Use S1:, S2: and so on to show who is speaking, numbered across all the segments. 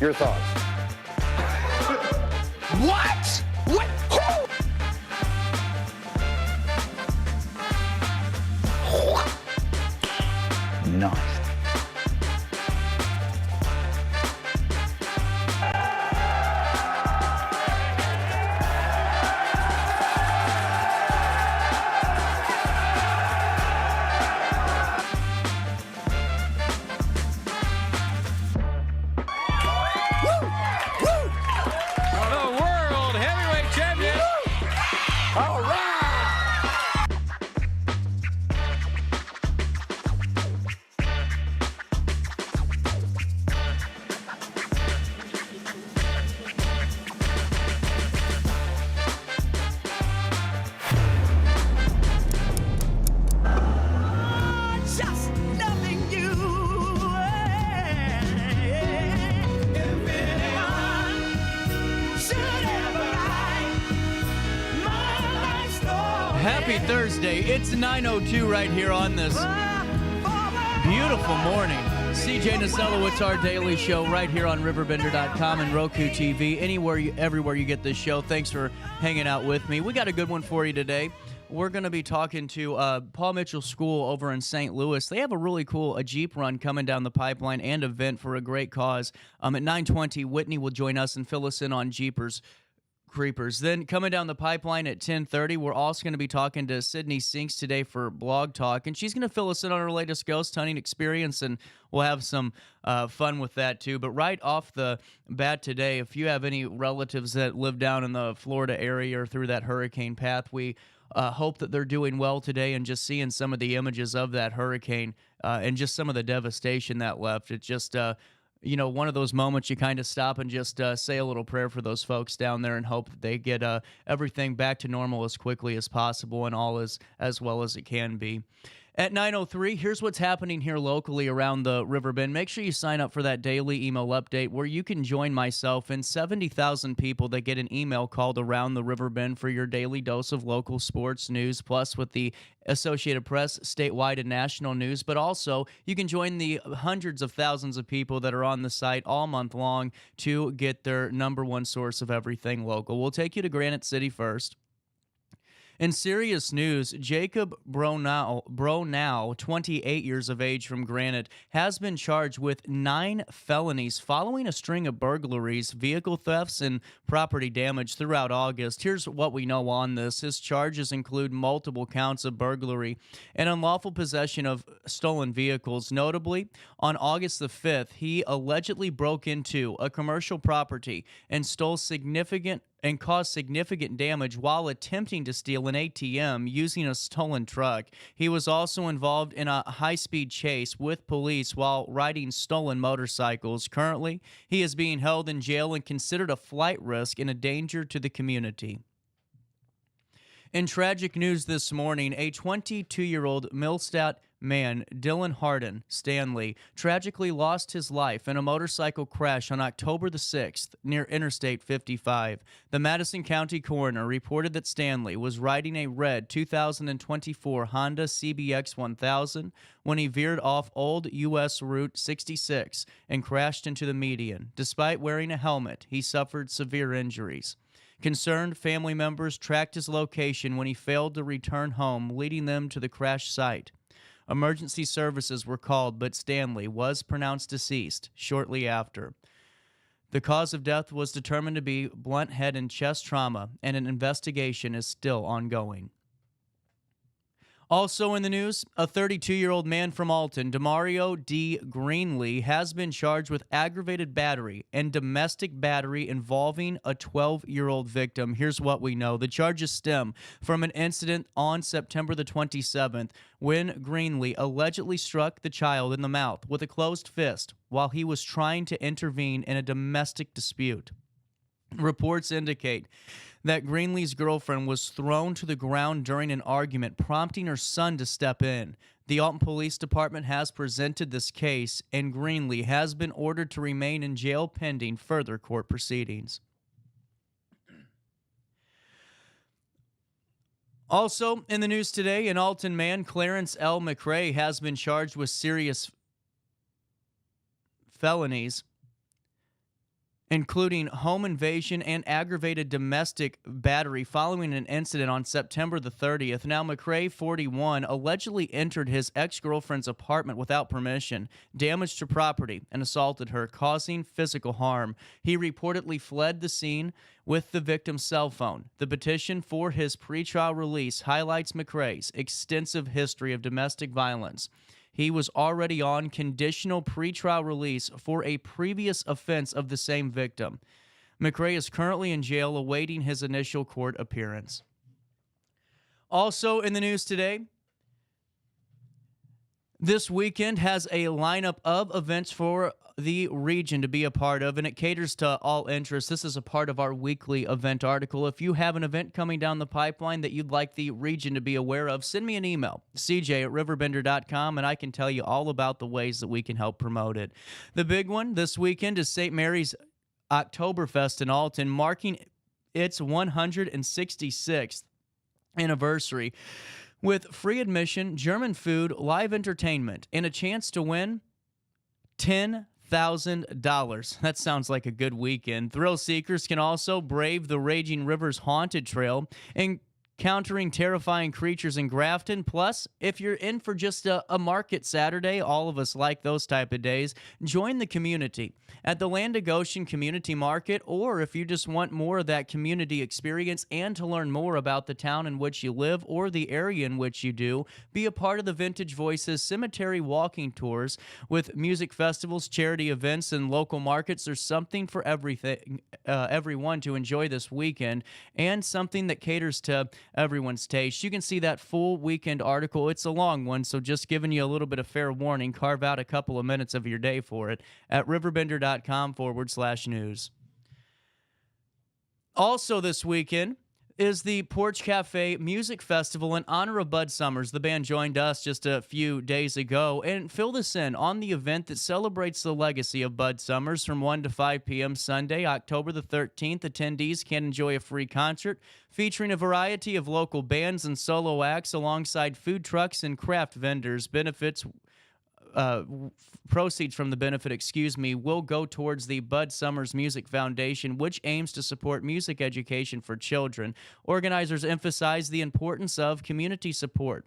S1: Your thoughts?
S2: What? What? Who?
S1: Nice.
S3: Happy Thursday. It's 9:02 right here on this beautiful morning. CJ Nasello, it's our daily show right here on RiverBender.com and Roku TV. Everywhere you get this show. Thanks for hanging out with me. We got a good one for you today. We're going to be talking to Paul Mitchell School over in St. Louis. They have a really cool Jeep run coming down the pipeline and event for a great cause. At 9:20, Whitney will join us and fill us in on Jeepers Creepers. Then coming down the pipeline at 10:30, we're also going to be talking to Sydney Sinks today for Blog Talk, and she's going to fill us in on her latest ghost hunting experience, and we'll have some fun with that too. But right off the bat today, if you have any relatives that live down in the Florida area or through that hurricane path, we hope that they're doing well today, and just seeing some of the images of that hurricane and just some of the devastation that left. It just one of those moments you kind of stop and just say a little prayer for those folks down there and hope that they get everything back to normal as quickly as possible and all as well as it can be. At 9:03, here's what's happening here locally around the Riverbend. Make sure you sign up for that daily email update where you can join myself and 70,000 people that get an email called Around the Riverbend for your daily dose of local sports news, plus with the Associated Press statewide and national news. But also, you can join the hundreds of thousands of people that are on the site all month long to get their number one source of everything local. We'll take you to Granite City first. In serious news, Jacob Bronow, 28 years of age from Granite, has been charged with 9 felonies following a string of burglaries, vehicle thefts, and property damage throughout August. Here's what we know on this. His charges include multiple counts of burglary and unlawful possession of stolen vehicles. Notably, on August the 5th, he allegedly broke into a commercial property and caused significant damage while attempting to steal an ATM using a stolen truck. He was also involved in a high-speed chase with police while riding stolen motorcycles. Currently, he is being held in jail and considered a flight risk and a danger to the community. In tragic news this morning, a 22-year-old Millstadt man, Dylan Hardin Stanley, tragically lost his life in a motorcycle crash on October the 6th near Interstate 55. The Madison County coroner reported that Stanley was riding a red 2024 Honda CBX 1000 when he veered off Old U.S. Route 66 and crashed into the median. Despite wearing a helmet, he suffered severe injuries. Concerned family members tracked his location when he failed to return home, leading them to the crash site. Emergency services were called, but Stanley was pronounced deceased shortly after. The cause of death was determined to be blunt head and chest trauma, and an investigation is still ongoing. Also in the news, a 32-year-old man from Alton, Demario D. Greenlee, has been charged with aggravated battery and domestic battery involving a 12-year-old victim. Here's what we know. The charges stem from an incident on September the 27th when Greenlee allegedly struck the child in the mouth with a closed fist while he was trying to intervene in a domestic dispute. Reports indicate that Greenlee's girlfriend was thrown to the ground during an argument, prompting her son to step in. The Alton Police Department has presented this case, and Greenlee has been ordered to remain in jail pending further court proceedings. Also in the news today, an Alton man, Clarence L. McRae, has been charged with serious felonies including home invasion and aggravated domestic battery following an incident on September the 30th. Now, McRae, 41, allegedly entered his ex-girlfriend's apartment without permission, damaged her property, and assaulted her, causing physical harm. He reportedly fled the scene with the victim's cell phone. The petition for his pretrial release highlights McRae's extensive history of domestic violence. He was already on conditional pretrial release for a previous offense of the same victim. McRae is currently in jail awaiting his initial court appearance. Also in the news today, this weekend has a lineup of events for the region to be a part of, and it caters to all interests. This is a part of our weekly event article. If you have an event coming down the pipeline that you'd like the region to be aware of, send me an email, cj@RiverBender.com, and I can tell you all about the ways that we can help promote it. The big one this weekend is St. Mary's Oktoberfest in Alton, marking its 166th anniversary with free admission, German food, live entertainment, and a chance to win $10,000. That sounds like a good weekend. Thrill seekers can also brave the raging river's haunted trail, encountering terrifying creatures in Grafton. Plus, if you're in for just a market Saturday, all of us like those type of days, join the community at the Land of Goshen Community Market, or if you just want more of that community experience and to learn more about the town in which you live or the area in which you do, be a part of the Vintage Voices Cemetery walking tours with music festivals, charity events, and local markets. There's something for everyone to enjoy this weekend, and something that caters to everyone's taste. You can see that full weekend article. It's a long one, so just giving you a little bit of fair warning. Carve out a couple of minutes of your day for it at RiverBender.com/news. Also this weekend is the Porch Cafe Music Festival in honor of Bud Summers. The band joined us just a few days ago and filled us in on the event that celebrates the legacy of Bud Summers from 1 to 5 p.m. Sunday, October the 13th. Attendees can enjoy a free concert featuring a variety of local bands and solo acts alongside food trucks and craft vendors. Proceeds from the benefit, will go towards the Bud Summers Music Foundation, which aims to support music education for children. Organizers emphasize the importance of community support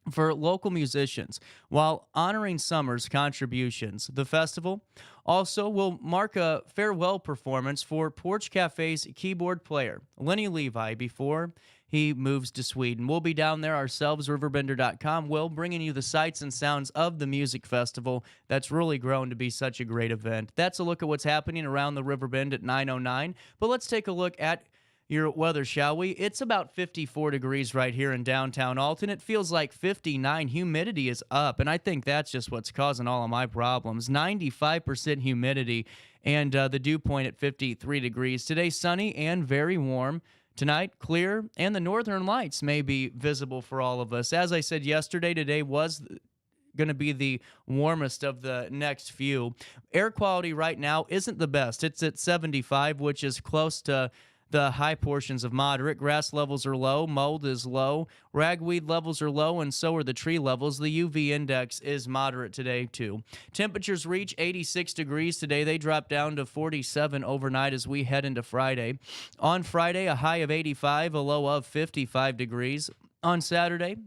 S3: for local musicians while honoring Summers' contributions. The festival also will mark a farewell performance for Porch Cafe's keyboard player, Lenny Levi, before he moves to Sweden. We'll be down there ourselves, RiverBender.com. We'll bringing you the sights and sounds of the music festival that's really grown to be such a great event. That's a look at what's happening around the River Bend at 9:09. But let's take a look at your weather, shall we? It's about 54 degrees right here in downtown Alton. It feels like 59. Humidity is up, and I think that's just what's causing all of my problems. 95% humidity, and the dew point at 53 degrees. Today, sunny and very warm. Tonight, clear, and the northern lights may be visible for all of us. As I said yesterday, today was going to be the warmest of the next few. Air quality right now isn't the best. It's at 75, which is close to the high portions of moderate. Grass levels are low, mold is low, ragweed levels are low, and so are the tree levels. The UV index is moderate today, too. Temperatures reach 86 degrees today. They drop down to 47 overnight as we head into Friday. On Friday, a high of 85, a low of 55 degrees. On Saturday,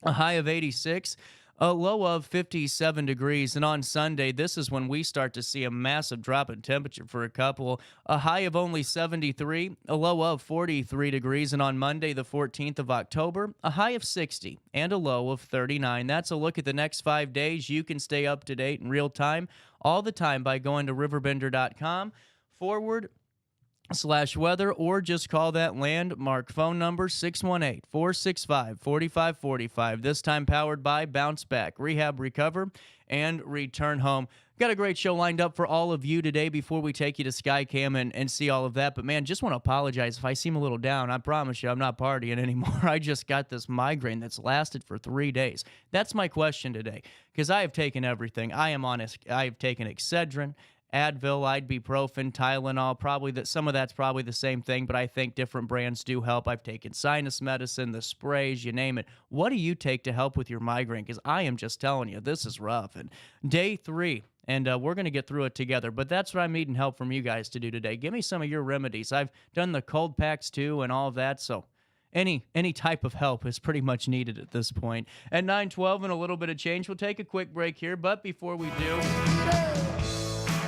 S3: a high of 86, a low of 57 degrees. And on Sunday, this is when we start to see a massive drop in temperature for a couple. A high of only 73, a low of 43 degrees. And on Monday, the 14th of October, a high of 60 and a low of 39. That's a look at the next 5 days. You can stay up to date in real time all the time by going to RiverBender.com/weather, or just call that landmark phone number 618-465-4545. This time powered by Bounce Back, Rehab, Recover, and Return Home. Got a great show lined up for all of you today before we take you to Skycam and see all of that. But, man, just want to apologize if I seem a little down. I promise you I'm not partying anymore. I just got this migraine that's lasted for 3 days. That's my question today, because I have taken everything. I have taken Excedrin, Advil, ibuprofen, Tylenol. Probably that some of that's probably the same thing, but I think different brands do help. I've taken sinus medicine, the sprays, you name it. What do you take to help with your migraine? Because I am just telling you, this is rough. And day 3. And we're going to get through it together. But that's what I'm needing help from you guys to do today. Give me some of your remedies. I've done the cold packs too and all of that. So any type of help is pretty much needed at this point. At 9:12 and a little bit of change, we'll take a quick break here. But before we do,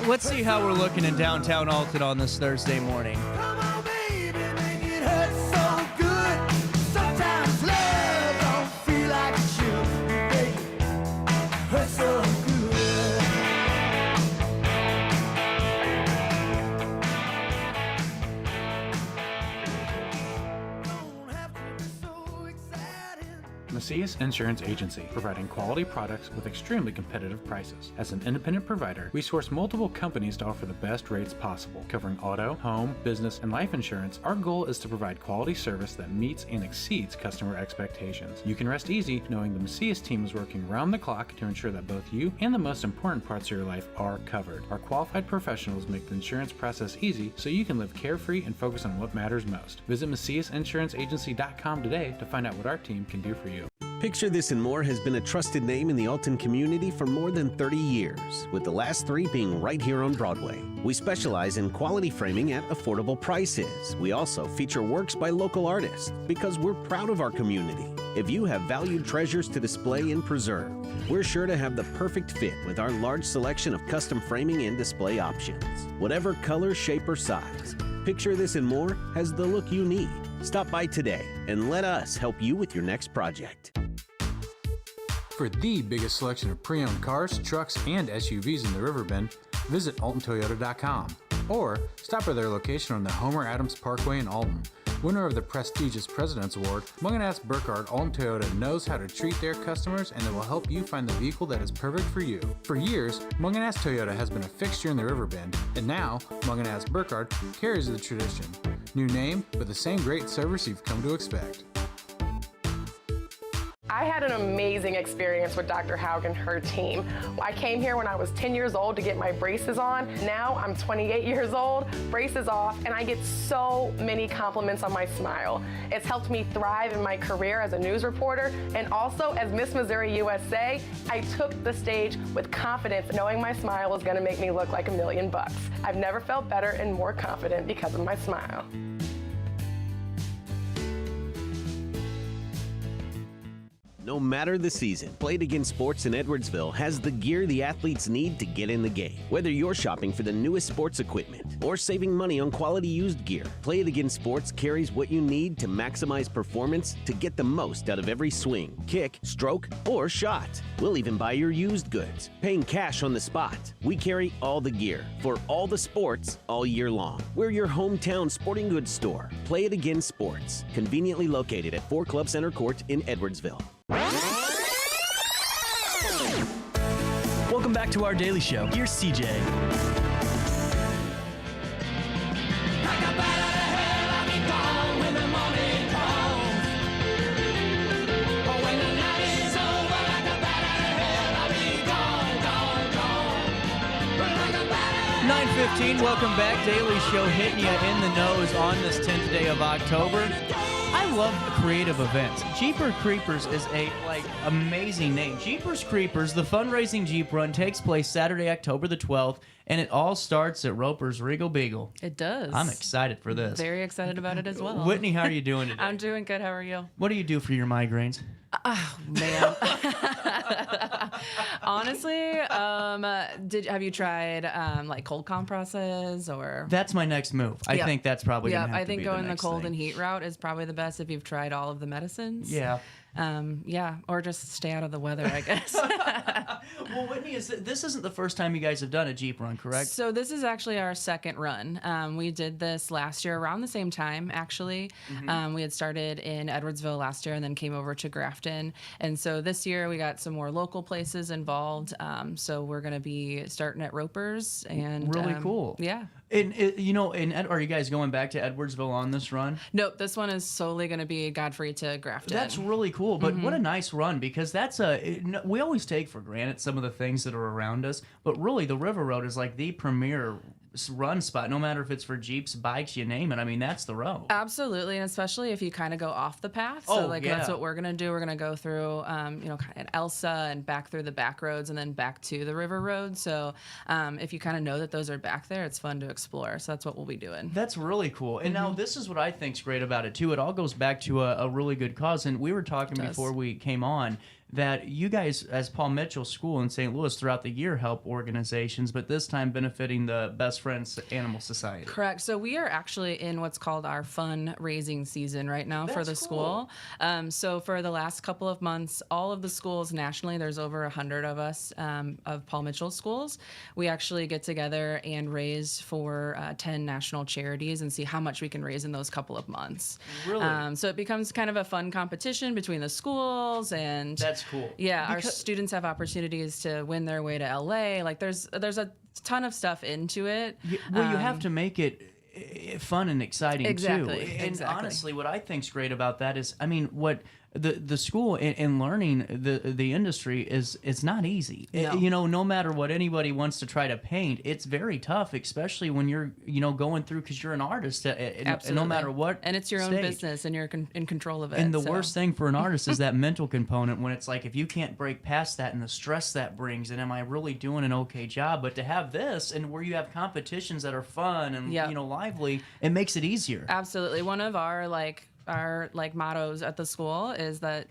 S3: let's see how we're looking in downtown Alton on this Thursday morning.
S2: Come on, baby, make it hurt so good. Sometimes love don't feel like it should, baby. Hurt so good. Don't have to be so exciting.
S1: Macias Insurance Agency, providing quality products with extremely competitive prices. As an independent provider, we source multiple companies to offer the best rates possible. Covering auto, home, business, and life insurance, our goal is to provide quality service that meets and exceeds customer expectations. You can rest easy knowing the Macias team is working round the clock to ensure that both you and the most important parts of your life are covered. Our qualified professionals make the insurance process easy so you can live carefree and focus on what matters most. Visit MaciasInsuranceAgency.com today to find out what our team can do for you.
S4: Picture This and More has been a trusted name in the Alton community for more than 30 years, with the last 3 being right here on Broadway. We specialize in quality framing at affordable prices. We also feature works by local artists because we're proud of our community. If you have valued treasures to display and preserve, we're sure to have the perfect fit with our large selection of custom framing and display options. Whatever color, shape, or size, Picture This and More has the look you need. Stop by today and let us help you with your next project.
S1: For the biggest selection of pre-owned cars, trucks, and SUVs in the Riverbend, visit AltonToyota.com or stop by their location on the Homer Adams Parkway in Alton. Winner of the prestigious President's Award, Mungan Burkhardt Alton Toyota knows how to treat their customers, and they will help you find the vehicle that is perfect for you. For years, Mungan Toyota has been a fixture in the Riverbend, and now Mungan Burkhardt carries the tradition. New name, but the same great service you've come to expect.
S5: I had an amazing experience with Dr. Haug and her team. I came here when I was 10 years old to get my braces on. Now I'm 28 years old, braces off, and I get so many compliments on my smile. It's helped me thrive in my career as a news reporter, and also as Miss Missouri USA, I took the stage with confidence, knowing my smile was gonna make me look like $1 million. I've never felt better and more confident because of my smile.
S4: No matter the season, Play It Again Sports in Edwardsville has the gear the athletes need to get in the game. Whether you're shopping for the newest sports equipment or saving money on quality used gear, Play It Again Sports carries what you need to maximize performance to get the most out of every swing, kick, stroke, or shot. We'll even buy your used goods, paying cash on the spot. We carry all the gear for all the sports all year long. We're your hometown sporting goods store. Play It Again Sports, conveniently located at 4 Club Center Court in Edwardsville.
S6: Welcome back to our daily show. Here's CJ.
S3: Welcome back. Daily Show hitting you in the nose on this 10th day of October. I love creative events. Jeepers Creepers is a amazing name. Jeepers Creepers, the fundraising Jeep Run, takes place Saturday, October the 12th, and it all starts at Roper's Regal Beagle.
S7: It does.
S3: I'm excited for this.
S7: Very excited about it as well.
S3: Whitney, how are you doing today?
S7: I'm doing good. How are you?
S3: What do you do for your migraines?
S7: Oh, man. Honestly, have you tried like cold compresses or?
S3: That's my next move. I think that's probably going to have to be
S7: I think going the cold
S3: thing.
S7: and heat route is probably the best if you've tried all of the medicines.
S3: Yeah.
S7: Or just stay out of the weather, I guess.
S3: Well, Whitney, this isn't the first time you guys have done a Jeep Run, correct?
S7: So this is actually our second run. We did this last year around the same time, actually.
S3: Mm-hmm.
S7: We had started in Edwardsville last year and then came over to Grafton. And so this year we got some more local places involved. So we're going to be starting at Roper's. And
S3: really cool.
S7: Yeah.
S3: And are you guys going back to Edwardsville on this run?
S7: Nope, this one is solely going to be Godfrey to Grafton.
S3: That's really cool, but what a nice run, because we always take for granted some of the things that are around us, but really the River Road is like the premier run spot, no matter if it's for Jeeps, bikes, you name it. I mean, that's the road.
S7: Absolutely, and especially if you kind of go off the path. So that's what we're going to do. We're going to go through, kind of Elsa and back through the back roads and then back to the River Road. So if you kind of know that those are back there, it's fun to explore. So that's what we'll be doing.
S3: That's really cool. And now this is what I think's great about it, too. It all goes back to a really good cause. And we were talking before we came on that you guys, as Paul Mitchell School in St. Louis, throughout the year help organizations, but this time benefiting the Best Friends Animal Society.
S7: Correct. So we are actually in what's called our fundraising season right now for the school. So for the last couple of months, all of the schools nationally, there's over 100 of us of Paul Mitchell schools. We actually get together and raise for 10 national charities and see how much we can raise in those couple of months.
S3: Really?
S7: So it becomes kind of a fun competition between the schools, and
S3: that's cool.
S7: Yeah, our students have opportunities to win their way to LA. Like there's a ton of stuff into it.
S3: Well, you have to make it fun and exciting too. And
S7: Exactly.
S3: honestly, what I think's great about that is, I mean, what the school and learning the industry is not easy.
S7: No.
S3: No matter what anybody wants to try to paint, it's very tough, especially when you're going through, because you're an artist.
S7: Absolutely.
S3: No matter what,
S7: and it's your own business, and you're in control of it.
S3: And the worst thing for an artist is that mental component, when it's like, if you can't break past that and the stress that brings, and am I really doing an okay job? But to have this, and where you have competitions that are fun and lively, it makes it easier.
S7: Absolutely. One of our mottos at the school is that,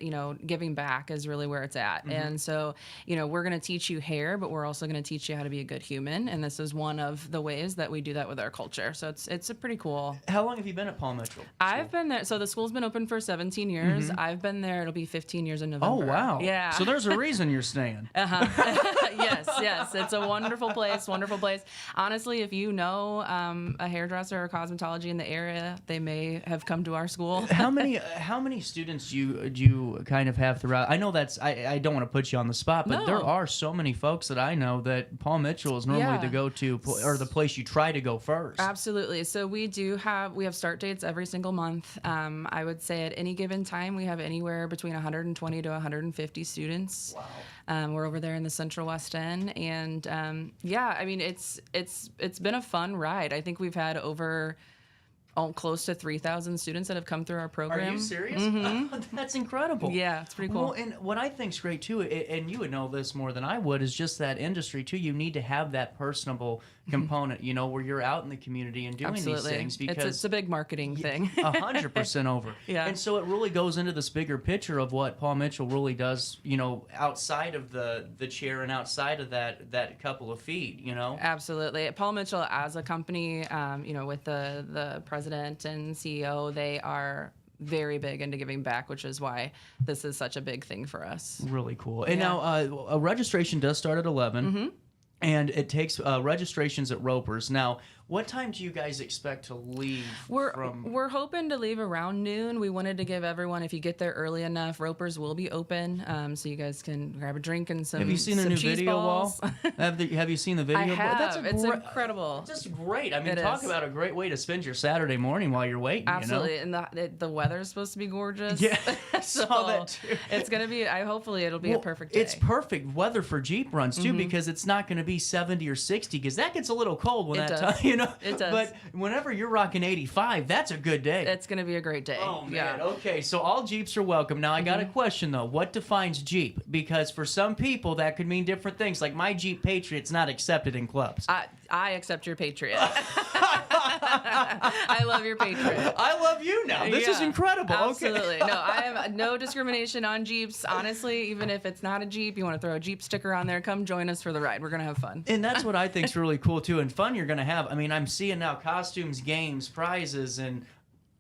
S7: giving back is really where it's at. And so, we're going to teach you hair, but we're also going to teach you how to be a good human. And this is one of the ways that we do that with our culture. So it's a pretty cool.
S3: How long have you been at Paul Mitchell?
S7: I've been there. So the school's been open for 17 years. I've been there. It'll be 15 years in November.
S3: Oh, wow.
S7: Yeah.
S3: So there's a reason you're staying.
S7: Yes. It's a wonderful place. Honestly, if you know a hairdresser or cosmetology in the area, they may have come to our school.
S3: How many students do you kind of have throughout? I know I don't want to put you on the spot, but there are so many folks that I know that Paul Mitchell is normally the go-to, or the place you try to go first.
S7: Absolutely. So we have start dates every single month. I would say at any given time we have anywhere between 120 to 150 students. Wow. We're over there in the Central West End, and I mean it's been a fun ride. I think we've had over close to 3,000 students that have come through our program.
S3: Are you serious? That's incredible.
S7: Yeah, it's pretty cool.
S3: Well, and what I think's great too, and you would know this more than I would, is just that industry too. You need to have that personable component, where you're out in the community and doing these things, because
S7: it's a big marketing thing.
S3: 100% over.
S7: Yeah.
S3: And so it really goes into this bigger picture of what Paul Mitchell really does, outside of the chair and outside of that couple of feet,
S7: Absolutely. Paul Mitchell as a company, with the president and CEO, they are very big into giving back, which is why this is such a big thing for us.
S3: Really cool. And now registration does start at 11. And it takes registrations at Roper's. Now, what time do you guys expect to leave?
S7: We're hoping to leave around noon. We wanted to give everyone, if you get there early enough, Roper's will be open, so you guys can grab a drink and some.
S3: Have you seen the new video
S7: balls.
S3: wall? Have you seen the video?
S7: I have.
S3: It's
S7: incredible.
S3: Just great. I mean, talk about a great way to spend your Saturday morning while you're waiting.
S7: Absolutely, and the weather's supposed to be gorgeous.
S3: Yeah, I saw that too.
S7: It's gonna be. Hopefully, it'll be a perfect day.
S3: It's perfect weather for Jeep runs too, because it's not going to be 70 or 60, because that gets a little cold when time.
S7: It does.
S3: But whenever you're rocking 85, that's a good day.
S7: It's going to be a great day.
S3: Oh, man.
S7: Yeah.
S3: Okay, so all Jeeps are welcome. Now, I got a question, though. What defines Jeep? Because for some people, that could mean different things. Like my Jeep Patriot's not accepted in clubs.
S7: I accept your Patriot. I love your Patriot.
S3: I love you now. This is incredible.
S7: Absolutely.
S3: Okay.
S7: No, I have no discrimination on Jeeps. Honestly, even if it's not a Jeep, you want to throw a Jeep sticker on there, come join us for the ride. We're going to have fun.
S3: And that's what I think is really cool, too. And fun you're going to have. I mean, I'm seeing now costumes, games, prizes, and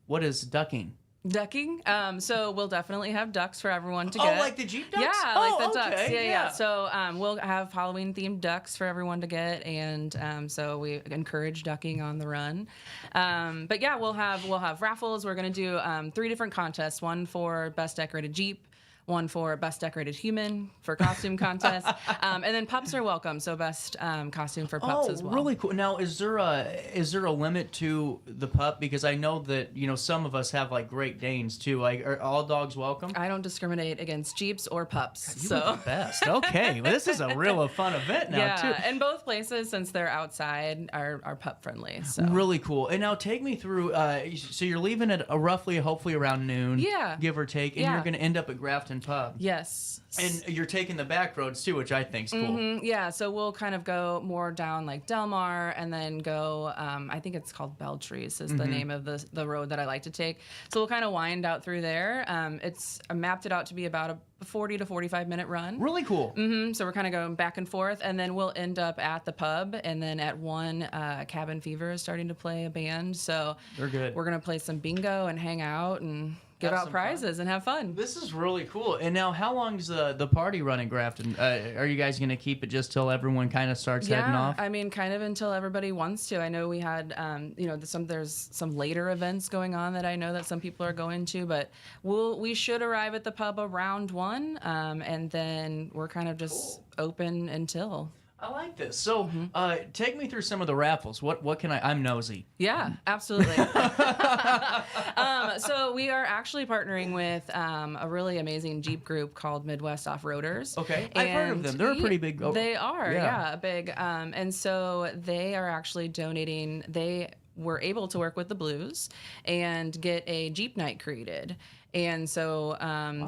S3: what is ducking?
S7: Ducking. So we'll definitely have ducks for everyone to get.
S3: Oh, like the Jeep ducks?
S7: Yeah, like the ducks.
S3: Okay,
S7: Yeah. So we'll have Halloween-themed ducks for everyone to get, and so we encourage ducking on the run. But yeah, we'll have raffles. We're going to do 3 different contests. One for best decorated Jeep, one for Best Decorated Human for costume contest. And then pups are welcome, so best costume for pups as well.
S3: Really cool. Now, is there a limit to the pup? Because I know that some of us have like Great Danes too. Like, are all dogs welcome?
S7: I don't discriminate against Jeeps or pups.
S3: You
S7: so
S3: are the best. Okay, well, this is a real fun event now too.
S7: And both places, since they're outside, are pup friendly. So
S3: Really cool. And now take me through. So you're leaving at hopefully around noon.
S7: Yeah.
S3: Give or take, and
S7: Yeah.
S3: you're going to end up at Grafton Pub.
S7: Yes.
S3: And you're taking the back roads too, which I think's cool.
S7: Yeah, so we'll kind of go more down like Delmar and then go, I think it's called Beltrees is the name of the road that I like to take. So we'll kind of wind out through there. I mapped it out to be about a 40 to 45 minute run.
S3: Really cool.
S7: So we're kind of going back and forth, and then we'll end up at the pub, and then at 1, Cabin Fever is starting to play a band. So
S3: They're good.
S7: we're going to play some bingo and hang out and give
S3: Have
S7: out
S3: some
S7: prizes and have fun.
S3: This is really cool. And now, how long's the party run in Grafton? Are you guys going to keep it just till everyone kind of starts heading off?
S7: I mean, kind of until everybody wants to. I know we had, there's some later events going on that I know that some people are going to, but we should arrive at the pub around 1, and then we're kind of just open until.
S3: I like this. So, take me through some of the raffles. What can I'm nosy.
S7: Yeah, absolutely. So we are actually partnering with a really amazing Jeep group called Midwest Off-Roaders.
S3: Okay, I've heard of them. They're a pretty big.
S7: They are, yeah big. And so they are actually donating. They were able to work with the Blues and get a Jeep night created. And so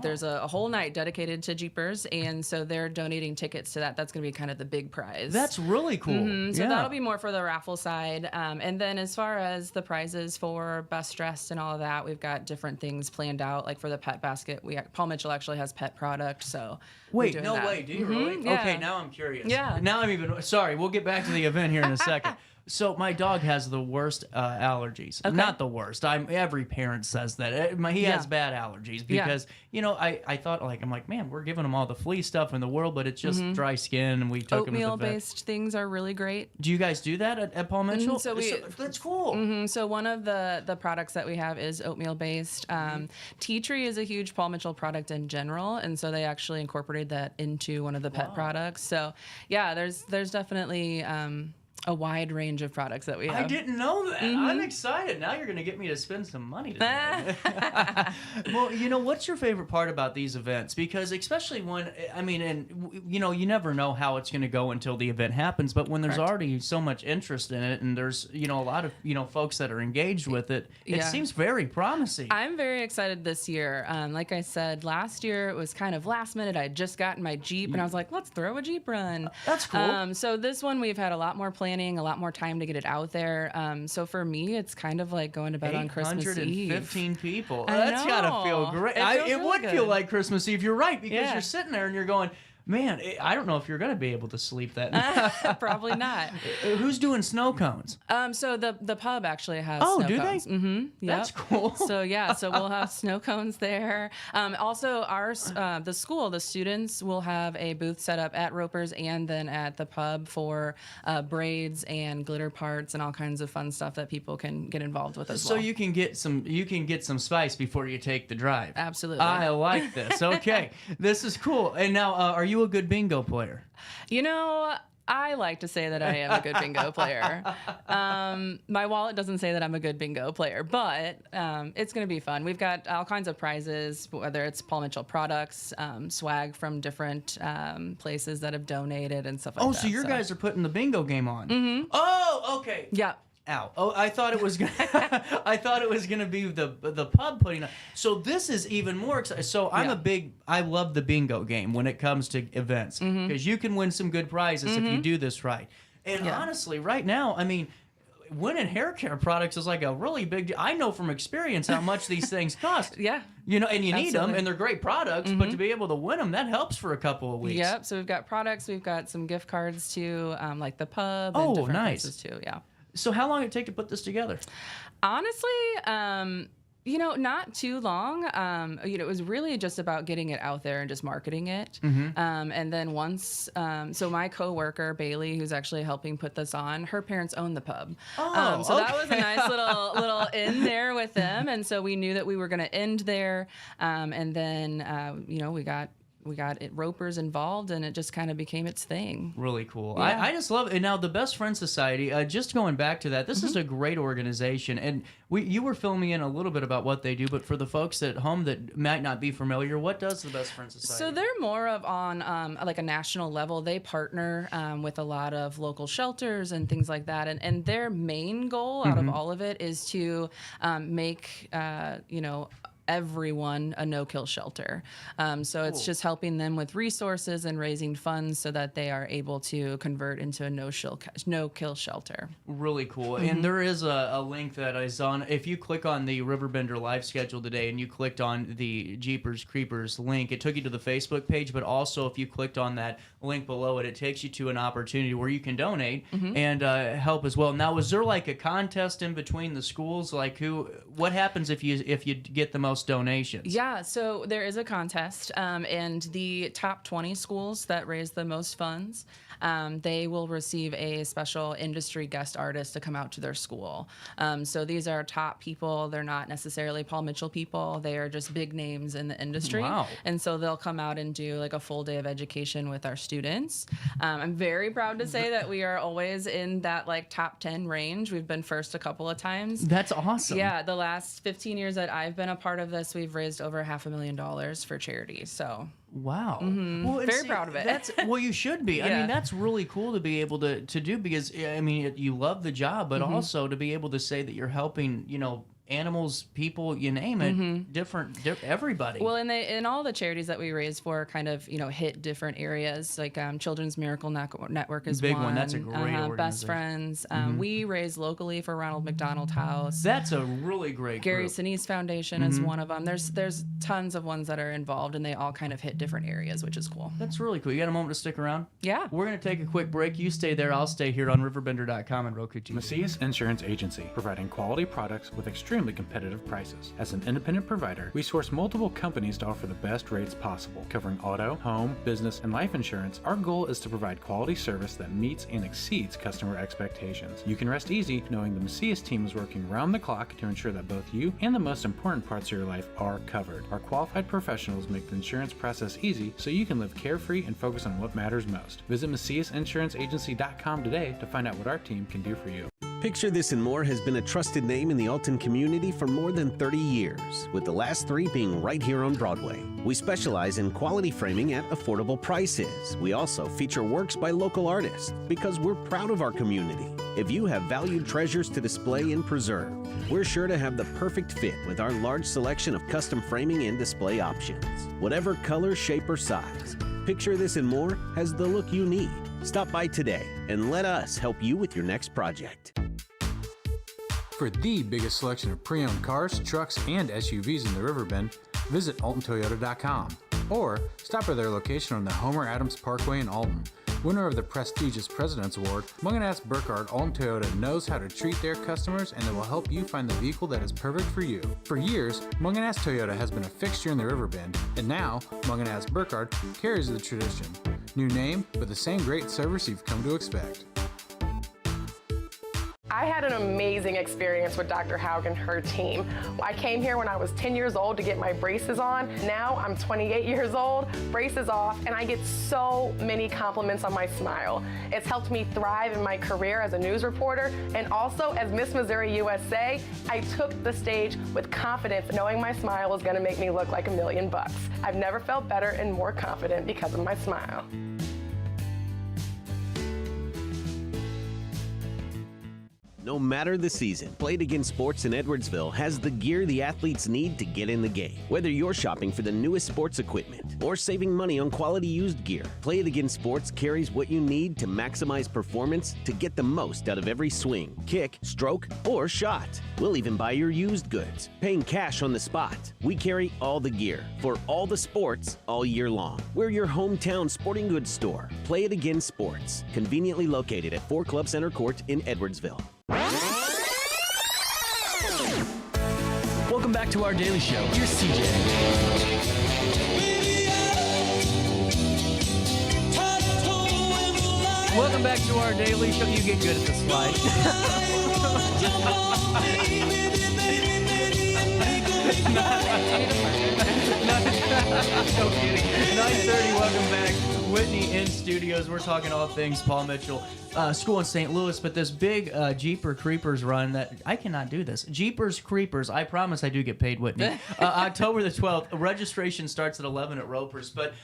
S7: there's a whole night dedicated to Jeepers, and so they're donating tickets to that. That's going to be kind of the big prize.
S3: That's really cool.
S7: So that'll be more for the raffle side. And then as far as the prizes for Best Dressed and all of that, we've got different things planned out. Like for the pet basket, Paul Mitchell actually has pet product, so
S3: Wait, no way. Do you really?
S7: Yeah.
S3: Okay, now I'm curious.
S7: Yeah.
S3: Now I'm even. Sorry, we'll get back to the event here in a second. So my dog has the worst allergies.
S7: Okay.
S3: Not the worst. Every parent says that. He has bad allergies because I thought I'm like, man, we're giving him all the flea stuff in the world, but it's just dry skin, and we took him to the vet.
S7: Oatmeal-based things are really great.
S3: Do you guys do that at Paul Mitchell? That's cool.
S7: So one of the products that we have is oatmeal-based. Tea Tree is a huge Paul Mitchell product in general, and so they actually incorporated that into one of the pet products. So yeah, there's definitely a wide range of products that we have.
S3: I didn't know that. I'm excited. Now you're going to get me to spend some money today. Well, what's your favorite part about these events? Because especially when, you never know how it's going to go until the event happens, but when there's already so much interest in it and there's, a lot of, folks that are engaged with it, it seems very promising.
S7: I'm very excited this year. Like I said, last year it was kind of last minute. I had just gotten my Jeep and I was like, let's throw a Jeep run.
S3: That's cool.
S7: So this one we've had a lot more planning, a lot more time to get it out there. So for me, it's kind of like going to bed on Christmas Eve.
S3: 815 people.
S7: I
S3: That's
S7: know.
S3: gotta feel great. It would feel like Christmas Eve. You're right, because you're sitting there and you're going, man, I don't know if you're going to be able to sleep that night.
S7: Probably not.
S3: Who's doing snow cones?
S7: So the pub actually has
S3: snow
S7: snow
S3: do
S7: cones.
S3: they?
S7: Mm-hmm. Yep.
S3: That's cool.
S7: So we'll have snow cones there. Also, the school, the students will have a booth set up at Roper's and then at the pub for braids and glitter parts and all kinds of fun stuff that people can get involved with as well.
S3: So you can get some spice before you take the drive.
S7: Absolutely.
S3: I like this. Okay, this is cool. And now, are you a good bingo player?
S7: I like to say that I am a good bingo player. My wallet doesn't say that I'm a good bingo player, but it's going to be fun. We've got all kinds of prizes, whether it's Paul Mitchell products, swag from different places that have donated and stuff like that.
S3: Oh, so your guys are putting the bingo game on. Mm-hmm. Oh, okay.
S7: Yeah.
S3: Ow. Oh, I thought it was gonna be the pub putting on. So this is even more exciting. So I love the bingo game when it comes to events because you can win some good prizes if you do this right. And honestly, right now, winning hair care products is like a really big deal. I know from experience how much these things cost.
S7: Yeah.
S3: And you need them, and they're great products, but to be able to win them, that helps for a couple of weeks.
S7: Yep. So we've got products. We've got some gift cards too, like the pub.
S3: Oh,
S7: and different
S3: nice.
S7: places too. Yeah.
S3: So how long did it take to put this together?
S7: Honestly, Not too long. It was really just about getting it out there and just marketing it. And then once, so my coworker Bailey, who's actually helping put this on, her parents own the pub. That was a nice little in there with them. And so we knew that we were going to end there. And then, we got ropers involved, and it just kind of became its thing.
S3: Really cool.
S7: Yeah.
S3: I just love it. And now the Best Friend Society, just going back to that, this is a great organization. And you were filming in a little bit about what they do, but for the folks at home that might not be familiar, what does the Best Friend Society?
S7: So they're more of on like a national level. They partner with a lot of local shelters and things like that. And their main goal out of all of it is to make, everyone a no-kill shelter. So it's just helping them with resources and raising funds so that they are able to convert into a no-kill shelter.
S3: Really cool. And there is a link that is on, if you click on the Riverbender live schedule today and you clicked on the Jeepers Creepers link, it took you to the Facebook page, but also if you clicked on that link below it, it takes you to an opportunity where you can donate and help as well. Now, is there like a contest in between the schools? Like what happens if you get the most donations?
S7: Yeah, so there is a contest, and the top 20 schools that raise the most funds, they will receive a special industry guest artist to come out to their school. So these are top people. They're not necessarily Paul Mitchell people. They are just big names in the industry.
S3: Wow.
S7: And so they'll come out and do like a full day of education with our students. I'm very proud to say that we are always in that like top 10 range. We've been first a couple of times.
S3: That's awesome.
S7: Yeah, the last 15 years that I've been a part of this, we've raised over $500,000 for charity. So
S3: wow.
S7: Well, very proud of it.
S3: Well, you should be. I mean, that's really cool to be able to do because, I mean, you love the job, but also to be able to say that you're helping, animals, people, you name it, different everybody.
S7: Well, and all the charities that we raise for kind of, hit different areas. Like Children's Miracle Network is
S3: big one. That's a great organization.
S7: Best Friends. We raise locally for Ronald McDonald House.
S3: That's a really great
S7: Gary
S3: group.
S7: Sinise Foundation is one of them. There's tons of ones that are involved, and they all kind of hit different areas, which is cool.
S3: That's really cool. You got a moment to stick around?
S7: Yeah.
S3: We're going to take a quick break. You stay there. I'll stay here on RiverBender.com and Roku TV.
S1: Macias Insurance Agency, providing quality products with extremely competitive prices. As an independent provider, we source multiple companies to offer the best rates possible. Covering auto, home, business, and life insurance, our goal is to provide quality service that meets and exceeds customer expectations. You can rest easy knowing the Macias team is working round the clock to ensure that both you and the most important parts of your life are covered. Our qualified professionals make the insurance process easy so you can live carefree and focus on what matters most. Visit MaciasInsuranceAgency.com today to find out what our team can do for you.
S4: Picture This and More has been a trusted name in the Alton community for more than 30 years, with the last 3 being right here on Broadway. We specialize in quality framing at affordable prices. We also feature works by local artists because we're proud of our community. If you have valued treasures to display and preserve, we're sure to have the perfect fit with our large selection of custom framing and display options. Whatever color, shape, or size, Picture This and More has the look you need. Stop by today and let us help you with your next project.
S1: For the biggest selection of pre-owned cars, trucks, and SUVs in the Riverbend, visit AltonToyota.com or stop by their location on the Homer Adams Parkway in Alton. Winner of the prestigious President's Award, Mungan Burkhardt Alton Toyota knows how to treat their customers, and they will help you find the vehicle that is perfect for you. For years, Mungan Toyota has been a fixture in the Riverbend, and now Mungan Burkhardt carries the tradition. New name, but the same great service you've come to expect.
S5: I had an amazing experience with Dr. Haug and her team. I came here when I was 10 years old to get my braces on. Now I'm 28 years old, braces off, and I get so many compliments on my smile. It's helped me thrive in my career as a news reporter, and also as Miss Missouri USA, I took the stage with confidence, knowing my smile was gonna make me look like $1 million. I've never felt better and more confident because of my smile.
S4: No matter the season, Played Again Sports in Edwardsville has the gear the athletes need to get in the game. Whether you're shopping for the newest sports equipment or saving money on quality used gear, Played Again Sports carries what you need to maximize performance to get the most out of every swing, kick, stroke, or shot. We'll even buy your used goods, paying cash on the spot. We carry all the gear for all the sports all year long. We're your hometown sporting goods store. Play It Again Sports, conveniently located at 4 Club Center Court in Edwardsville. Welcome
S6: Welcome back to our daily show. Here's CJ.
S3: Welcome back to our daily show. You get good at the slide. No kidding. 9:30. Welcome back. Whitney in studios. We're talking all things Paul Mitchell. School in St. Louis, but this big Jeeper Creepers run that I cannot do this. Jeepers Creepers. I promise I do get paid, Whitney. October the 12th. Registration starts at 11 at Ropers. But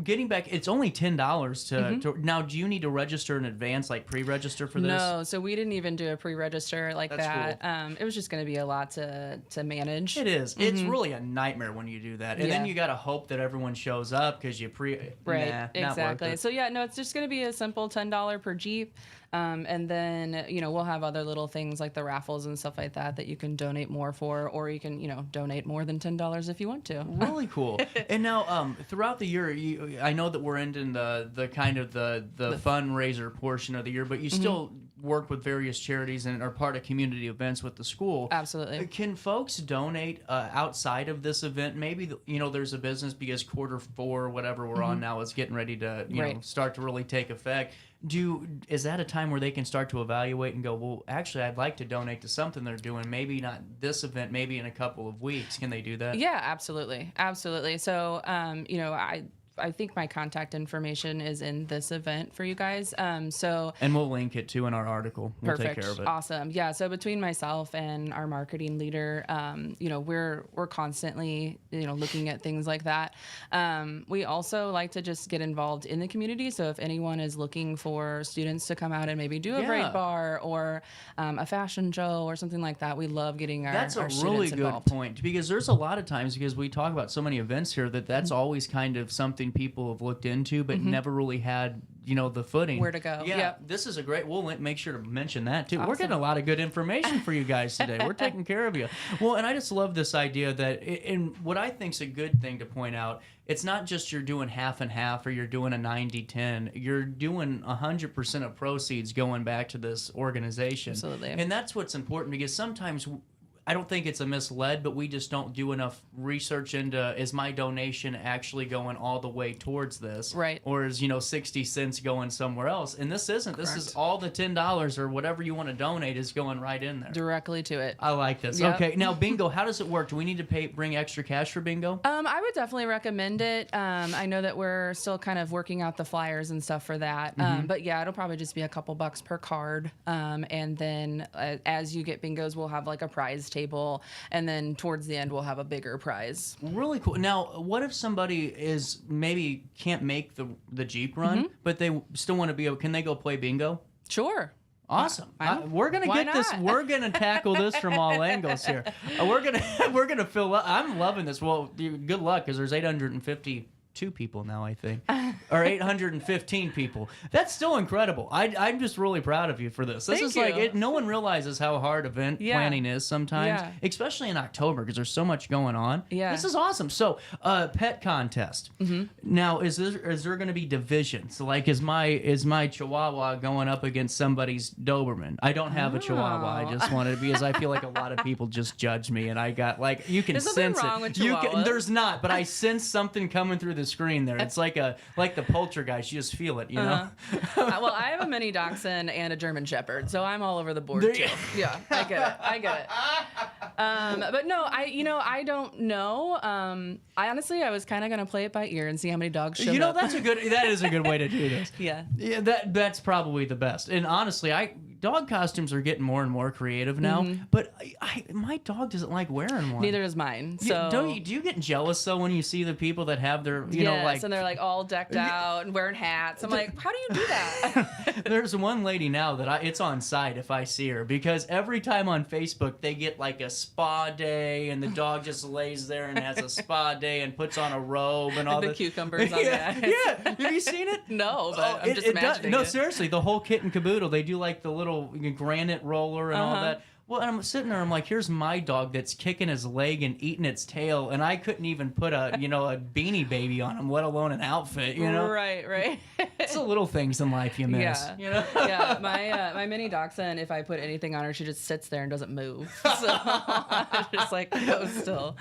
S3: getting back, it's only $10 to now. Do you need to register in advance, like pre-register for this?
S7: No, so we didn't even do a pre-register like
S3: That's
S7: that.
S3: cool.
S7: It was just going to be a lot to manage.
S3: It is. It's really a nightmare when you do that, and then
S7: Yeah.
S3: you got to hope that everyone shows up because you
S7: Right,
S3: Nah, not worth
S7: exactly.
S3: it.
S7: So yeah, no, it's just going to be a simple $10 per Jeep. And then, we'll have other little things like the raffles and stuff like that you can donate more for, or you can, donate more than $10 if you want to.
S3: Really cool. And now, throughout the year, I know that we're ending the kind of the fundraiser portion of the year, but you still work with various charities and are part of community events with the school.
S7: Absolutely.
S3: Can folks donate outside of this event? Maybe there's a business because Q4, whatever we're on now, is getting ready to
S7: Right.
S3: start to really take effect. Is that a time where they can start to evaluate and go, well, actually, I'd like to donate to something they're doing. Maybe not this event, maybe in a couple of weeks. Can they do that?
S7: Yeah, absolutely. Absolutely. So, I think my contact information is in this event for you guys.
S3: And we'll link it too in our article. We'll
S7: Perfect.
S3: take care of it.
S7: Awesome. Yeah. So between myself and our marketing leader, we're constantly, looking at things like that. We also like to just get involved in the community. So if anyone is looking for students to come out and maybe do a break bar or a fashion show or something like that, we love getting our
S3: That's a
S7: students
S3: really good
S7: involved.
S3: point, because there's a lot of times, because we talk about so many events here, that's always kind of something people have looked into but never really had the footing
S7: Where to go.
S3: Yeah.
S7: Yep.
S3: This is a great, we'll make sure to mention that too. We're
S7: Awesome.
S3: getting a lot of good information for you guys today. We're taking care of you. Well, and I just love this idea that, and what I think is a good thing to point out, it's not just you're doing half and half or you're doing a 90-10. You're doing 100% of proceeds going back to this organization.
S7: Absolutely.
S3: And that's what's important, because sometimes I don't think it's a misled, but we just don't do enough research into, is my donation actually going all the way towards this?
S7: Right.
S3: Or is, 60 cents going somewhere else? And this isn't. This is all the $10 or whatever you want to donate is going right in there.
S7: Directly to it.
S3: I like this.
S7: Yep.
S3: Okay. Now, bingo, how does it work? Do we need to bring extra cash for bingo?
S7: I would definitely recommend it. I know that we're still kind of working out the flyers and stuff for that. But yeah, it'll probably just be a couple bucks per card. And then as you get bingos, we'll have like a prize table. And then towards the end, we'll have a bigger prize.
S3: Really cool. Now, what if somebody maybe can't make the Jeep run, but they still want to be able, can they go play bingo?
S7: Sure.
S3: Awesome. We're gonna
S7: Why
S3: get this.
S7: not?
S3: We're gonna tackle this from all angles here. We're gonna fill up. I'm loving this. Well, good luck, because there's 852 people now, I think, or 815 people. That's still incredible. I'm just really proud of you for this. This
S7: Thank
S3: is like
S7: you.
S3: No one realizes how hard event planning is sometimes, especially in October, because there's so much going on.
S7: Yeah.
S3: This is awesome. So, pet contest. Now, is there going to be divisions? Like, is my Chihuahua going up against somebody's Doberman? I don't have a Chihuahua. I just wanted to, because I feel like a lot of people just judge me, and I got you can
S7: There's nothing
S3: sense
S7: wrong
S3: it.
S7: with
S3: You
S7: Chihuahuas.
S3: there's not, but I sense something coming through the screen there. It's like the poltergeist. You just feel it, you know.
S7: Well, I have a mini dachshund and a German shepherd, so I'm all over the board
S3: There
S7: too.
S3: you-
S7: Yeah, I get it. But no, I don't know. I was kind of gonna play it by ear and see how many dogs show up.
S3: That is a good way to do this.
S7: Yeah.
S3: Yeah, that's probably the best. And honestly, dog costumes are getting more and more creative now. But my dog doesn't like wearing one.
S7: Neither is mine. So
S3: Do you get jealous though when you see the people that have their
S7: and they're like all decked out and wearing hats. I'm like, how do you do that?
S3: There's one lady now that it's on site if I see her, because every time on Facebook they get like a spa day and the dog just lays there and has a spa day and puts on a robe and all
S7: the
S3: this.
S7: cucumbers on
S3: Yeah,
S7: that.
S3: yeah. Have you seen it?
S7: No, but I'm just imagining
S3: No,
S7: it.
S3: seriously, the whole kit and caboodle. They do like the little granite roller and all that. Well, and I'm sitting there, I'm like, here's my dog that's kicking his leg and eating its tail, and I couldn't even put a Beanie Baby on him, let alone an outfit,
S7: Right.
S3: It's the little things in life you miss.
S7: Yeah.
S3: You know?
S7: Yeah, my mini dachshund, if I put anything on her, she just sits there and doesn't move. So I just like go still.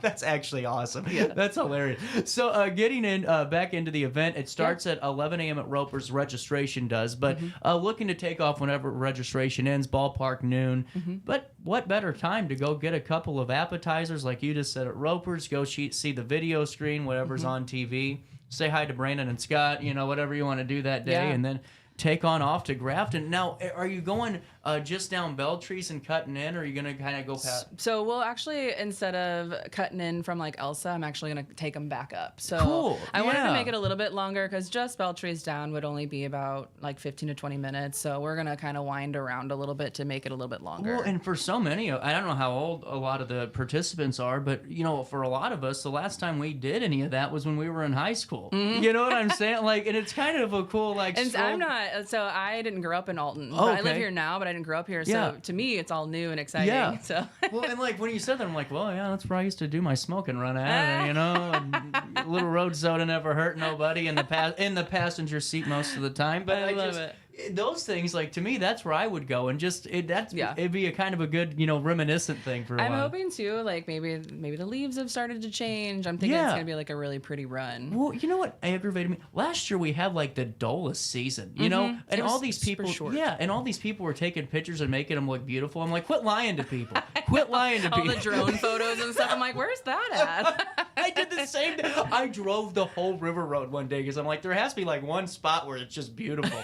S3: That's actually awesome. Yeah. That's hilarious. So getting in back into the event, it starts at 11 a.m. at Roper's. Registration does, but looking to take off whenever registration ends, ballpark noon. But what better time to go get a couple of appetizers like you just said at Roper's, go see the video screen, whatever's on TV, say hi to Brandon and Scott, whatever you want to do that day, and then take on off to Grafton. Now, are you going just down Beltrees and cutting in, or are you going to kind of go past?
S7: So we'll actually, instead of cutting in from like Elsa, I'm actually going to take them back up. So
S3: cool.
S7: I wanted to make it a little bit longer because just Beltrees down would only be about like 15 to 20 minutes. So we're going to kind of wind around a little bit to make it a little bit longer.
S3: Well, and for so many, I don't know how old a lot of the participants are, but for a lot of us, the last time we did any of that was when we were in high school. You know what I'm saying? Like, and it's kind of a cool like.
S7: And I'm not. So I didn't grow up in Alton.
S3: Oh,
S7: I live here now, but I didn't grow up here. So to me, it's all new and exciting.
S3: Yeah.
S7: So.
S3: Well, and like when you said that, I'm like, well, yeah, that's where I used to do my smoking run at, and little road soda never hurt nobody in the passenger seat most of the time. But
S7: I love it.
S3: Those things, like, to me, that's where I would go, and just it'd be a kind of a good, reminiscent thing for a while.
S7: I'm hoping too, like maybe the leaves have started to change. I'm thinking it's gonna be like a really pretty run.
S3: Well, you know what aggravated me? Last year we had like the dullest season, and all these people, and all these people were taking pictures and making them look beautiful. I'm like, quit lying to people. Quit lying to people.
S7: All the drone photos and stuff. I'm like, where's that at?
S3: I did the same thing. I drove the whole river road one day because I'm like, there has to be like one spot where it's just beautiful.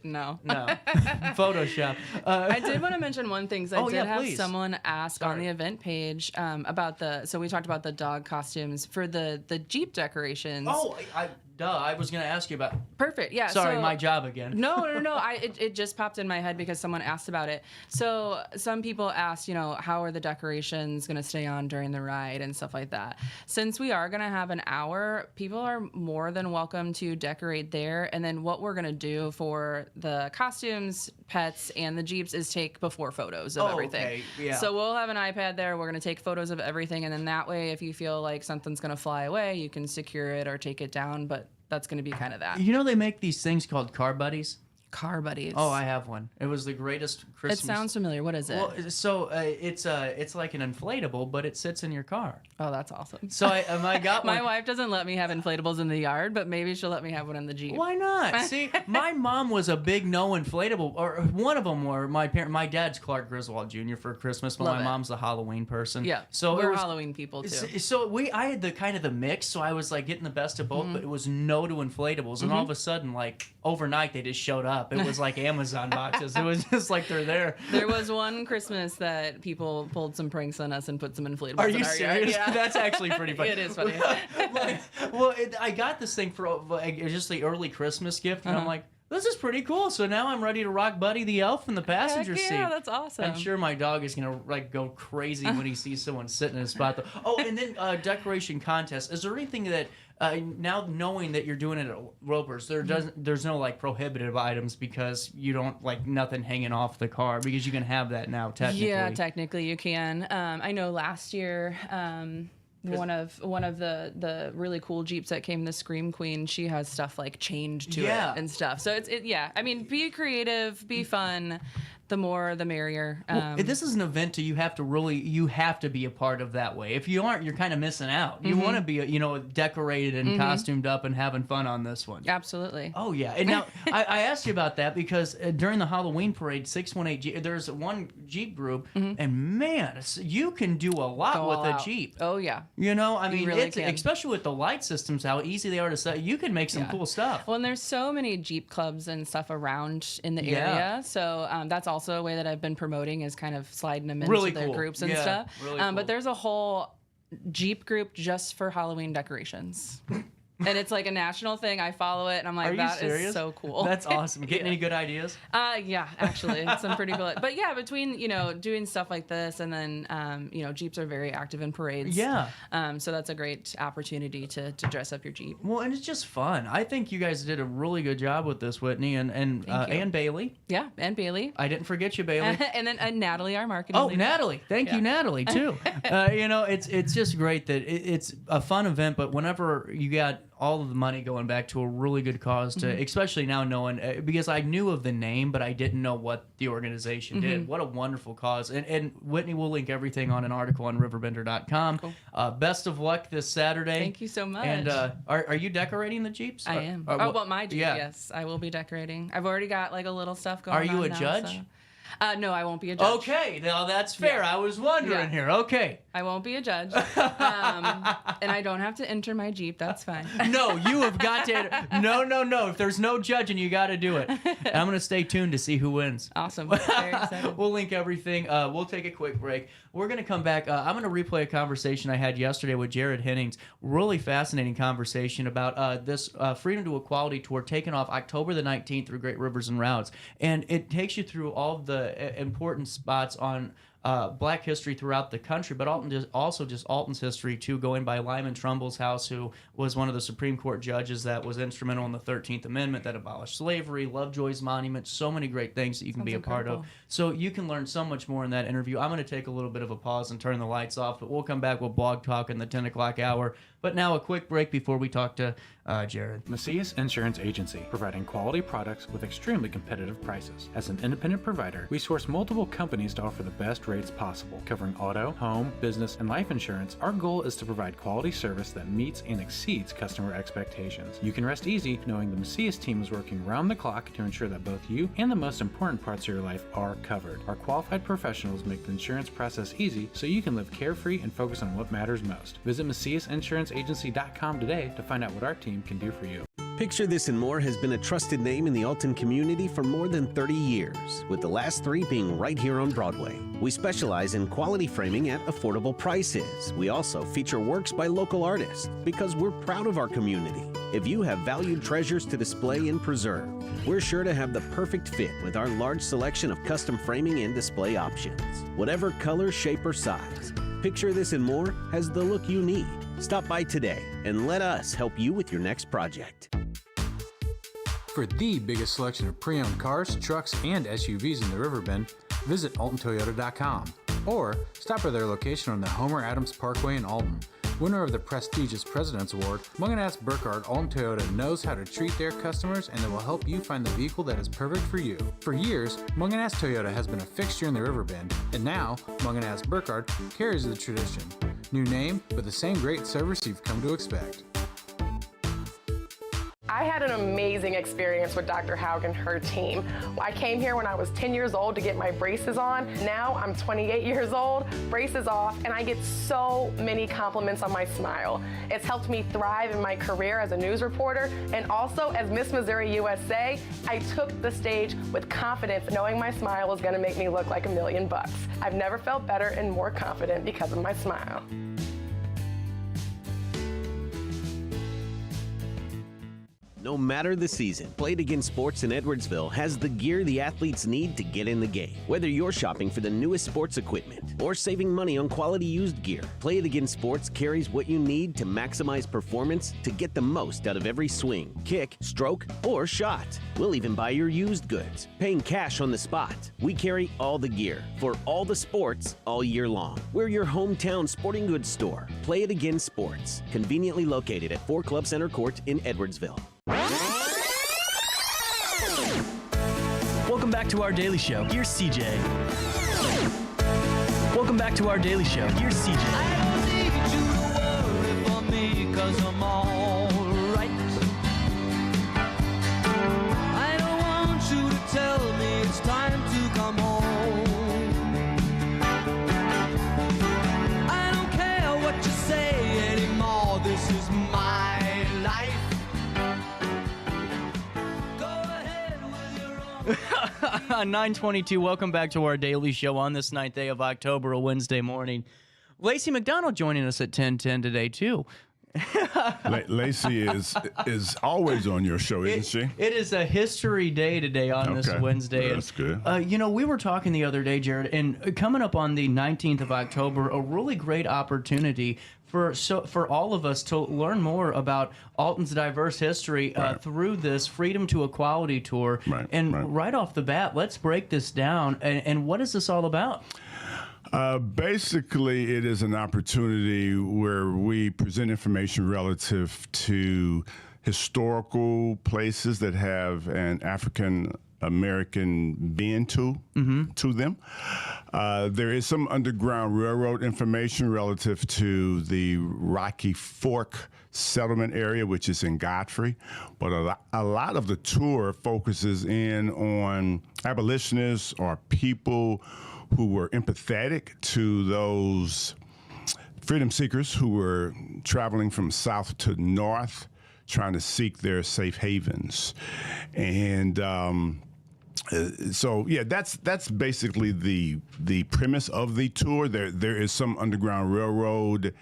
S7: No.
S3: Photoshop.
S7: I did want to mention one thing. I did have
S3: please.
S7: someone ask on the event page about so we talked about the dog costumes for the Jeep decorations.
S3: Oh, I was going to ask you about.
S7: Perfect. Yeah.
S3: Sorry, my job again.
S7: No. It just popped in my head because someone asked about it. So some people asked, how are the decorations going to stay on during the ride and stuff like that. Since we are going to have an hour, people are more than welcome to decorate there. And then what we're going to do for the costumes, pets, and the Jeeps is take before photos of everything.
S3: Okay. Yeah.
S7: So we'll have an iPad there. We're going to take photos of everything. And then that way, if you feel like something's going to fly away, you can secure it or take it down. But that's going to be kind of that.
S3: They make these things called car buddies.
S7: Car buddies.
S3: Oh, I have one. It was the greatest Christmas.
S7: It sounds familiar. What is it?
S3: Well, so it's like an inflatable, but it sits in your car.
S7: Oh, that's awesome.
S3: So I got one.
S7: My wife doesn't let me have inflatables in the yard, but maybe she'll let me have one in the Jeep.
S3: Why not? See, my mom was a big no inflatable, or one of them were my dad's Clark Griswold Jr. for Christmas, but my mom's a Halloween person.
S7: Yeah,
S3: so
S7: we're Halloween people too.
S3: So I had the kind of the mix, so I was like getting the best of both, but it was no to inflatables, and all of a sudden, like overnight, they just showed up. It was like Amazon boxes. It was just like they're there.
S7: There was one Christmas that people pulled some pranks on us and put some inflatables
S3: Are
S7: in
S3: you
S7: our
S3: serious?
S7: yard. Yeah.
S3: That's actually pretty funny.
S7: It is funny.
S3: I got this thing for just the early Christmas gift, and I'm like, this is pretty cool. So now I'm ready to rock Buddy the Elf in the passenger seat.
S7: Yeah, that's awesome.
S3: I'm sure my dog is gonna go crazy when he sees someone sitting in a spot. Oh, and then decoration contest. Is there anything that now knowing that you're doing it at Roper's, there's no like prohibitive items because you don't like nothing hanging off the car because you can have that now technically.
S7: Yeah, technically you can. I know last year. One of the really cool Jeeps that came, the Scream Queen, she has stuff like chained to it and stuff. So it's I mean, be creative, be fun. The more, the merrier.
S3: This is an event you have to be a part of that way. If you aren't, you're kind of missing out. You want to be, decorated and costumed up and having fun on this one.
S7: Absolutely.
S3: Oh yeah. And now I asked you about that because during the Halloween parade, 618, there's one Jeep group, and man, you can do a lot with a Jeep.
S7: Oh yeah.
S3: I mean,
S7: really
S3: can. Especially with the light systems, how easy they are to set. You can make some cool stuff.
S7: Well, and there's so many Jeep clubs and stuff around in the area, so that's also a way that I've been promoting is kind of sliding them into their groups and stuff.
S3: Really cool.
S7: But there's a whole Jeep group just for Halloween decorations. And it's like a national thing. I follow it, and I'm like, that is so cool.
S3: That's awesome. Getting any good ideas?
S7: Yeah, actually, some pretty cool. But yeah, between doing stuff like this, and then Jeeps are very active in parades.
S3: Yeah.
S7: So that's a great opportunity to dress up your Jeep.
S3: Well, and it's just fun. I think you guys did a really good job with this, Whitney, and Bailey.
S7: Yeah, and Bailey.
S3: I didn't forget you, Bailey.
S7: And then Natalie, our marketing leader.
S3: Natalie. Thank you, Natalie, too. It's just great that it's a fun event, but whenever you got all of the money going back to a really good cause, to especially now knowing, because I knew of the name, but I didn't know what the organization did. What a wonderful cause. And Whitney will link everything on an article on RiverBender.com.
S7: Cool.
S3: Best of luck this Saturday.
S7: Thank you so much.
S3: And are you decorating the Jeeps?
S7: I am. My Jeep, yes. I will be decorating. I've already got like a little stuff going on.
S3: Are you a
S7: now,
S3: judge?
S7: So. No, I won't be a judge.
S3: Okay, now that's fair.
S7: Yeah.
S3: I was wondering here. Okay.
S7: I won't be a judge. And I don't have to enter my Jeep. That's fine.
S3: No, you have got to. No. If there's no judging, you got to do it. And I'm going to stay tuned to see who wins.
S7: Awesome. Very excited.
S3: We'll link everything. We'll take a quick break. We're going to come back. I'm going to replay a conversation I had yesterday with Jared Hennings. Really fascinating conversation about this Freedom to Equality tour taking off October the 19th through Great Rivers and Routes. And it takes you through all of the important spots on Black history throughout the country, but also just Alton's history too, going by Lyman Trumbull's house, who was one of the Supreme Court judges that was instrumental in the 13th Amendment that abolished slavery, Lovejoy's monument, so many great things that you can be a part of. So you can learn so much more in that interview. I'm going to take a little bit of a pause and turn the lights off, but we'll come back with Blog Talk in the 10 o'clock hour. But now a quick break before we talk to Jared.
S1: Macias Insurance Agency, providing quality products with extremely competitive prices. As an independent provider, we source multiple companies to offer the best rates possible. Covering auto, home, business, and life insurance, our goal is to provide quality service that meets and exceeds customer expectations. You can rest easy knowing the Macias team is working round the clock to ensure that both you and the most important parts of your life are covered. Our qualified professionals make the insurance process easy so you can live carefree and focus on what matters most. Visit MaciasInsuranceAgency.com today to find out what our team can do for you.
S4: Picture This and More has been a trusted name in the Alton community for more than 30 years, with the last 3 being right here on Broadway. We specialize in quality framing at affordable prices. We also feature works by local artists because we're proud of our community. If you have valued treasures to display and preserve, we're sure to have the perfect fit with our large selection of custom framing and display options. Whatever color, shape, or size, Picture This and More has the look you need. Stop by today and let us help you with your next project.
S1: For the biggest selection of pre-owned cars, trucks, and SUVs in the Riverbend, visit AltonToyota.com or stop by their location on the Homer Adams Parkway in Alton. Winner of the prestigious President's Award, Munganast Burkhardt Alton Toyota knows how to treat their customers, and they will help you find the vehicle that is perfect for you. For years, Munganast Toyota has been a fixture in the Riverbend, and now Munganast Burkhardt carries the tradition. New name, but the same great service you've come to expect.
S5: I had an amazing experience with Dr. Haug and her team. I came here when I was 10 years old to get my braces on. Now I'm 28 years old, braces off, and I get so many compliments on my smile. It's helped me thrive in my career as a news reporter, and also as Miss Missouri USA, I took the stage with confidence, knowing my smile was gonna make me look like $1 million. I've never felt better and more confident because of my smile.
S4: No matter the season, Play It Again Sports in Edwardsville has the gear the athletes need to get in the game. Whether you're shopping for the newest sports equipment or saving money on quality used gear, Play It Again Sports carries what you need to maximize performance to get the most out of every swing, kick, stroke, or shot. We'll even buy your used goods, paying cash on the spot. We carry all the gear for all the sports all year long. We're your hometown sporting goods store. Play It Again Sports, conveniently located at 4 Club Center Court in Edwardsville.
S6: Welcome back to our daily show. Here's CJ. Welcome back to our daily show. Here's CJ.
S2: I don't need you to worry for me, 'cause I'm all right. I don't want you to tell me it's time to come home. I don't care what you say anymore, this is my life. Go ahead with your own.
S3: 9:22. Welcome back to our daily show on this 9th day of October, a Wednesday morning. Lacey McDonald joining us at 10:10 today too.
S8: Lacey is always on your show, isn't she?
S3: It is a history day today on this Wednesday.
S8: That's good.
S3: We were talking the other day, Jared, and coming up on the 19th of October, a really great opportunity for all of us to learn more about Alton's diverse history through this Freedom to Equality tour. Right, right off the bat, let's break this down. And what is this all about?
S8: Basically, it is an opportunity where we present information relative to historical places that have an African American bend to them. There is some Underground Railroad information relative to the Rocky Fork settlement area, which is in Godfrey. But a lot of the tour focuses in on abolitionists or people who were empathetic to those freedom seekers who were traveling from south to north, trying to seek their safe havens. And so yeah, that's basically the premise of the tour. There is some Underground Railroad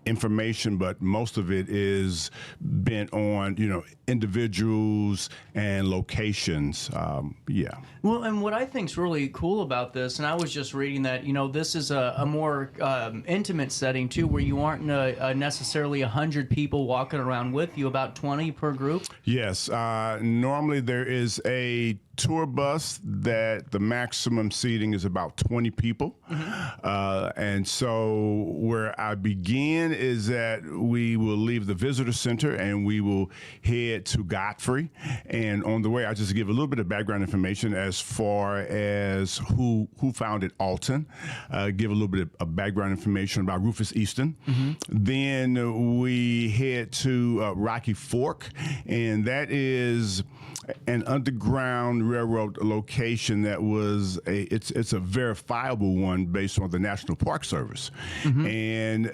S8: information, but most of it is bent on individuals and locations.
S3: Well, and what I think is really cool about this, and I was just reading that this is a more intimate setting too, where you aren't necessarily 100 people walking around with you, about 20 per group.
S8: Yes, normally there is a tour bus that the maximum seating is about 20 people. And so where I begin is that we will leave the visitor center and we will head to Godfrey. And on the way, I just give a little bit of background information as far as who founded Alton, give a little bit of background information about Rufus Easton. Then we head to Rocky Fork, and that is an Underground Railroad location that was it's a verifiable one based on the National Park Service, and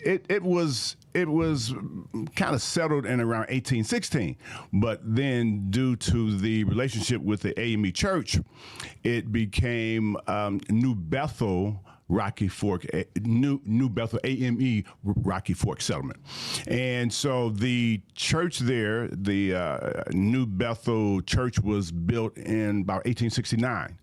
S8: it was kind of settled in around 1816, but then due to the relationship with the AME Church, it became New Bethel Rocky Fork, New Bethel AME Rocky Fork settlement. And so the church there, the New Bethel Church, was built in about 1869.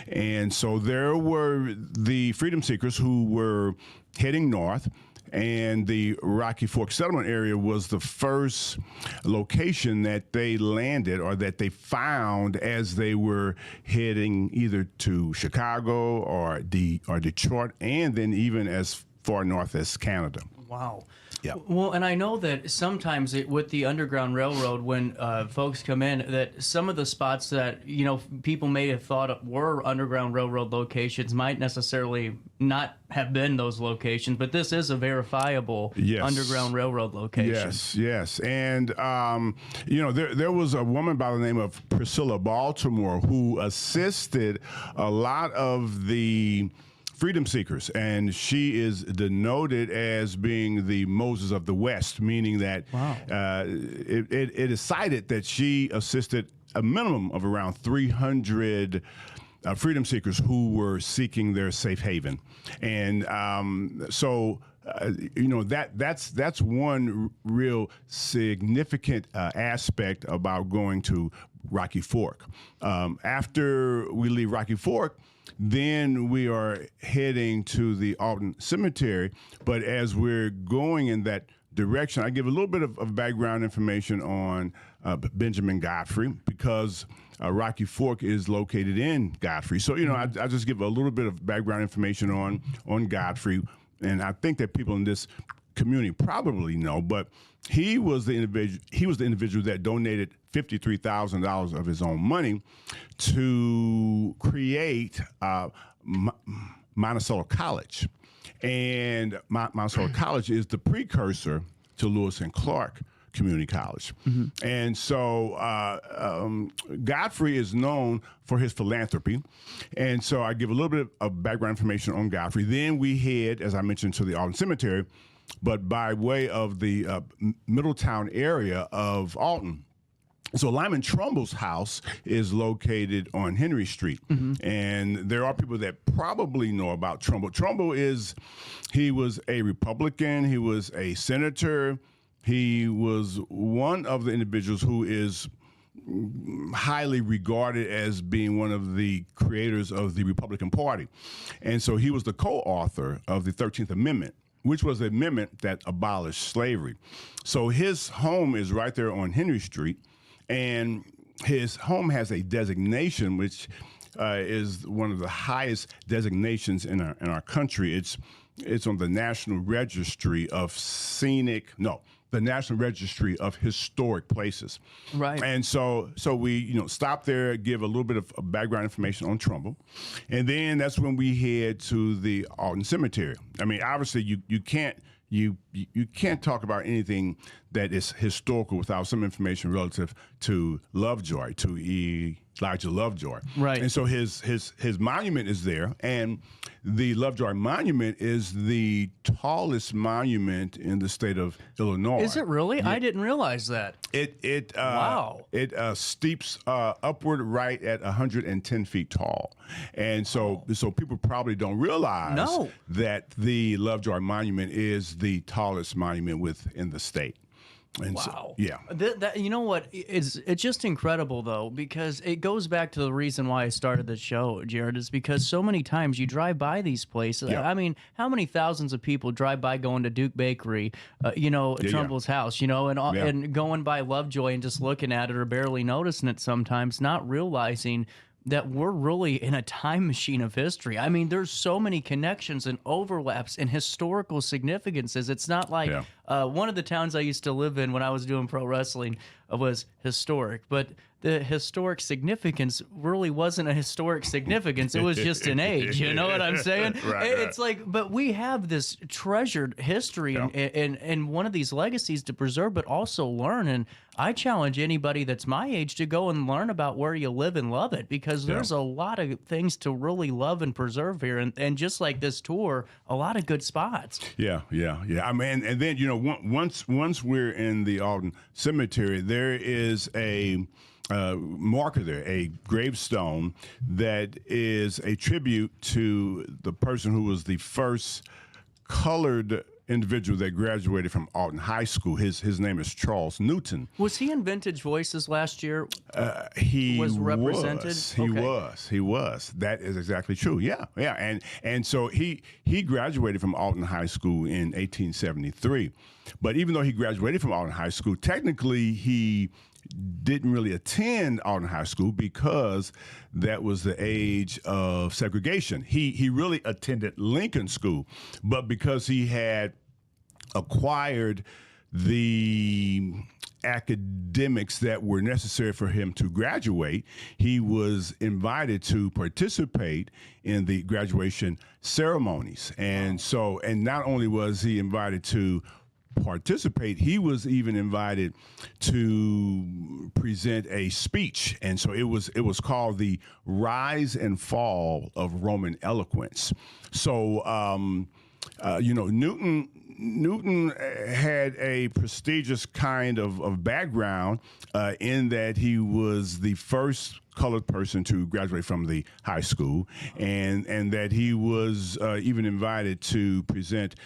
S8: And so there were the freedom seekers who were heading north, and the Rocky Fork settlement area was the first location that they landed or that they found as they were heading either to Chicago or Detroit, and then even as far north as Canada.
S3: Wow.
S8: Yeah.
S3: Well, and I know that sometimes with the Underground Railroad, when folks come in, that some of the spots that people may have thought were Underground Railroad locations might necessarily not have been those locations, but this is a verifiable Underground Railroad location.
S8: Yes. And there was a woman by the name of Priscilla Baltimore who assisted a lot of the freedom seekers, and she is denoted as being the Moses of the West, meaning that it is cited that she assisted a minimum of around 300 freedom seekers who were seeking their safe haven. And that's one real significant aspect about going to Rocky Fork. After we leave Rocky Fork, then we are heading to the Alton Cemetery. But as we're going in that direction, I give a little bit of background information on Benjamin Godfrey, because Rocky Fork is located in Godfrey. So, I just give a little bit of background information on Godfrey. And I think that people in this community probably know, but he was the individual that donated $53,000 of his own money to create Monticello College. And Monticello College is the precursor to Lewis and Clark Community College. And so Godfrey is known for his philanthropy. And so I give a little bit of background information on Godfrey. Then we head, as I mentioned, to the Alton Cemetery, but by way of the Middletown area of Alton. So Lyman Trumbull's house is located on Henry Street. And there are people that probably know about Trumbull. Trumbull he was a Republican, he was a senator, he was one of the individuals who is highly regarded as being one of the creators of the Republican Party. And so he was the co-author of the 13th Amendment, which was an amendment that abolished slavery. So his home is right there on Henry Street, and his home has a designation which is one of the highest designations in our country. It's on the National Registry of the National Registry of Historic Places.
S3: Right.
S8: And so we stop there, give a little bit of background information on Trumbull, and then that's when we head to the Alton Cemetery. I mean, obviously you can't talk about anything that is historical without some information relative to Lovejoy, to Elijah Lovejoy.
S3: Right.
S8: And so his monument is there, and the Lovejoy Monument is the tallest monument in the state of Illinois.
S3: Is it really?
S8: Yeah.
S3: I didn't realize that. Wow.
S8: It steeps upward right at 110 feet tall, and so people probably don't realize that the Lovejoy Monument is the tallest monument within the state. And
S3: wow.
S8: So, yeah.
S3: That, you know what? It's just incredible, though, because it goes back to the reason why I started the show, Jared, is because so many times you drive by these places.
S8: Yeah.
S3: I mean, how many thousands of people drive by going to Duke Bakery, Trumbull's house, and going by Lovejoy and just looking at it or barely noticing it sometimes, not realizing that we're really in a time machine of history. I mean, there's so many connections and overlaps and historical significances. It's not like one of the towns I used to live in when I was doing pro wrestling was historic, but the historic significance really wasn't a historic significance. It was just an age. You know what I'm saying? It's like, but we have this treasured history and one of these legacies to preserve, but also learn. And I challenge anybody that's my age to go and learn about where you live and love it, because there's a lot of things to really love and preserve here. And just like this tour, a lot of good spots.
S8: Yeah. I mean, and then, once we're in the Alton Cemetery, there is a marker there, a gravestone that is a tribute to the person who was the first colored individual that graduated from Alton High School. His name is Charles Newton.
S3: Was he in Vintage Voices last year?
S8: He
S3: was represented.
S8: He was. That is exactly true. Yeah. And so he graduated from Alton High School in 1873. But even though he graduated from Alton High School, technically he didn't really attend Alton High School because that was the age of segregation. He really attended Lincoln School, but because he had acquired the academics that were necessary for him to graduate, he was invited to participate in the graduation ceremonies. And so, and not only was he invited to participate, he was even invited to present a speech. And so it was called the Rise and Fall of Roman Eloquence. So Newton had a prestigious kind of background in that he was the first colored person to graduate from the high school, and that he was even invited to present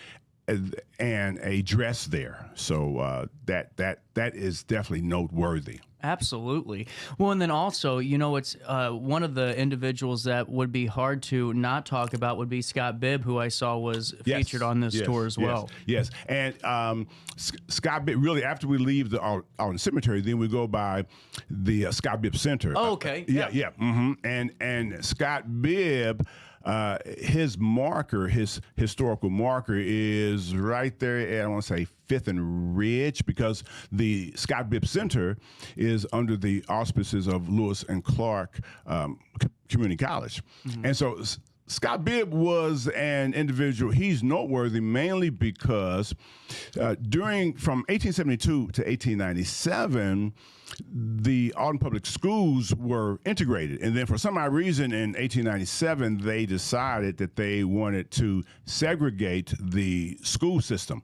S8: an address there. So that is definitely noteworthy.
S3: Absolutely. Well, and then also, it's one of the individuals that would be hard to not talk about would be Scott Bibb, who I saw was featured on this tour as well. Yes.
S8: And Scott Bibb, really, after we leave the Alton Cemetery, then we go by the Scott Bibb Center.
S3: Oh, okay.
S8: Yeah. Mm-hmm. And Scott Bibb, his marker, his historical marker is right there at, I want to say, 5th and Ridge, because the Scott Bibb Center is under the auspices of Lewis and Clark Community College. Mm-hmm. And so Scott Bibb was an individual. He's noteworthy mainly because from 1872 to 1897, the Alton Public Schools were integrated. And then for some odd reason in 1897, they decided that they wanted to segregate the school system.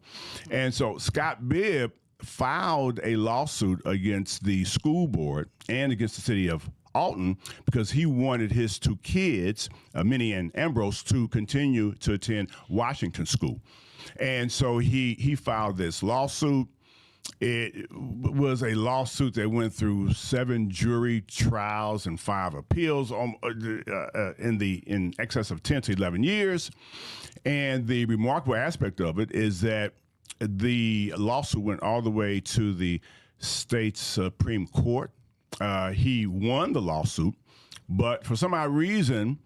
S8: And so Scott Bibb filed a lawsuit against the school board and against the city of Alton because he wanted his two kids, Minnie and Ambrose, to continue to attend Washington School. And so he filed this lawsuit. It was a lawsuit that went through 7 jury trials and 5 appeals in excess of 10 to 11 years. And the remarkable aspect of it is that the lawsuit went all the way to the state Supreme Court. He won the lawsuit, But for some odd reason,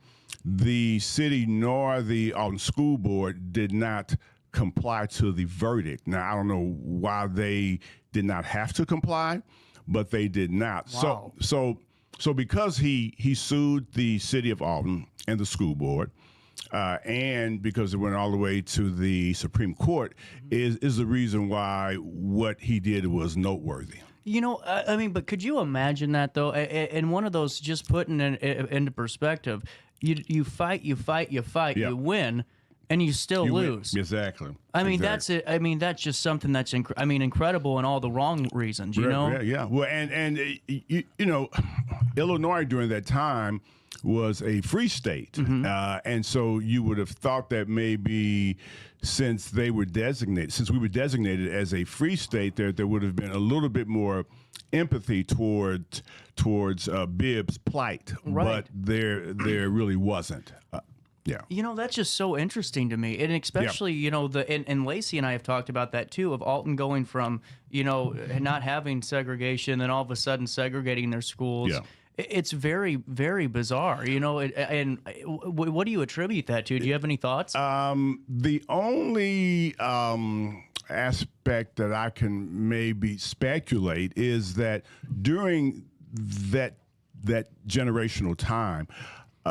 S8: the city nor the Alton School Board did not comply to the verdict. Now, I don't know why they did not have to comply, but they did not.
S3: Wow.
S8: So because he sued the city of Alton and the school board, and because it went all the way to the Supreme Court, is the reason why what he did was noteworthy.
S3: You know, I mean, but could you imagine that, though? And one of those, just putting it into perspective, you fight, you win, and you still lose.
S8: Win. Exactly.
S3: I mean, that's it. I mean, that's just something that's incredible in all the wrong reasons, you know?
S8: Yeah. Well, and you know, Illinois during that time was a free state. And so you would have thought that maybe since we were designated as a free state, there would have been a little bit more empathy towards Bibb's plight.
S3: Right.
S8: But there really wasn't. Yeah.
S3: You know, that's just so interesting to me. And especially, you know, and Lacey and I have talked about that too, of Alton going from, you know, not having segregation and all of a sudden segregating their schools.
S8: Yeah.
S3: It's very, very bizarre, you know. And what do you attribute that to? Do you have any thoughts?
S8: The only aspect that I can maybe speculate is that during that generational time,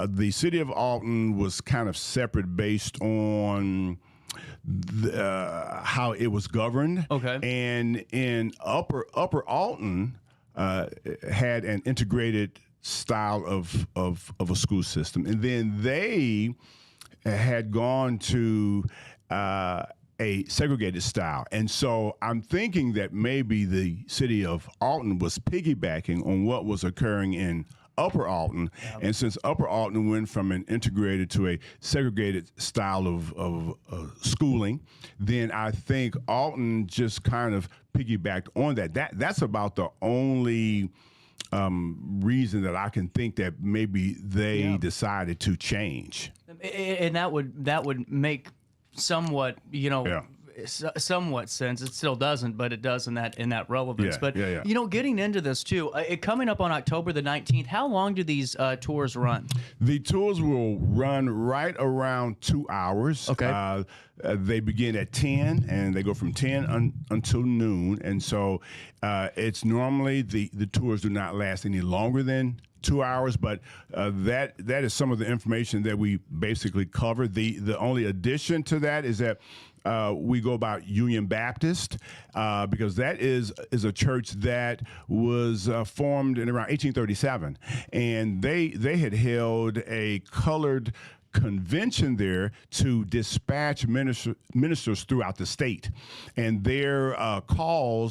S8: the city of Alton was kind of separate based on how it was governed.
S3: Okay.
S8: And in Upper Alton had an integrated style of a school system, and then they had gone to a segregated style. And so I'm thinking that maybe the city of Alton was piggybacking on what was occurring in Upper Alton, and since Upper Alton went from an integrated to a segregated style of schooling, then I think Alton just kind of piggybacked on that. That's about the only reason that I can think that maybe they decided to change.
S3: And that would make somewhat, you know, somewhat sense. It still doesn't, but it does in that relevance.
S8: Yeah,
S3: but
S8: yeah.
S3: you know, getting into this too, coming up on October the 19th, how long do these tours run?
S8: The tours will run right around 2 hours.
S3: Okay.
S8: They begin at 10 and they go from 10 until noon. And so it's normally the tours do not last any longer than 2 hours, but that is some of the information that we basically cover. The only addition to that is that we go about Union Baptist because that is a church that was formed in around 1837, and they had held a colored convention there to dispatch ministers throughout the state, and their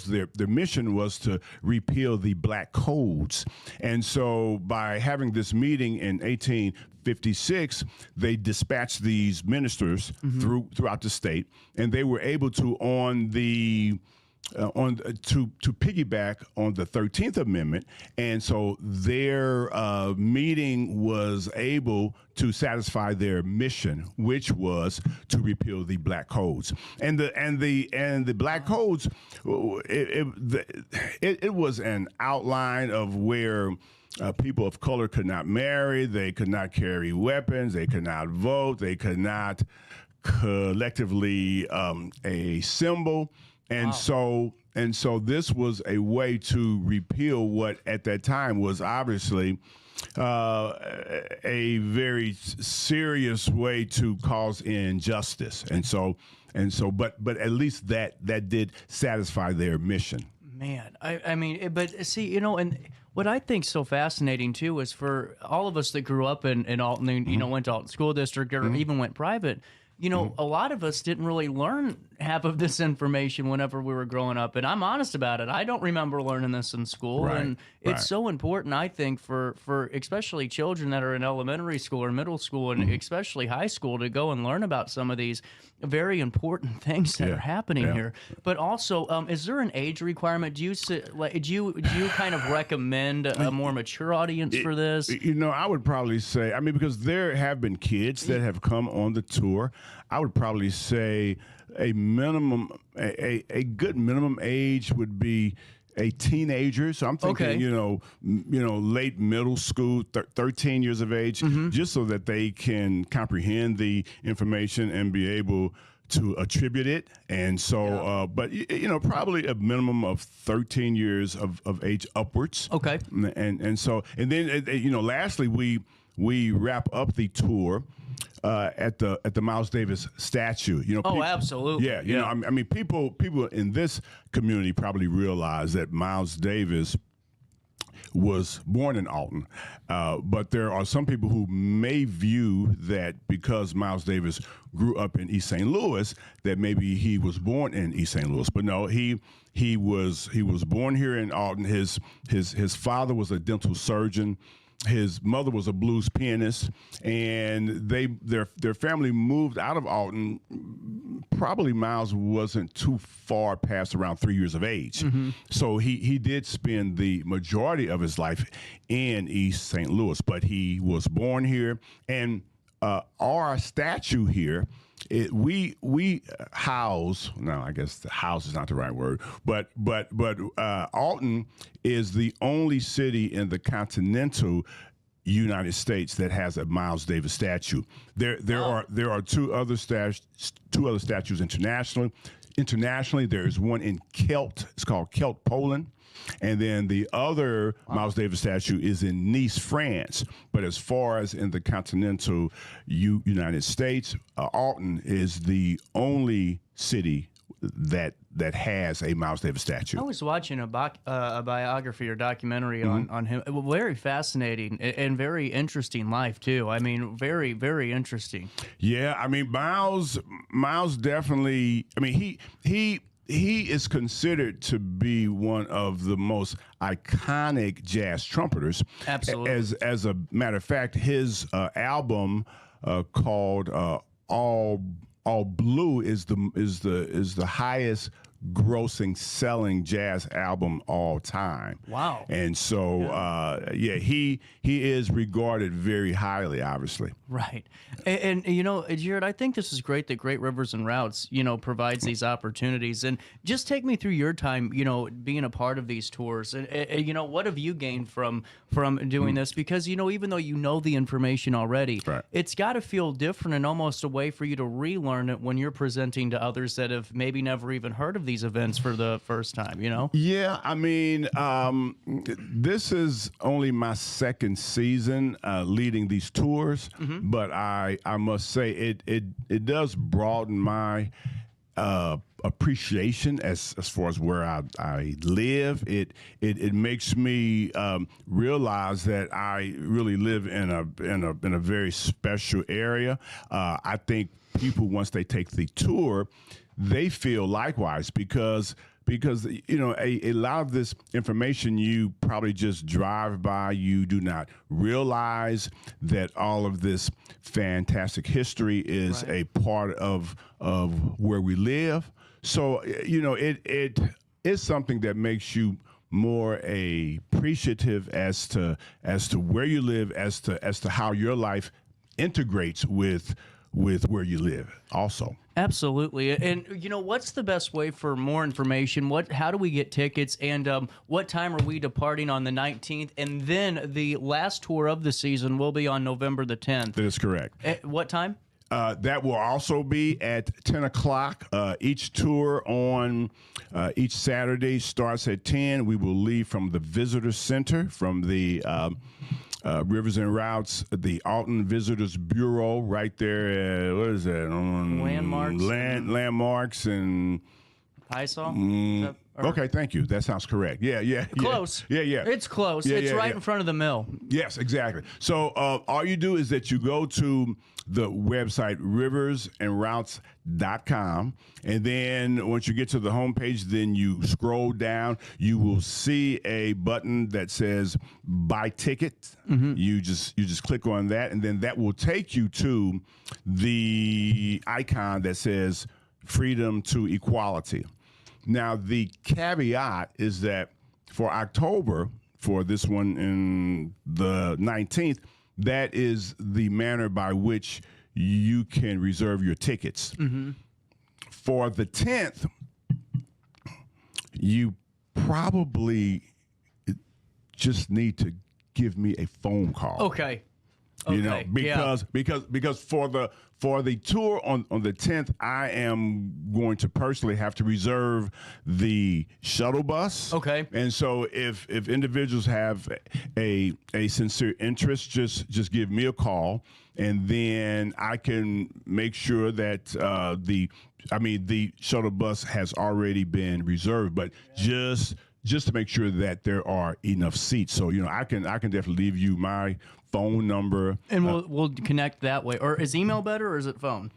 S8: their mission was to repeal the black codes. And so by having this meeting in 1856, they dispatched these ministers throughout the state, and they were able to to piggyback on the 13th Amendment, and so their meeting was able to satisfy their mission, which was to repeal the black codes. And the black codes, it was an outline of where people of color could not marry, they could not carry weapons, they could not vote, they could not collectively assemble. And so this was a way to repeal what at that time was obviously a very serious way to cause injustice. But at least that did satisfy their mission.
S3: Man, I mean, but see, you know, and what I think's so fascinating too is for all of us that grew up in Alton, you know, went to Alton School District or even went private. You know, a lot of us didn't really learn half of this information whenever we were growing up, and I'm honest about it. I don't remember learning this in school, and it's so important, I think, for especially children that are in elementary school or middle school and especially high school to go and learn about some of these very important things that are happening here. But also, is there an age requirement? Do you kind of recommend a more mature audience for this?
S8: You know, I would probably say, I mean, because there have been kids that have come on the tour. I would probably say a good minimum age would be a teenager, so I'm thinking,
S3: Okay.
S8: late middle school, 13 years of age, just so that they can comprehend the information and be able to attribute it. And so, but probably a minimum of 13 years of age upwards.
S3: Okay.
S8: And so, and then, lastly, we wrap up the tour at the Miles Davis statue.
S3: Absolutely.
S8: Yeah, I mean, people in this community probably realize that Miles Davis was born in Alton, but there are some people who may view that because Miles Davis grew up in East St. Louis, that maybe he was born in East St. Louis. But no, he was born here in Alton. His father was a dental surgeon. His mother was a blues pianist, and their family moved out of Alton. Probably Miles wasn't too far past around 3 years of age. So he did spend the majority of his life in East St. Louis, but he was born here. And our statue here, we house, no, I guess the house is not the right word, but Alton is the only city in the continental United States that has a Miles Davis statue. There are two other statues internationally. Internationally, there is one in Kelt. It's called Kelt, Poland. And then the other Miles Davis statue is in Nice, France. But as far as in the continental United States, Alton is the only city that has a Miles Davis statue.
S3: I was watching a biography or documentary on him. Very fascinating and very interesting life too. I mean, very, very interesting.
S8: Yeah, I mean, Miles definitely. I mean, he is considered to be one of the most iconic jazz trumpeters.
S3: Absolutely.
S8: As a matter of fact, his album called All Blue is the highest grossing selling jazz album all time.
S3: Wow.
S8: And so he is regarded very highly, obviously.
S3: Right. And Jared, I think this is great that Great Rivers and Routes, provides these opportunities. And just take me through your time, being a part of these tours. And what have you gained from doing this? Because, even though you know the information already,
S8: right,
S3: it's got to feel different and almost a way for you to relearn it when you're presenting to others that have maybe never even heard of these events for the first time,
S8: Yeah, I mean, this is only my second season leading these tours, but I must say it does broaden my appreciation as far as where I live. It makes me realize that I really live in a very special area. I think people, once they take the tour, they feel likewise because a lot of this information you probably just drive by. You do not realize that all of this fantastic history is a part of where we live. So it is something that makes you more appreciative as to where you live, as to how your life integrates with where you live also.
S3: Absolutely. And, what's the best way for more information? How do we get tickets? And what time are we departing on the 19th? And then the last tour of the season will be on November the 10th.
S8: That is correct.
S3: At what time?
S8: That will also be at 10 o'clock. Each tour on each Saturday starts at 10. We will leave from the Visitor Center, from the Rivers and Routes, the Alton Visitors Bureau, right there. What is that? On
S3: Landmarks.
S8: Landmarks and
S3: Paisaw?
S8: Okay, thank you. That sounds correct. Yeah.
S3: Close.
S8: Yeah.
S3: It's close. It's right in front of the mill.
S8: Yes, exactly. So all you do is that you go to the website RiversandRoutes.com, and then once you get to the homepage, then you scroll down. You will see a button that says "Buy Ticket." You just click on that, and then that will take you to the icon that says "Freedom to Equality." Now, the caveat is that for October, for this one in the 19th, that is the manner by which you can reserve your tickets. For the 10th, you probably just need to give me a phone call.
S3: Okay.
S8: You know,
S3: yeah.
S8: because for the tour on the 10th, I am going to personally have to reserve the shuttle bus.
S3: Okay.
S8: And so if individuals have a sincere interest, just give me a call, and then I can make sure that the shuttle bus has already been reserved, but just to make sure that there are enough seats. So, I can definitely leave you my phone number.
S3: And we'll connect that way. Or is email better, or is it phone?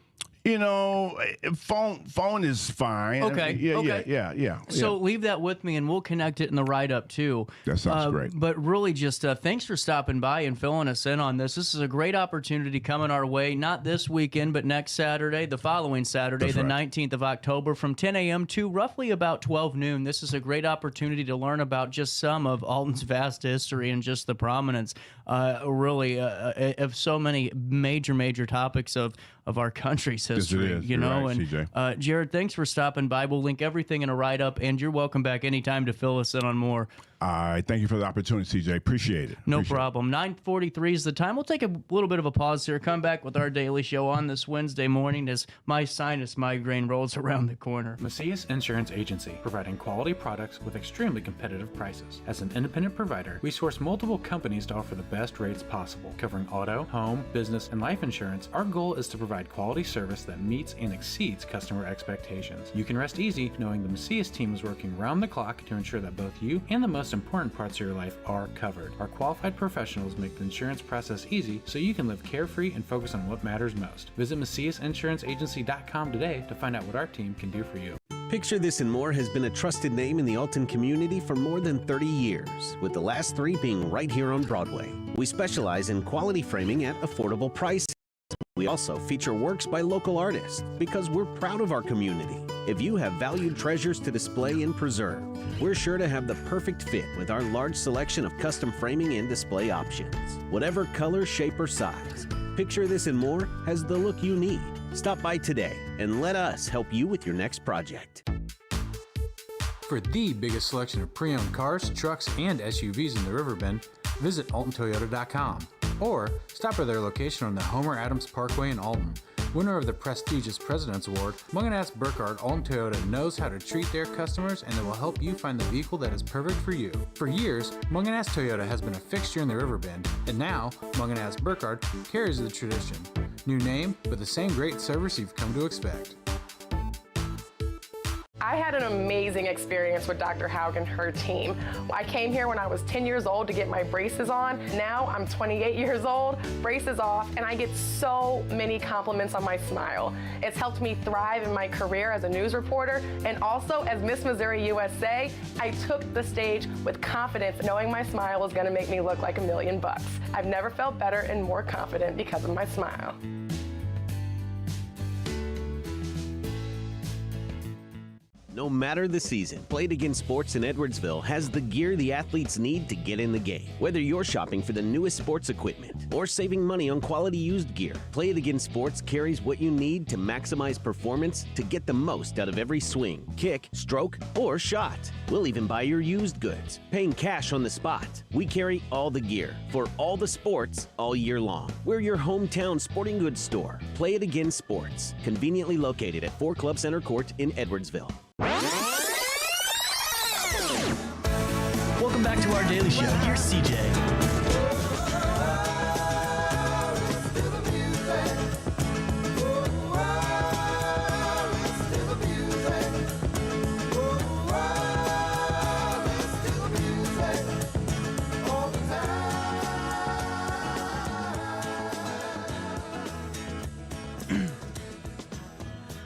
S8: Phone is fine.
S3: Okay.
S8: Yeah.
S3: So leave that with me, and we'll connect it in the write-up, too.
S8: That sounds great.
S3: But really, just thanks for stopping by and filling us in on this. This is a great opportunity coming our way, not this weekend, but next Saturday, the following Saturday,
S8: That's
S3: the
S8: right.
S3: 19th of October, from 10 a.m. to roughly about 12 noon. This is a great opportunity to learn about just some of Alton's vast history and just the prominence, of so many major topics of our country's history.
S8: Yes, it is. You're right,
S3: And
S8: CJ.
S3: Jared, thanks for stopping by. We'll link everything in a write-up, and you're welcome back anytime to fill us in on more.
S8: All right. Thank you for the opportunity, CJ. Appreciate it.
S3: No problem. 9:43 is the time. We'll take a little bit of a pause here. Come back with our daily show on this Wednesday morning as my sinus migraine rolls around the corner.
S1: Macias Insurance Agency, providing quality products with extremely competitive prices. As an independent provider, we source multiple companies to offer the best rates possible. Covering auto, home, business, and life insurance, our goal is to provide quality service that meets and exceeds customer expectations. You can rest easy knowing the Macias team is working round the clock to ensure that both you and the most important parts of your life are covered. Our qualified professionals make the insurance process easy so you can live carefree and focus on what matters most. Visit MaciasInsuranceAgency.com today to find out what our team can do for you.
S4: Picture This and More has been a trusted name in the Alton community for more than 30 years, with the last 3 being right here on Broadway. We specialize in quality framing at affordable prices. We also feature works by local artists because we're proud of our community. If you have valued treasures to display and preserve, we're sure to have the perfect fit with our large selection of custom framing and display options. Whatever color, shape, or size, Picture This and More has the look you need. Stop by today and let us help you with your next project.
S1: For the biggest selection of pre-owned cars, trucks, and SUVs in the Riverbend, visit AltonToyota.com or stop by their location on the Homer Adams Parkway in Alton. Winner of the prestigious President's Award, Mungan Burkhardt Alton Toyota knows how to treat their customers, and they will help you find the vehicle that is perfect for you. For years, Mungan Toyota has been a fixture in the Riverbend, and now Mungan Burkhardt carries the tradition. New name, but the same great service you've come to expect.
S5: I had an amazing experience with Dr. Haug and her team. I came here when I was 10 years old to get my braces on. Now I'm 28 years old, braces off, and I get so many compliments on my smile. It's helped me thrive in my career as a news reporter, and also as Miss Missouri USA, I took the stage with confidence, knowing my smile was gonna make me look like $1,000,000. I've never felt better and more confident because of my smile.
S4: No matter the season, Play It Again Sports in Edwardsville has the gear the athletes need to get in the game. Whether you're shopping for the newest sports equipment or saving money on quality used gear, Play It Again Sports carries what you need to maximize performance to get the most out of every swing, kick, stroke, or shot. We'll even buy your used goods, paying cash on the spot. We carry all the gear for all the sports all year long. We're your hometown sporting goods store. Play It Again Sports, conveniently located at 4 Club Center Court in Edwardsville.
S6: Welcome back to our daily show. Here's CJ.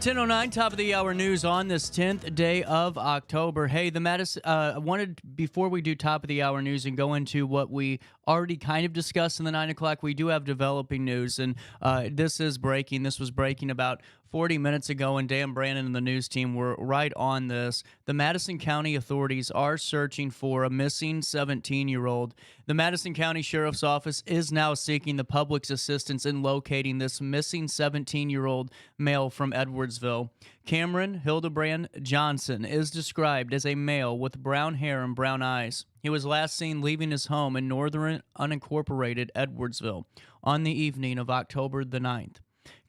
S3: .09, top of the hour news on this 10th day of October. Hey, the Madison, I wanted, before we do top of the hour news and go into what we already kind of discussed in the 9 o'clock, we do have developing news, and this is breaking. This was breaking about 40 minutes ago, and Dan Brandon and the news team were right on this. The Madison County authorities are searching for a missing 17-year-old. The Madison County Sheriff's Office is now seeking the public's assistance in locating this missing 17-year-old male from Edwardsville. Cameron Hildebrand Johnson is described as a male with brown hair and brown eyes. He was last seen leaving his home in northern unincorporated Edwardsville on the evening of October the 9th.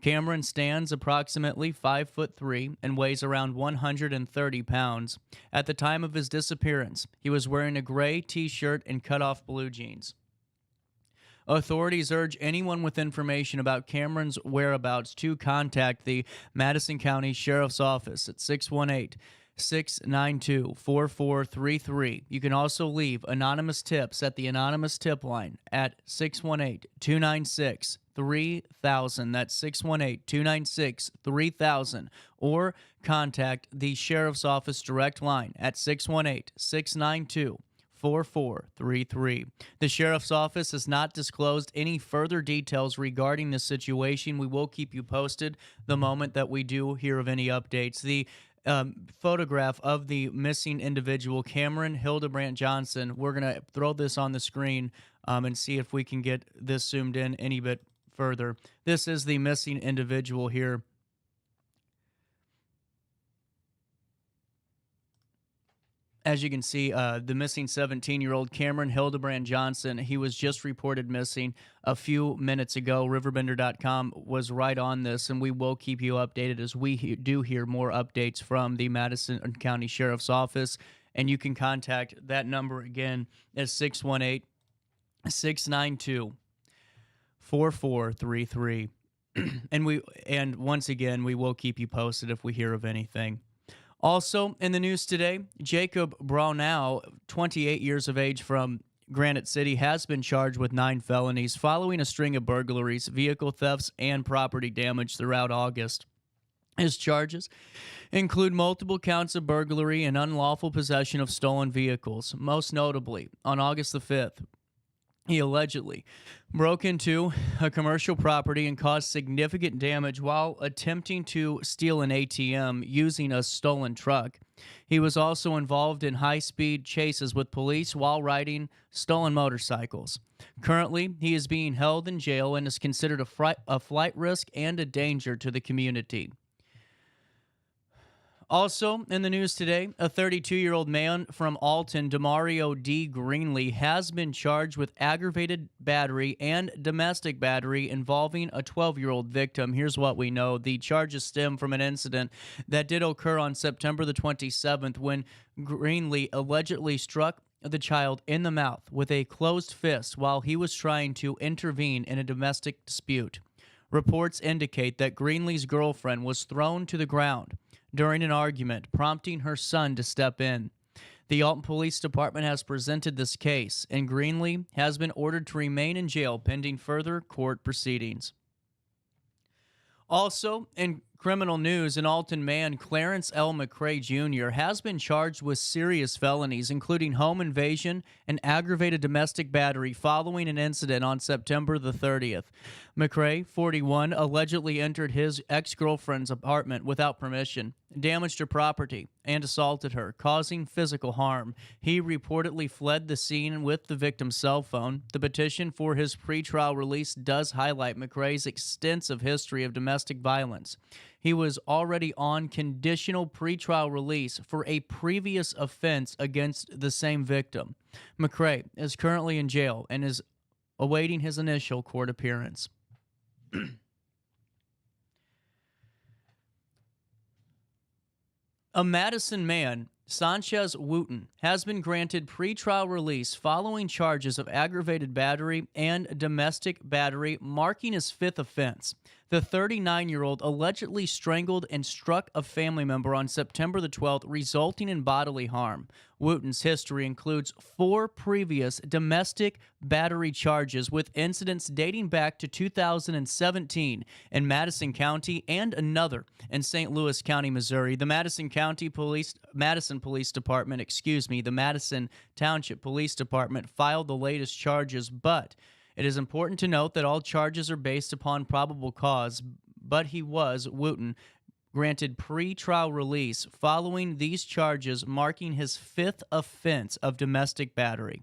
S3: Cameron stands approximately 5'3" and weighs around 130 pounds. At the time of his disappearance, he was wearing a gray t-shirt and cut-off blue jeans. Authorities urge anyone with information about Cameron's whereabouts to contact the Madison County Sheriff's Office at 618-692-4433. You can also leave anonymous tips at the anonymous tip line at 618-296-3000. That's 618-296-3000. Or contact the Sheriff's Office direct line at 618-692-4433. The Sheriff's Office has not disclosed any further details regarding this situation. We will keep you posted the moment that we do hear of any updates. The photograph of the missing individual, Cameron Hildebrand Johnson, we're going to throw this on the screen and see if we can get this zoomed in any bit further. This is the missing individual here. As you can see, the missing 17-year-old Cameron Hildebrand Johnson, he was just reported missing a few minutes ago. RiverBender.com was right on this, and we will keep you updated as we do hear more updates from the Madison County Sheriff's Office. And you can contact that number again at 618-692-4433. And once again, we will keep you posted if we hear of anything. Also in the news today, Jacob Brownell, 28 years of age from Granite City, has been charged with 9 felonies following a string of burglaries, vehicle thefts, and property damage throughout August. His charges include multiple counts of burglary and unlawful possession of stolen vehicles. Most notably, on August the 5th, he allegedly broke into a commercial property and caused significant damage while attempting to steal an ATM using a stolen truck. He was also involved in high-speed chases with police while riding stolen motorcycles. Currently, he is being held in jail and is considered a flight risk and a danger to the community. Also in the news today, a 32-year-old man from Alton, Demario D. Greenlee, has been charged with aggravated battery and domestic battery involving a 12-year-old victim. Here's what we know. The charges stem from an incident that did occur on September the 27th when Greenlee allegedly struck the child in the mouth with a closed fist while he was trying to intervene in a domestic dispute. Reports indicate that Greenlee's girlfriend was thrown to the ground during an argument, prompting her son to step in. The Alton Police Department has presented this case, and Greenlee has been ordered to remain in jail pending further court proceedings. Also, in criminal news, an Alton man, Clarence L. McCrae Jr., has been charged with serious felonies, including home invasion and aggravated domestic battery following an incident on September the 30th. McCrae, 41, allegedly entered his ex-girlfriend's apartment without permission, damaged her property, and assaulted her, causing physical harm. He reportedly fled the scene with the victim's cell phone. The petition for his pretrial release does highlight McCrae's extensive history of domestic violence. He was already on conditional pretrial release for a previous offense against the same victim. McCrae is currently in jail and is awaiting his initial court appearance. A Madison man, Sanchez Wooten, has been granted pretrial release following charges of aggravated battery and domestic battery, marking his 5th offense. The 39-year-old allegedly strangled and struck a family member on September the 12th, resulting in bodily harm. Wooten's history includes 4 previous domestic battery charges with incidents dating back to 2017 in Madison County and another in St. Louis County, Missouri. The Madison Township Police Department filed the latest charges, but it is important to note that all charges are based upon probable cause, but he was, Wooten, granted pre-trial release following these charges, marking his 5th offense of domestic battery.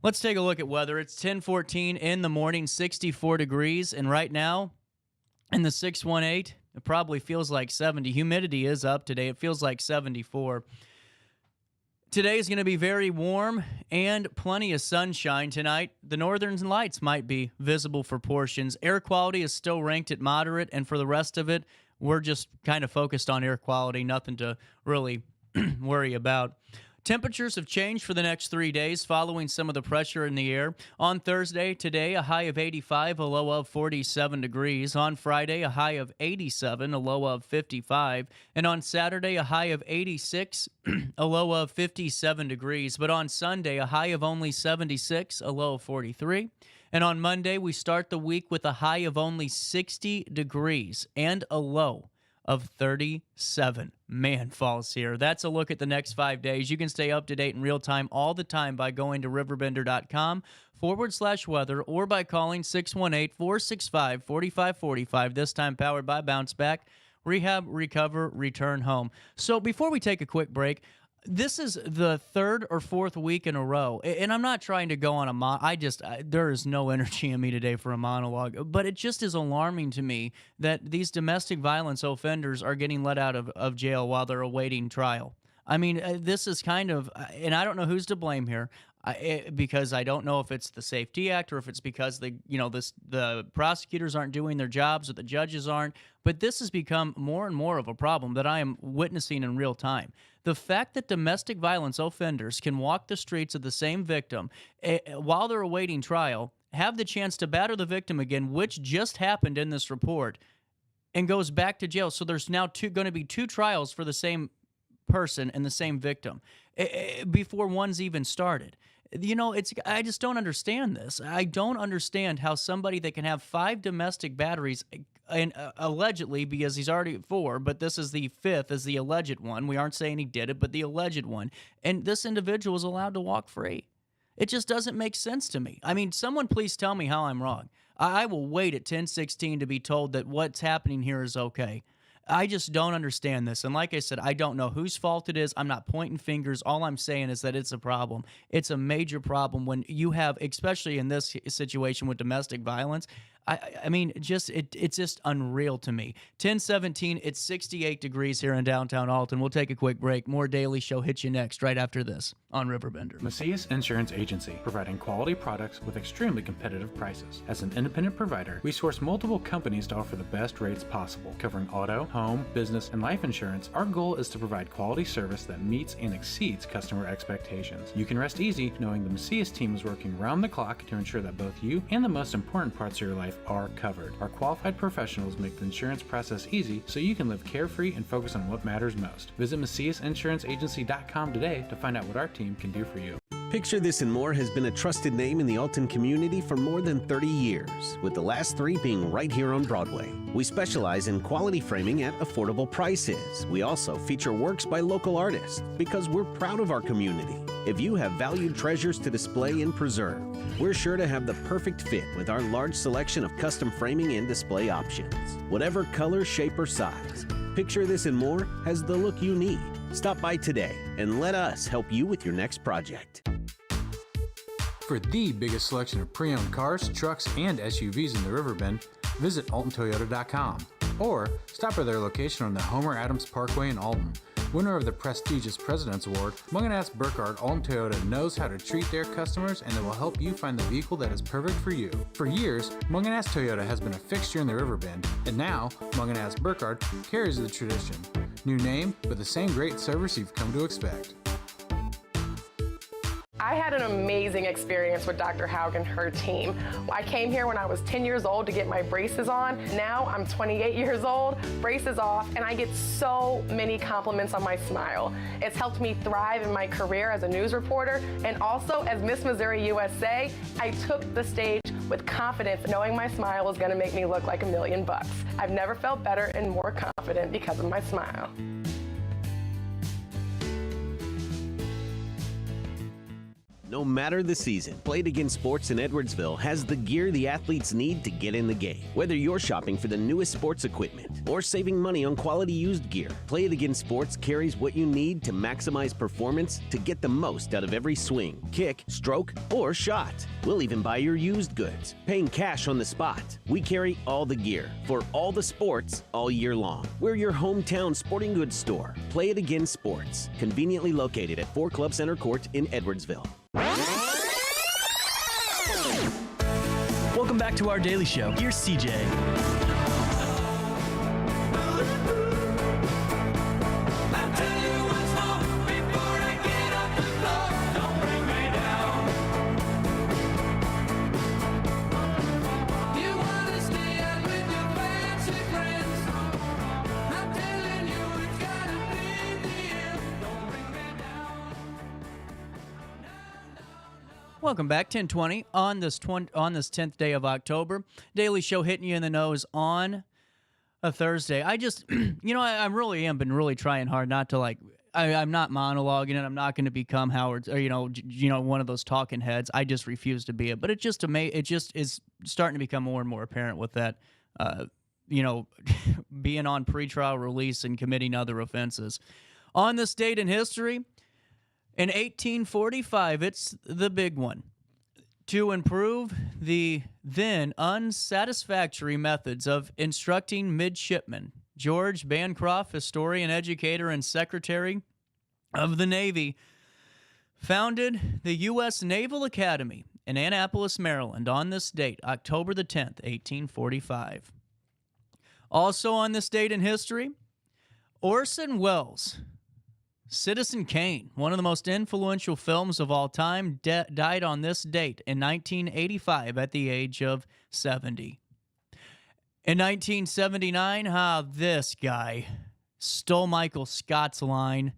S3: Let's take a look at weather. It's 10:14 in the morning, 64 degrees, and right now in the 618, it probably feels like 70. Humidity is up today. It feels like 74. Today is going to be very warm and plenty of sunshine tonight. The northern lights might be visible for portions. Air quality is still ranked at moderate, and for the rest of it, we're just kind of focused on air quality, nothing to really worry about. Temperatures have changed for the next 3 days following some of the pressure in the air. On Thursday, today, a high of 85, a low of 47 degrees. On Friday, a high of 87, a low of 55. And on Saturday, a high of 86, a low of 57 degrees. But on Sunday, a high of only 76, a low of 43. And on Monday, we start the week with a high of only 60 degrees and a low of 37. Man, fall's here. That's a look at the next 5 days. You can stay up to date in real time all the time by going to RiverBender.com/weather or by calling 618-465-4545, this time powered by Bounce Back. Rehab, recover, return home. So before we take a quick break, this is the 3rd or 4th week in a row, and I'm not trying to go on there is no energy in me today for a monologue, but it just is alarming to me that these domestic violence offenders are getting let out of jail while they're awaiting trial. I mean, this is kind of, and I don't know who's to blame here, because I don't know if it's the Safety Act or if it's because the prosecutors aren't doing their jobs or the judges aren't, but this has become more and more of a problem that I am witnessing in real time. The fact that domestic violence offenders can walk the streets of the same victim while they're awaiting trial, have the chance to batter the victim again, which just happened in this report, and goes back to jail. So there's now going to be 2 trials for the same person and the same victim before one's even started. You know, I just don't understand this. I don't understand how somebody that can have 5 domestic batteries, and allegedly, because he's already 4, but this is the 5th, is the alleged one. We aren't saying he did it, but the alleged one. And this individual is allowed to walk free. It just doesn't make sense to me. I mean, someone please tell me how I'm wrong. I will wait at 10:16 to be told that what's happening here is okay. I just don't understand this. And like I said, I don't know whose fault it is. I'm not pointing fingers. All I'm saying is that it's a problem. It's a major problem when you have, especially in this situation with domestic violence. I mean, it's just unreal to me. 10:17, it's 68 degrees here in downtown Alton. We'll take a quick break. More Daily Show hits you next, right after this on RiverBender.
S1: Macias Insurance Agency, providing quality products with extremely competitive prices. As an independent provider, we source multiple companies to offer the best rates possible. Covering auto, home, business, and life insurance, our goal is to provide quality service that meets and exceeds customer expectations. You can rest easy knowing the Macias team is working round the clock to ensure that both you and the most important parts of your life are covered. Our qualified professionals make the insurance process easy so you can live carefree and focus on what matters most. Visit MaciasInsuranceAgency.com today to find out what our team can do for you.
S4: Picture This and More has been a trusted name in the Alton community for more than 30 years, with the last 3 being right here on Broadway. We specialize in quality framing at affordable prices. We also feature works by local artists because we're proud of our community. If you have valued treasures to display and preserve, we're sure to have the perfect fit with our large selection of custom framing and display options. Whatever color, shape, or size, Picture This and More has the look you need. Stop by today and let us help you with your next project.
S1: For the biggest selection of pre-owned cars, trucks, and SUVs in the Riverbend, visit AltonToyota.com or stop by their location on the Homer Adams Parkway in Alton. Winner of the prestigious President's Award, Munganast Burkhardt Alton Toyota knows how to treat their customers, and they will help you find the vehicle that is perfect for you. For years, Munganast Toyota has been a fixture in the Riverbend, and now Munganast Burkhardt carries the tradition. New name, but the same great service you've come to expect.
S5: I had an amazing experience with Dr. Haug and her team. I came here when I was 10 years old to get my braces on. Now I'm 28 years old, braces off, and I get so many compliments on my smile. It's helped me thrive in my career as a news reporter, and also as Miss Missouri USA, I took the stage with confidence, knowing my smile was gonna make me look like $1 million. I've never felt better and more confident because of my smile.
S4: No matter the season, Play It Again Sports in Edwardsville has the gear the athletes need to get in the game. Whether you're shopping for the newest sports equipment or saving money on quality used gear, Play It Again Sports carries what you need to maximize performance to get the most out of every swing, kick, stroke, or shot. We'll even buy your used goods, paying cash on the spot. We carry all the gear for all the sports all year long. We're your hometown sporting goods store. Play It Again Sports, conveniently located at 4 Club Center Court in Edwardsville.
S6: Welcome back to our daily show. Here's CJ.
S3: Welcome back, 10:20 on this 10th day of October. Daily show hitting you in the nose on a Thursday. I just, I really am been really trying hard not to I'm not monologuing and I'm not going to become Howard or one of those talking heads. I just refuse to be it. But it just is starting to become more and more apparent with that, being on pretrial release and committing other offenses. On this date in history. In 1845, it's the big one. To improve the then unsatisfactory methods of instructing midshipmen, George Bancroft, historian, educator, and secretary of the Navy, founded the U.S. Naval Academy in Annapolis, Maryland, on this date, October the 10th, 1845. Also on this date in history, Orson Welles' Citizen Kane, one of the most influential films of all time, died on this date in 1985 at the age of 70. In 1979, this guy stole Michael Scott's line.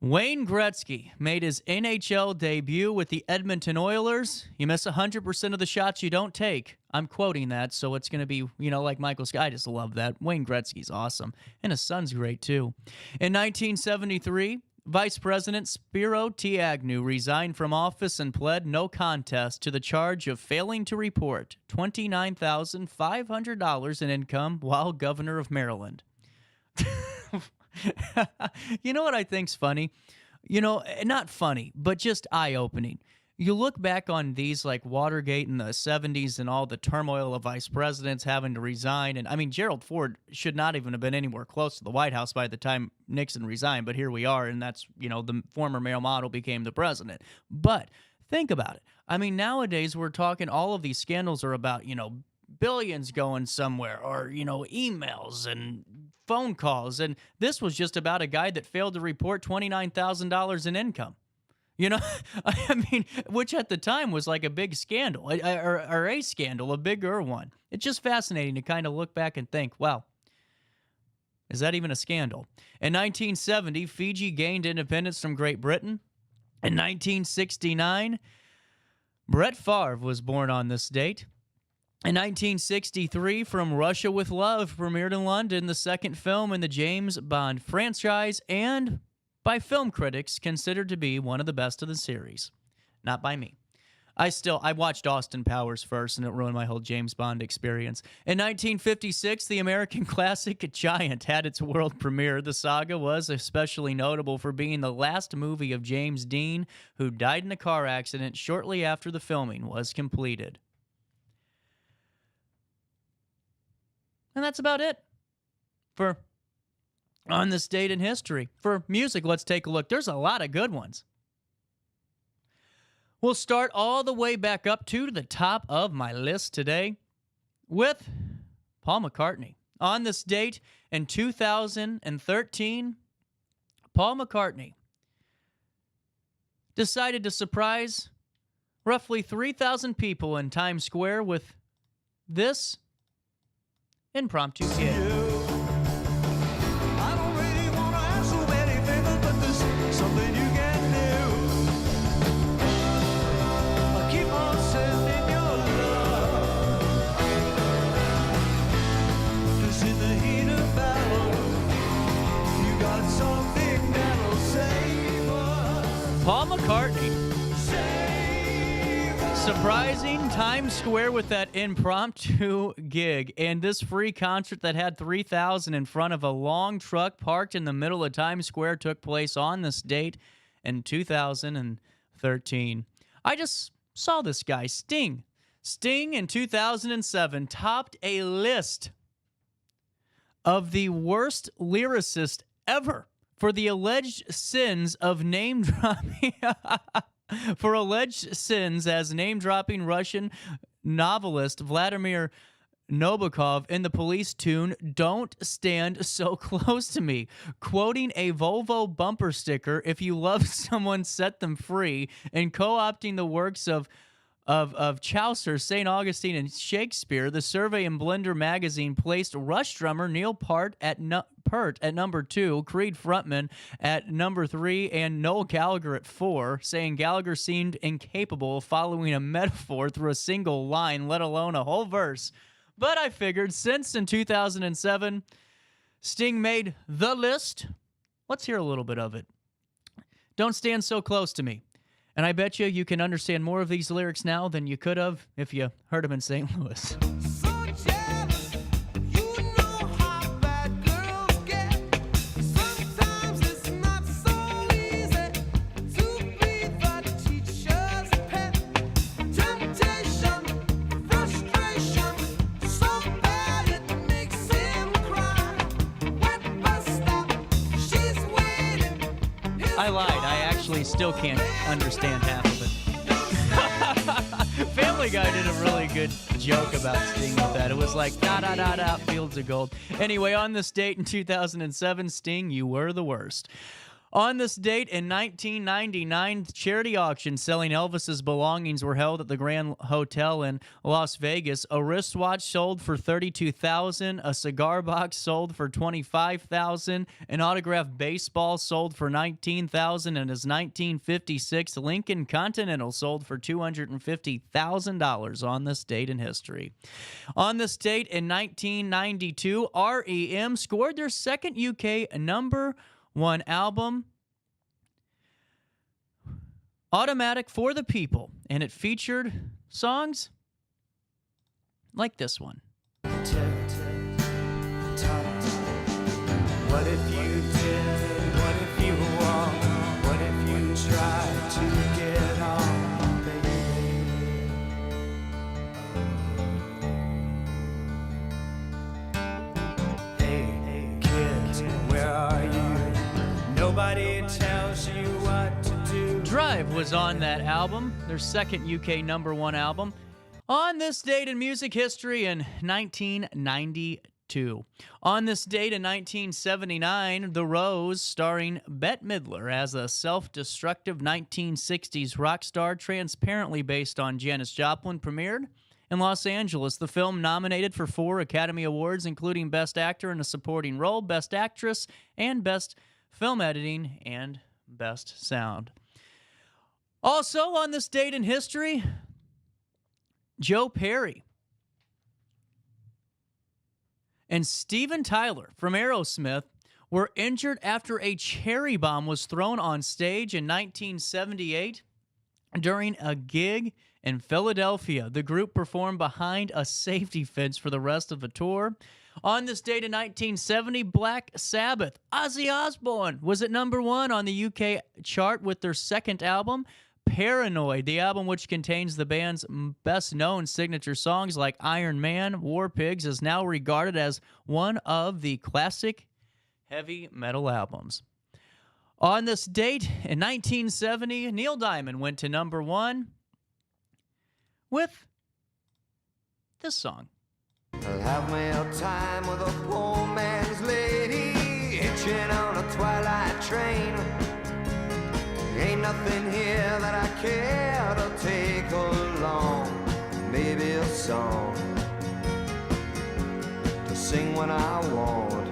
S3: Wayne Gretzky made his NHL debut with the Edmonton Oilers. You miss 100% of the shots you don't take. I'm quoting that, so it's going to be, like Michael Scott. I just love that. Wayne Gretzky's awesome. And his son's great, too. In 1973, Vice President Spiro T. Agnew resigned from office and pled no contest to the charge of failing to report $29,500 in income while governor of Maryland. You know what I think's funny? Not funny, but just eye-opening. You look back on these like Watergate in the 70s and all the turmoil of vice presidents having to resign. And Gerald Ford should not even have been anywhere close to the White House by the time Nixon resigned. But here we are. And that's, the former male model became the president. But think about it. Nowadays we're talking all of these scandals are about, billions going somewhere or, emails and phone calls. And this was just about a guy that failed to report $29,000 in income. Which at the time was like a big scandal, or a scandal, a bigger one. It's just fascinating to kind of look back and think, wow, is that even a scandal? In 1970, Fiji gained independence from Great Britain. In 1969, Brett Favre was born on this date. In 1963, From Russia with Love premiered in London, the second film in the James Bond franchise, and by film critics, considered to be one of the best of the series. Not by me. I watched Austin Powers first, and it ruined my whole James Bond experience. In 1956, the American classic Giant had its world premiere. The saga was especially notable for being the last movie of James Dean, who died in a car accident shortly after the filming was completed. And that's about it for on this date in history. For music, let's take a look. There's a lot of good ones. We'll start all the way back up to the top of my list today with Paul McCartney. On this date in 2013, Paul McCartney decided to surprise roughly 3,000 people in Times Square with this impromptu gig.
S2: I don't really want to ask so many favors, but there's something you can do. I'll keep on sending your love. Just in the heat of battle, you got something that'll save us.
S3: Paul McCartney Surprising Times Square with that impromptu gig, and this free concert that had 3,000 in front of a long truck parked in the middle of Times Square took place on this date in 2013. I just saw this guy, Sting. Sting in 2007 topped a list of the worst lyricists ever for the alleged sins of name dropping. For alleged sins as name-dropping Russian novelist Vladimir Nabokov in the Police tune "Don't Stand So Close to Me," quoting a Volvo bumper sticker, "If you love someone, set them free," and co-opting the works of Chaucer, St. Augustine, and Shakespeare. The survey in Blender magazine placed Rush drummer Neil Peart at number 2, Creed frontman at number 3, and Noel Gallagher at 4, saying Gallagher seemed incapable of following a metaphor through a single line, let alone a whole verse. But I figured, since in 2007, Sting made the list, let's hear a little bit of it. Don't stand so close to me. And I bet you can understand more of these lyrics now than you could have if you heard them in St. Louis.
S2: So jealous, you know how bad girls get. Sometimes it's not so easy to be the teacher's pet. Temptation, frustration, so bad it makes him cry. Wet bus stop, she's waiting.
S3: I lied. I actually still can't understand half of it. Family Guy did a really good joke about Sting with that. It was like, da-da-da-da, fields of gold. Anyway, on this date in 2007, Sting, you were the worst. On this date in 1999, charity auction selling Elvis's belongings were held at the Grand Hotel in Las Vegas. A wristwatch sold for $32,000, a cigar box sold for $25,000, an autographed baseball sold for $19,000, and his 1956 Lincoln Continental sold for $250,000 on this date in history. On this date in 1992, REM scored their second UK number one album, Automatic for the People, and it featured songs like this one.
S2: What if you did? What if you walked? What if you tried to get on, baby? Hey, kids, where are you? Nobody tells you what to do.
S3: Drive was on that album, their second UK number one album. On this date in music history in 1992. On this date in 1979, The Rose, starring Bette Midler as a self-destructive 1960s rock star transparently based on Janis Joplin, premiered in Los Angeles. The film nominated for 4 Academy Awards, including Best Actor in a Supporting Role, Best Actress, and Best Film Editing, and Best Sound. Also on this date in history, Joe Perry and Steven Tyler from Aerosmith were injured after a cherry bomb was thrown on stage in 1978 during a gig in Philadelphia. The group performed behind a safety fence for the rest of the tour. On this date in 1970, Black Sabbath, Ozzy Osbourne was at number 1 on the UK chart with their second album, Paranoid. The album, which contains the band's best-known signature songs like Iron Man, War Pigs, is now regarded as one of the classic heavy metal albums. On this date in 1970, Neil Diamond went to number 1 with this song.
S2: I'll have my old time with a poor man's lady, hitching on a twilight train. Ain't nothing here that I care to take along. Maybe a song to sing when I want.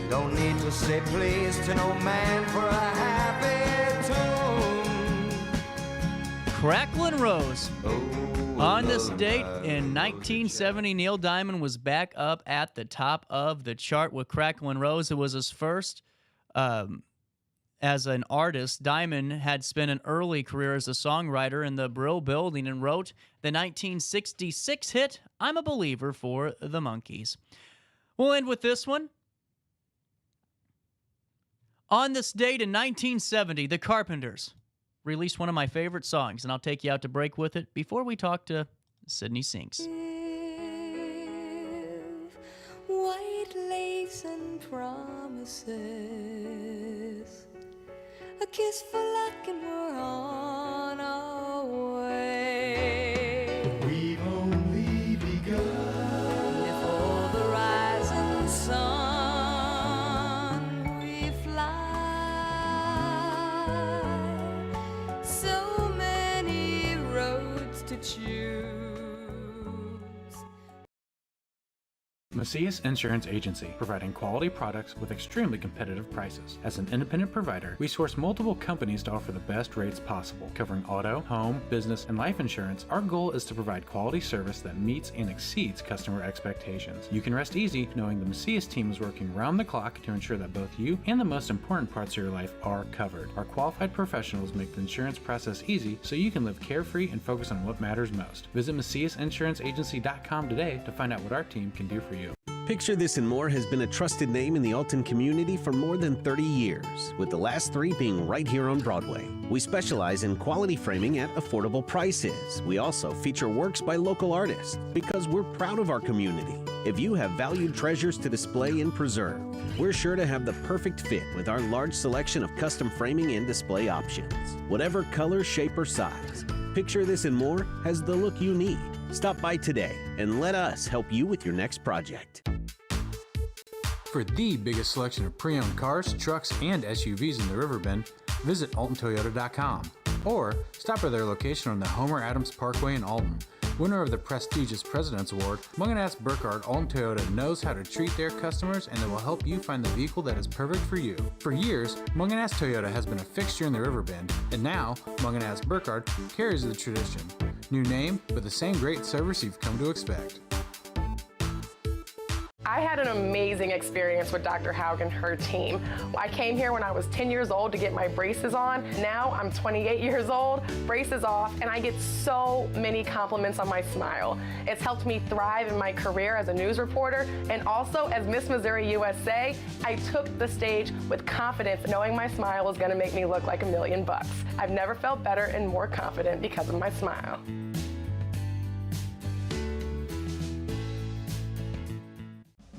S2: Don't need to say please to no man for a happy tune.
S3: Cracklin' Rose. On this date in 1970, Neil Diamond was back up at the top of the chart with Cracklin' Rose. It was his first as an artist. Diamond had spent an early career as a songwriter in the Brill Building and wrote the 1966 hit I'm a Believer for the Monkees. We'll end with this one. On this date in 1970, the Carpenters released one of my favorite songs, and I'll take you out to break with it before we talk to Sydney Sinks.
S9: White lace and promises, a kiss for luck and we're on our way.
S2: We've only begun.
S9: Before the rising sun we fly, so many roads to choose.
S1: Macias Insurance Agency, providing quality products with extremely competitive prices. As an independent provider, we source multiple companies to offer the best rates possible. Covering auto, home, business, and life insurance, our goal is to provide quality service that meets and exceeds customer expectations. You can rest easy knowing the Macias team is working round the clock to ensure that both you and the most important parts of your life are covered. Our qualified professionals make the insurance process easy so you can live carefree and focus on what matters most. Visit MaciasInsuranceAgency.com today to find out what our team can do for you.
S4: Picture This and More has been a trusted name in the Alton community for more than 30 years, with the last 3 being right here on Broadway. We specialize in quality framing at affordable prices. We also feature works by local artists because we're proud of our community. If you have valued treasures to display and preserve, we're sure to have the perfect fit with our large selection of custom framing and display options. Whatever color, shape, or size, Picture This and More has the look you need. Stop by today and let us help you with your next project.
S1: For the biggest selection of pre-owned cars, trucks, and SUVs in the Riverbend, visit AltonToyota.com or stop by their location on the Homer Adams Parkway in Alton. Winner of the prestigious President's Award, Mungan Burkhardt Alton Toyota knows how to treat their customers, and they will help you find the vehicle that is perfect for you. For years, Mungan Toyota has been a fixture in the Riverbend, and now Mungan Burkhardt carries the tradition. New name, but the same great service you've come to expect.
S5: I had an amazing experience with Dr. Haug and her team. I came here when I was 10 years old to get my braces on. Now I'm 28 years old, braces off, and I get so many compliments on my smile. It's helped me thrive in my career as a news reporter, and also as Miss Missouri USA, I took the stage with confidence, knowing my smile was gonna make me look like $1 million. I've never felt better and more confident because of my smile.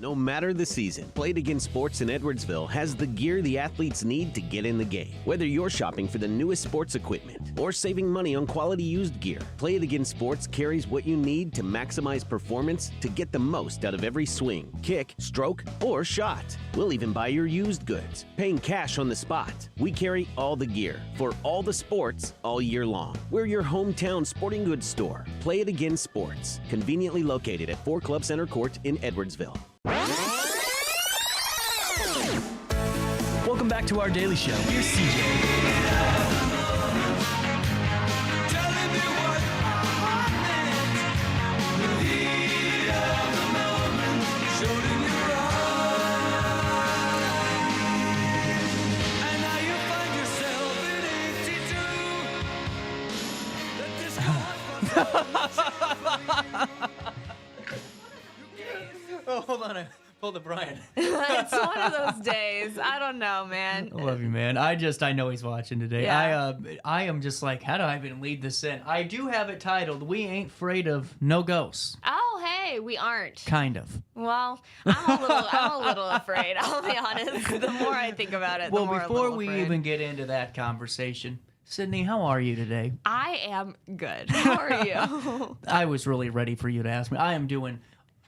S4: No matter the season, Played Again Sports in Edwardsville has the gear the athletes need to get in the game. Whether you're shopping for the newest sports equipment or saving money on quality used gear, Played Again Sports carries what you need to maximize performance to get the most out of every swing, kick, stroke, or shot. We'll even buy your used goods, paying cash on the spot. We carry all the gear for all the sports all year long. We're your hometown sporting goods store. Play It Again Sports, conveniently located at 4 Club Center Court in Edwardsville.
S6: Welcome back to our daily show. Here's CJ.
S3: Oh, hold on. I pulled a Brian.
S10: It's one of those days. I don't know, man.
S3: I love you, man. I know he's watching today.
S10: Yeah.
S3: I am just like, how do I even lead this in? I do have it titled, We Ain't Afraid of No Ghosts.
S10: Oh, hey, we aren't.
S3: Kind of.
S10: Well, I'm a little afraid. I'll be honest. The more I think about it, the more I'm a
S3: before
S10: little
S3: we
S10: afraid.
S3: even get into that conversation, Sydney, how are you today?
S10: I am good. How are you?
S3: I was really ready for you to ask me. I am doing,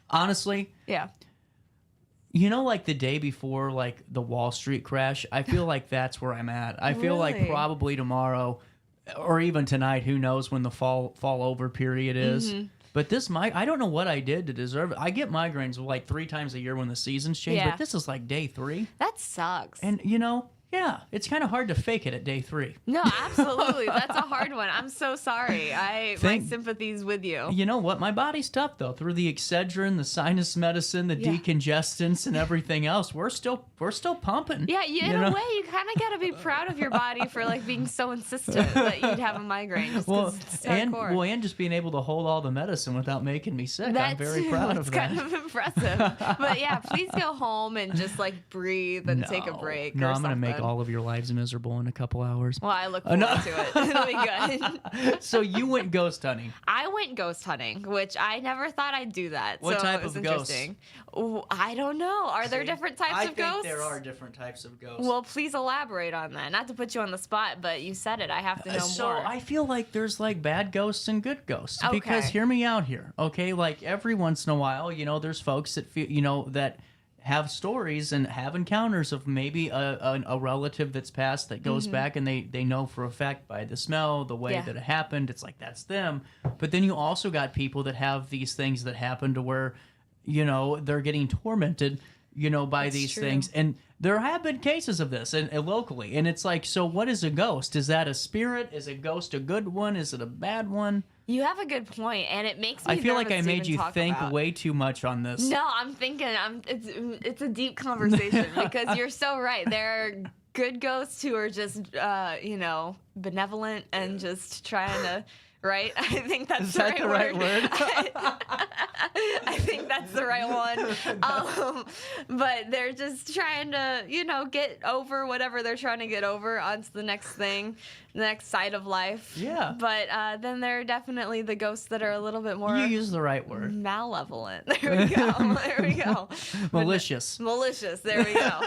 S3: honestly,
S10: Yeah.
S3: you know, like the day before, like the Wall Street crash, I feel like that's where I'm at. I feel like
S10: Really?
S3: probably tomorrow or even tonight, who knows when the fall over period is.
S10: Mm-hmm.
S3: But I don't know what I did to deserve it. I get migraines like 3 times a year when the seasons change,
S10: Yeah.
S3: but this is like day 3.
S10: That sucks.
S3: And, you know, Yeah, it's kind of hard to fake it at day 3.
S10: No, absolutely. That's a hard one. I'm so sorry. My sympathy's with you.
S3: You know what? My body's tough though. Through the Excedrin, the sinus medicine, the decongestants, and everything else, we're still pumping.
S10: Yeah, in a way, you kind of got to be proud of your body for like being so insistent that you'd have a migraine. Just
S3: and just being able to hold all the medicine without making me sick. I'm very proud of that.
S10: It's kind of impressive. But yeah, please go home and just like breathe and take a break.
S3: No, I'm going to make all of your lives miserable in a couple hours.
S10: Well, I look forward to it. It'll be good.
S3: So you went ghost hunting.
S10: I went ghost hunting, which I never thought I'd do that.
S3: What type
S10: of
S3: ghosts?
S10: I don't know. Are there different types of ghosts?
S3: I think there are different types of ghosts.
S10: Well, please elaborate on that. Not to put you on the spot, but you said it. I have to know more.
S3: So I feel like there's like bad ghosts and good ghosts.
S10: Okay.
S3: Because hear me out here, okay? Like every once in a while, there's folks that feel, that have stories and have encounters of maybe a relative that's passed that goes back and they know for a fact by the smell, the way that it happened, it's like that's them. But then you also got people that have these things that happen to where, they're getting tormented, by these things. And there have been cases of this and locally. And it's like, so what is a ghost? Is that a spirit? Is a ghost a good one? Is it a bad one?
S10: You have a good point, and it makes me
S3: I feel like I
S10: nervous to
S3: made
S10: even
S3: you
S10: talk
S3: think
S10: about.
S3: way too much on this.
S10: No, I'm thinking it's a deep conversation because you're so right. There are good ghosts who are just benevolent and just trying to. Right? I think that's the right word. I think that's the right one. But they're just trying to, get over whatever they're trying to get over onto the next thing, the next side of life.
S3: Yeah.
S10: But then there are definitely the ghosts that are a little bit more...
S3: You use the right word.
S10: Malevolent. There we go. There we go.
S3: Malicious.
S10: Malicious. There we go.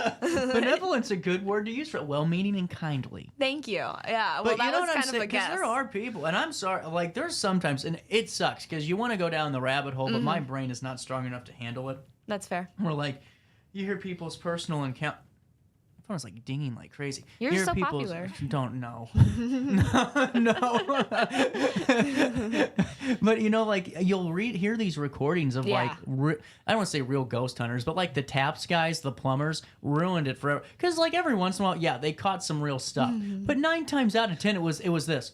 S3: Benevolent's a good word to use for it. Well-meaning and kindly.
S10: Thank you. Yeah. Well,
S3: but
S10: that was kind of a guess.
S3: Because there are people, and I'm sorry, like there's sometimes, and it sucks because you want to go down the rabbit hole, but my brain is not strong enough to handle it.
S10: That's fair.
S3: We're like, you hear people's personal encounter. My phone's like dinging like crazy.
S10: You're
S3: you hear
S10: so
S3: people's,
S10: popular.
S3: Don't know. No. But like you'll hear these recordings of like, I don't want to say real ghost hunters, but like the taps guys, the plumbers ruined it forever. Because like every once in a while, they caught some real stuff. But 9 times out of 10, it was this.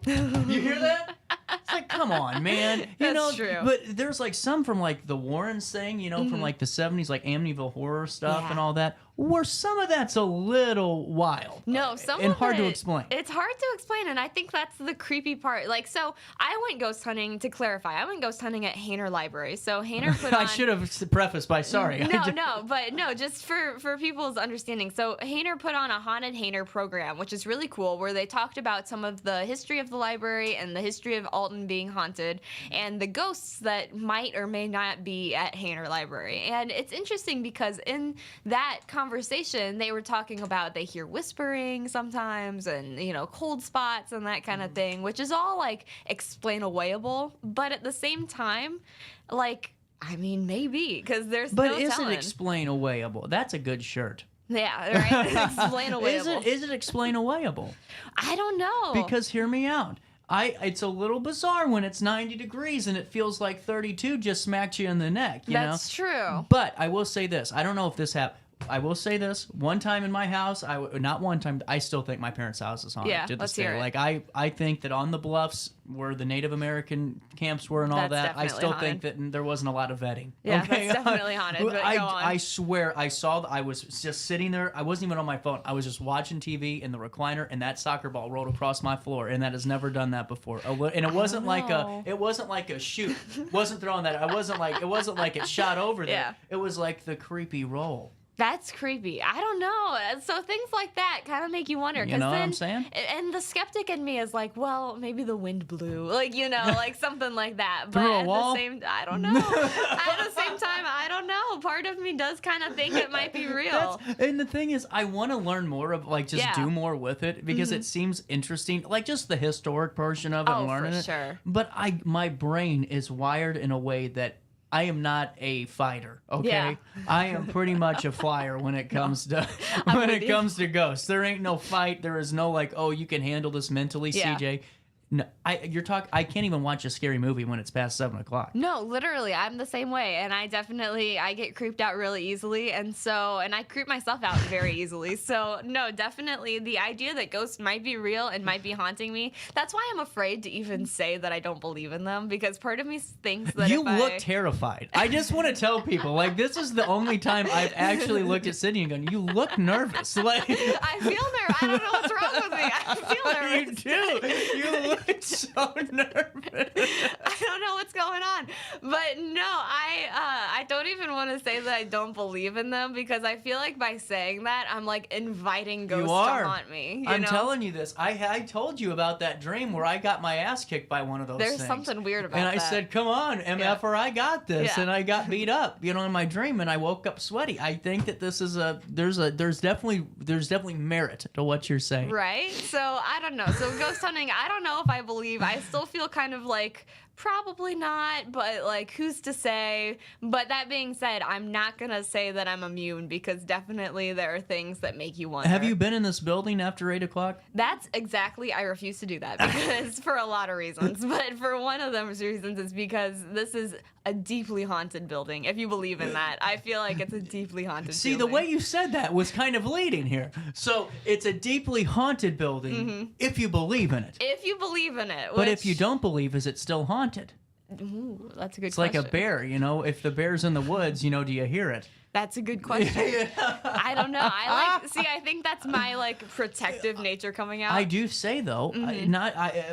S3: You hear that? It's like, come on, man.
S10: That's true.
S3: But there's like some from like the Warrens thing, from like the 70s, like Amityville horror stuff and all that, where some of that's a little wild.
S10: No, some
S3: and
S10: of
S3: hard
S10: it,
S3: to explain.
S10: It's hard to explain, and I think that's the creepy part. Like, so I went ghost hunting, to clarify, I went ghost hunting at Hainer Library. So Hainer put on...
S3: I should have prefaced by sorry.
S10: No, just for people's understanding. So Hainer put on a Haunted Hainer program, which is really cool, where they talked about some of the history of the library and the history of Alton being haunted and the ghosts that might or may not be at Hainer Library. And it's interesting because in that conversation, they were talking about they hear whispering sometimes and, cold spots and that kind of thing, which is all like explainable. But at the same time, like, I mean, maybe, because there's no telling.
S3: But is it explainable? That's a good shirt.
S10: Yeah, right? Explainable.
S3: Is it explainable?
S10: I don't know.
S3: Because hear me out. It's a little bizarre when it's 90 degrees and it feels like 32 just smacked you in the neck.
S10: That's true.
S3: But I will say this. I don't know if this happened. I will say this. One time in my house, not one time, I still think my parents' house is haunted.
S10: Yeah,
S3: to this
S10: let's
S3: day.
S10: hear it.
S3: Like, I think that on the bluffs where the Native American camps were and all
S10: That's
S3: that, I still
S10: definitely
S3: think that there wasn't a lot of vetting.
S10: Yeah,
S3: okay?
S10: that's definitely haunted, but go on.
S3: I swear, I was just sitting there. I wasn't even on my phone. I was just watching TV in the recliner, and that soccer ball rolled across my floor, and that has never done that before. And it wasn't like a shoot. Wasn't throwing that. It wasn't like it shot over there.
S10: Yeah.
S3: It was like the creepy roll.
S10: That's creepy. I don't know. So things like that kind of make you wonder.
S3: You know what I'm saying?
S10: And the skeptic in me is like, well, maybe the wind blew. Like, like something like that. But
S3: Through a
S10: at
S3: wall?
S10: the same I don't know. At the same time, I don't know. Part of me does kind of think it might be real.
S3: And the thing is, I want to learn more of, like, just do more with it because it seems interesting. Like, just the historic portion of it and learning it.
S10: Sure.
S3: But my brain is wired in a way that I am not a fighter, okay?
S10: Yeah.
S3: I am pretty much a flyer when it comes to comes to ghosts. There ain't no fight. There is no like, oh, you can handle this mentally,
S10: Yeah.
S3: CJ. No, I can't even watch a scary movie when it's past 7 o'clock.
S10: No, literally, I'm the same way, and I get creeped out really easily, and I creep myself out very easily. So no, definitely the idea that ghosts might be real and might be haunting me. That's why I'm afraid to even say that I don't believe in them, because part of me thinks that
S3: you look terrified. I just want to tell people, like, this is the only time I've actually looked at Sydney and gone, you look nervous. Like,
S10: I feel nervous. I don't know what's wrong with me. I feel nervous.
S3: You do. You look so nervous.
S10: I don't know what's going on, but no, I don't even want to say that I don't believe in them, because I feel like by saying that I'm like inviting ghosts to haunt me.
S3: I'm telling you this. I told you about that dream where I got my ass kicked by one of those
S10: There's
S3: things.
S10: something weird about
S3: that.
S10: that.
S3: And I said, "Come on, MFR, I got this,"
S10: Yeah.
S3: and I got beat up, in my dream, and I woke up sweaty. I think that this is there's definitely merit to what you're saying.
S10: Right? So I don't know. So ghost hunting, I don't know if I believe. I still feel kind of like probably not, but like who's to say? But that being said, I'm not gonna say that I'm immune, because definitely there are things that make you wonder.
S3: Have you been in this building after 8 o'clock?
S10: That's exactly, I refuse to do that, because for a lot of reasons, but for one of those reasons is because this is a deeply haunted building. If you believe in that, I feel like it's a deeply haunted
S3: See,
S10: building.
S3: the way you said that was kind of leading here. So it's a deeply haunted building if you believe in it.
S10: If you believe in it.
S3: But if you don't believe, is it still haunted?
S10: Ooh, that's a good
S3: It's
S10: question.
S3: like a bear, if the bear's in the woods, do you hear it?
S10: That's a good question. I don't know. I think that's my like protective nature coming out.
S3: I do say though,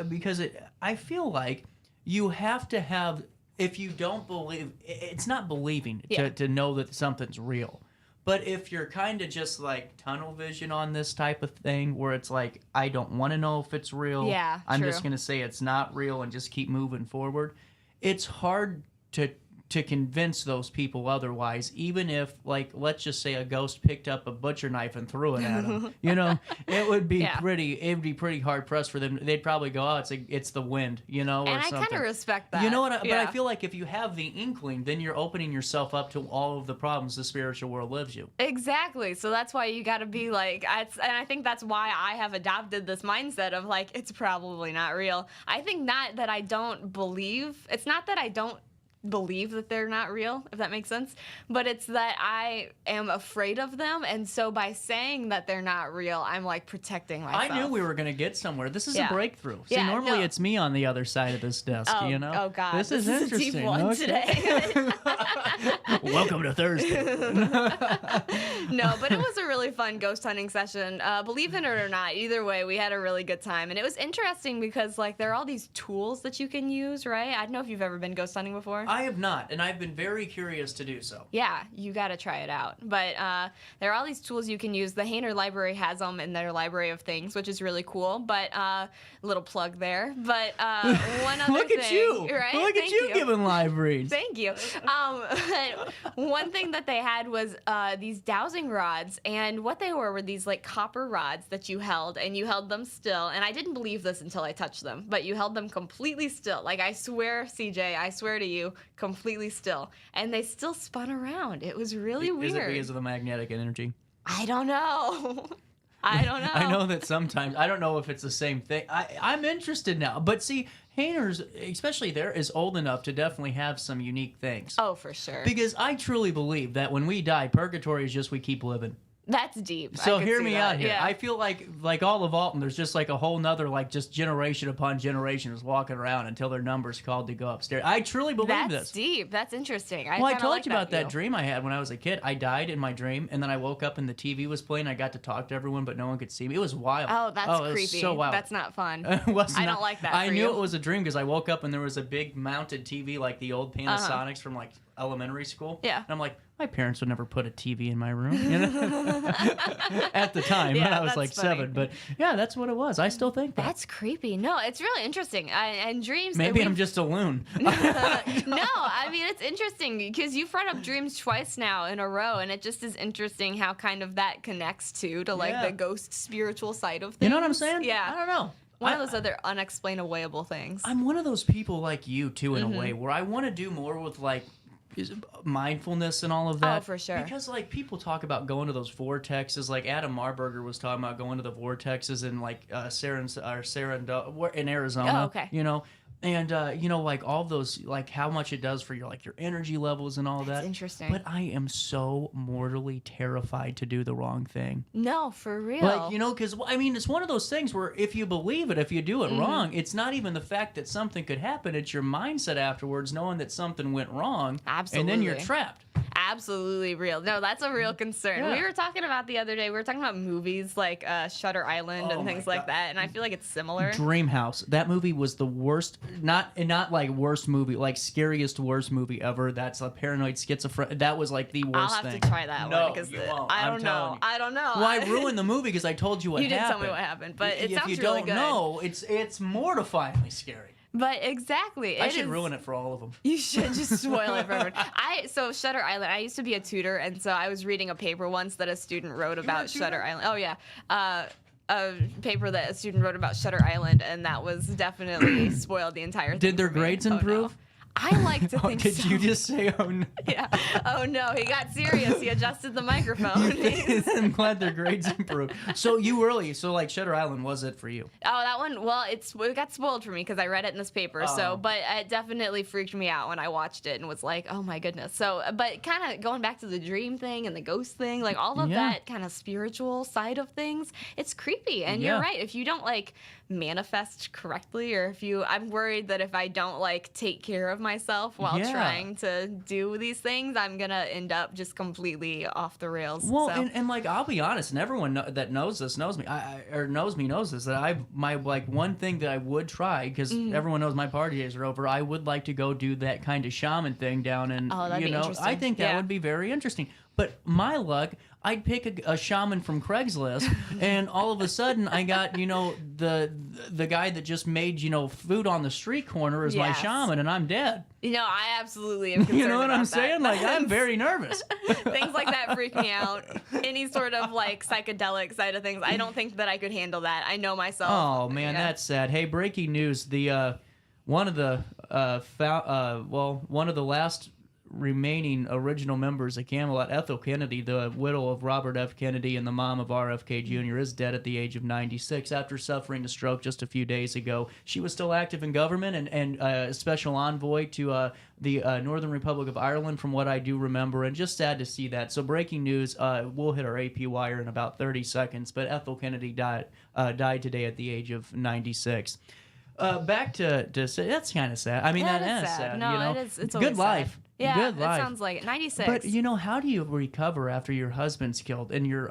S3: because I feel like you have to have, if you don't believe, it's not believing to know that something's real. But if you're kind of just like tunnel vision on this type of thing, where it's like, I don't want to know if it's real.
S10: Yeah,
S3: I'm
S10: true.
S3: just going to say it's not real and just keep moving forward. It's hard to convince those people otherwise, even if, like, let's just say a ghost picked up a butcher knife and threw it at them. It would be pretty hard pressed for them. They'd probably go, oh, it's the wind, or
S10: and
S3: something.
S10: I kind of respect that.
S3: You know what? But I feel like if you have the inkling, then you're opening yourself up to all of the problems the spiritual world lives you.
S10: Exactly. So that's why you got to be like, and I think that's why I have adopted this mindset of like, it's probably not real. I think not that I don't believe. It's not that I don't believe that they're not real, if that makes sense, but it's that I am afraid of them, and so by saying that they're not real, I'm like protecting myself.
S3: I knew we were going to get somewhere. This is a breakthrough. See,
S10: Yeah,
S3: normally it's me on the other side of this desk,
S10: Oh God,
S3: This is interesting.
S10: a deep one today.
S3: Welcome to Thursday.
S10: No, but it was a really fun ghost hunting session. Believe it or not, either way, we had a really good time, and it was interesting because like there are all these tools that you can use, right? I don't know if you've ever been ghost hunting before.
S3: I have not, and I've been very curious to do so.
S10: Yeah, you got to try it out. But there are all these tools you can use. The Hainer Library has them in their library of things, which is really cool. But little plug there. But one other
S3: Look
S10: thing,
S3: at you,
S10: right?
S3: Look at you giving live reads.
S10: Thank you. One thing that they had was these dowsing rods, and what they were these like copper rods that you held, and you held them still. And I didn't believe this until I touched them, but you held them completely still. Like I swear, CJ, I swear to you, completely still, and they still spun around. It was really weird.
S3: Is it because of the magnetic energy?
S10: I don't know. I don't know.
S3: I know that sometimes, I don't know if it's the same thing. I'm interested now. But see, Hainer's, especially there, is old enough to definitely have some unique things.
S10: Oh, for sure.
S3: Because I truly believe that when we die, purgatory is just we keep living.
S10: That's deep.
S3: So
S10: I could
S3: hear
S10: see
S3: me
S10: that.
S3: out here.
S10: Yeah.
S3: I feel like all of Alton, there's just like a whole nother like just generation upon generations walking around until their number's called to go upstairs. I truly believe
S10: That's
S3: this.
S10: deep. That's interesting.
S3: I told
S10: like
S3: you about that
S10: view.
S3: dream I had when I was a kid. I died in my dream, and then I woke up and the TV was playing. I got to talk to everyone, but no one could see me. It was wild.
S10: Oh, that's
S3: it
S10: creepy.
S3: was so wild.
S10: That's not fun.
S3: It was
S10: I
S3: not-
S10: don't like that.
S3: I
S10: for
S3: knew
S10: you.
S3: it was a dream because I woke up and there was a big mounted TV like the old Panasonics from like elementary school.
S10: Yeah.
S3: And I'm like, my parents would never put a TV in my room. At the time,
S10: Yeah,
S3: when I was
S10: that's
S3: like
S10: funny.
S3: 7. But yeah, that's what it was. I still think that.
S10: That's creepy. No, it's really interesting. And dreams.
S3: Maybe
S10: we've-
S3: I'm just a loon.
S10: No, I mean it's interesting because you've brought up dreams twice now in a row, and it just is interesting how kind of that connects to like
S3: Yeah.
S10: the ghost spiritual side of things.
S3: You know what I'm saying?
S10: Yeah.
S3: I don't know.
S10: One of those other unexplainable things.
S3: I'm one of those people like you too, in
S10: Mm-hmm.
S3: a way, where I want to do more with like mindfulness and all of that.
S10: Oh, for sure.
S3: Because like people talk about going to those vortexes. Like Adam Marburger was talking about going to the vortexes in like in Arizona.
S10: Oh, okay.
S3: You know. And like all those, like how much it does for your energy levels and all
S10: That's
S3: that.
S10: interesting.
S3: But I am so mortally terrified to do the wrong thing.
S10: No, for real.
S3: Like, because I mean, it's one of those things where if you believe it, if you do it wrong, it's not even the fact that something could happen. It's your mindset afterwards, knowing that something went wrong.
S10: Absolutely.
S3: And then you're trapped.
S10: Absolutely real. No, that's a real concern.
S3: Yeah.
S10: We were talking about the other day, we were talking about movies like Shutter Island and things like that, and I feel like it's similar.
S3: Dreamhouse. That movie was the worst, not like worst movie, like scariest worst movie ever. That's a paranoid schizophrenic. That was like the worst
S10: I'll have
S3: thing.
S10: to try that one because
S3: you won't.
S10: I
S3: I'm
S10: don't
S3: telling
S10: know.
S3: you.
S10: I don't know.
S3: Well, I ruined the movie because I told you what
S10: You
S3: happened.
S10: did tell me what happened, but it sounds
S3: if you
S10: really
S3: don't
S10: good.
S3: know, it's mortifyingly scary.
S10: But exactly.
S3: I should ruin it for all of them.
S10: You should just spoil it for everyone. So Shutter Island, I used to be a tutor, and so I was reading a paper once that a student wrote about Shutter Island. Oh, yeah. A paper that a student wrote about Shutter Island, and that was definitely spoiled the entire thing.
S3: Did their
S10: for me.
S3: grades
S10: Oh, no.
S3: improve?
S10: I like to think
S3: Did
S10: so.
S3: you just say, oh no?
S10: Yeah. Oh no, he got serious. He adjusted the microphone.
S3: I'm glad their grades improved. So like Shutter Island, was it for you?
S10: Oh, that one. Well, it got spoiled for me because I read it in this paper. So, but it definitely freaked me out when I watched it and was like, oh my goodness. So, but kind of going back to the dream thing and the ghost thing, like all of that kind of spiritual side of things, it's creepy. And you're right. If you don't like manifest correctly, or I'm worried that if I don't like take care of myself while trying to do these things, I'm gonna end up just completely off the rails.
S3: Well,
S10: so.
S3: and like I'll be honest, and everyone that knows this knows me, knows this, that my one thing that I would try, because everyone knows my party days are over. I would like to go do that kind of shaman thing down in,
S10: that'd be interesting.
S3: I think that would be very interesting. But my luck, I'd pick a shaman from Craigslist, and all of a sudden I got, the guy that just made, food on the street corner as my shaman, and I'm dead.
S10: I absolutely am concerned.
S3: You know what I'm
S10: about
S3: saying?
S10: that.
S3: Like, I'm very nervous.
S10: Things like that freak me out. Any sort of like psychedelic side of things, I don't think that I could handle that. I know myself.
S3: Oh man, that's sad. Hey, breaking news: one of the last remaining original members of Camelot, Ethel Kennedy, the widow of Robert F. Kennedy and the mom of RFK Jr., is dead at the age of 96 after suffering a stroke just a few days ago. She was still active in government and a special envoy to the Northern Republic of Ireland, from what I do remember, and just sad to see that. So breaking news, we'll hit our AP wire in about 30 seconds, but Ethel Kennedy died today at the age of 96. Back to say, that's kind of sad. I mean, that is sad.
S10: No, it is. It's
S3: good life.
S10: Sad. Yeah,
S3: good life.
S10: It sounds like it. 96.
S3: But how do you recover after your husband's killed and your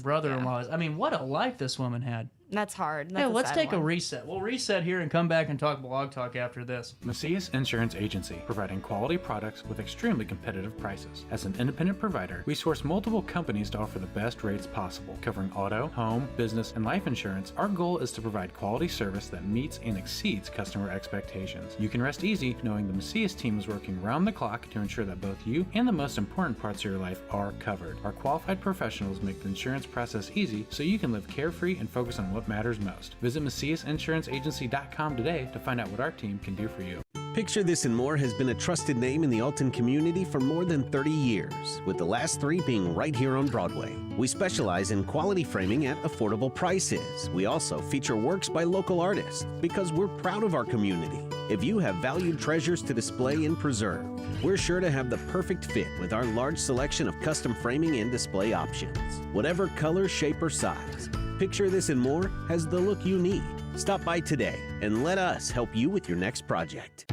S3: brother-in-law is? I mean, what a life this woman had.
S10: That's hard. That's
S3: yeah, let's take a reset. We'll reset here and come back and talk Blog Talk after this.
S1: Macias Insurance Agency, providing quality products with extremely competitive prices. As an independent provider, we source multiple companies to offer the best rates possible. Covering auto, home, business, and life insurance, our goal is to provide quality service that meets and exceeds customer expectations. You can rest easy knowing the Macias team is working round the clock to ensure that both you and the most important parts of your life are covered. Our qualified professionals make the insurance process easy so you can live carefree and focus on what matters most. Visit MaciasInsuranceAgency.com today to find out what our team can do for you.
S4: Picture This and More has been a trusted name in the Alton community for more than 30 years, with the last 3 being right here on Broadway. We specialize in quality framing at affordable prices. We also feature works by local artists because we're proud of our community. If you have valued treasures to display and preserve, we're sure to have the perfect fit with our large selection of custom framing and display options. Whatever color, shape, or size, Picture This and More has the look you need. Stop by today and let us help you with your next project.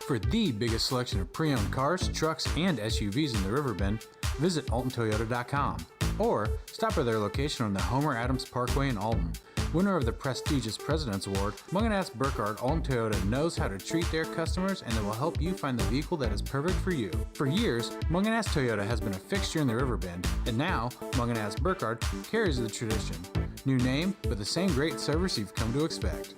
S1: For the biggest selection of pre-owned cars, trucks, and SUVs in the Riverbend, visit AltonToyota.com or stop by their location on the Homer Adams Parkway in Alton. Winner of the prestigious President's Award, Munganast Burkhardt Alton Toyota knows how to treat their customers, and they will help you find the vehicle that is perfect for you. For years, Munganast Toyota has been a fixture in the Riverbend, and now Munganast Burkhardt carries the tradition. New name, but the same great service you've come to expect.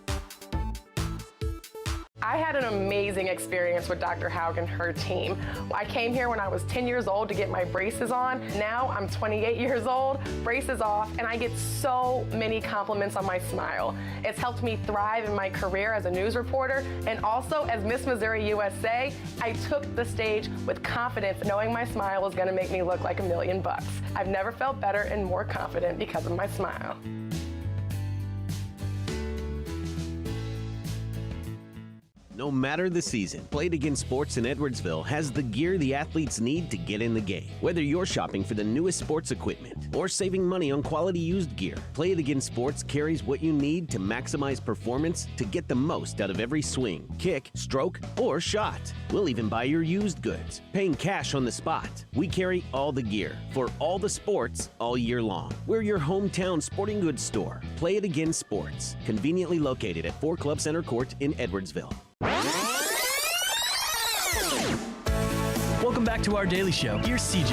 S5: I had an amazing experience with Dr. Haug and her team. I came here when I was 10 years old to get my braces on. Now I'm 28 years old, braces off, and I get so many compliments on my smile. It's helped me thrive in my career as a news reporter, and also as Miss Missouri USA, I took the stage with confidence, knowing my smile was gonna make me look like $1 million. I've never felt better and more confident because of my smile.
S4: No matter the season, Play It Again Sports in Edwardsville has the gear the athletes need to get in the game. Whether you're shopping for the newest sports equipment or saving money on quality used gear, Play It Again Sports carries what you need to maximize performance to get the most out of every swing, kick, stroke, or shot. We'll even buy your used goods, paying cash on the spot. We carry all the gear for all the sports all year long. We're your hometown sporting goods store. Play It Again Sports, conveniently located at 4 Club Center Court in Edwardsville.
S6: Welcome back to our daily show. Here's CJ.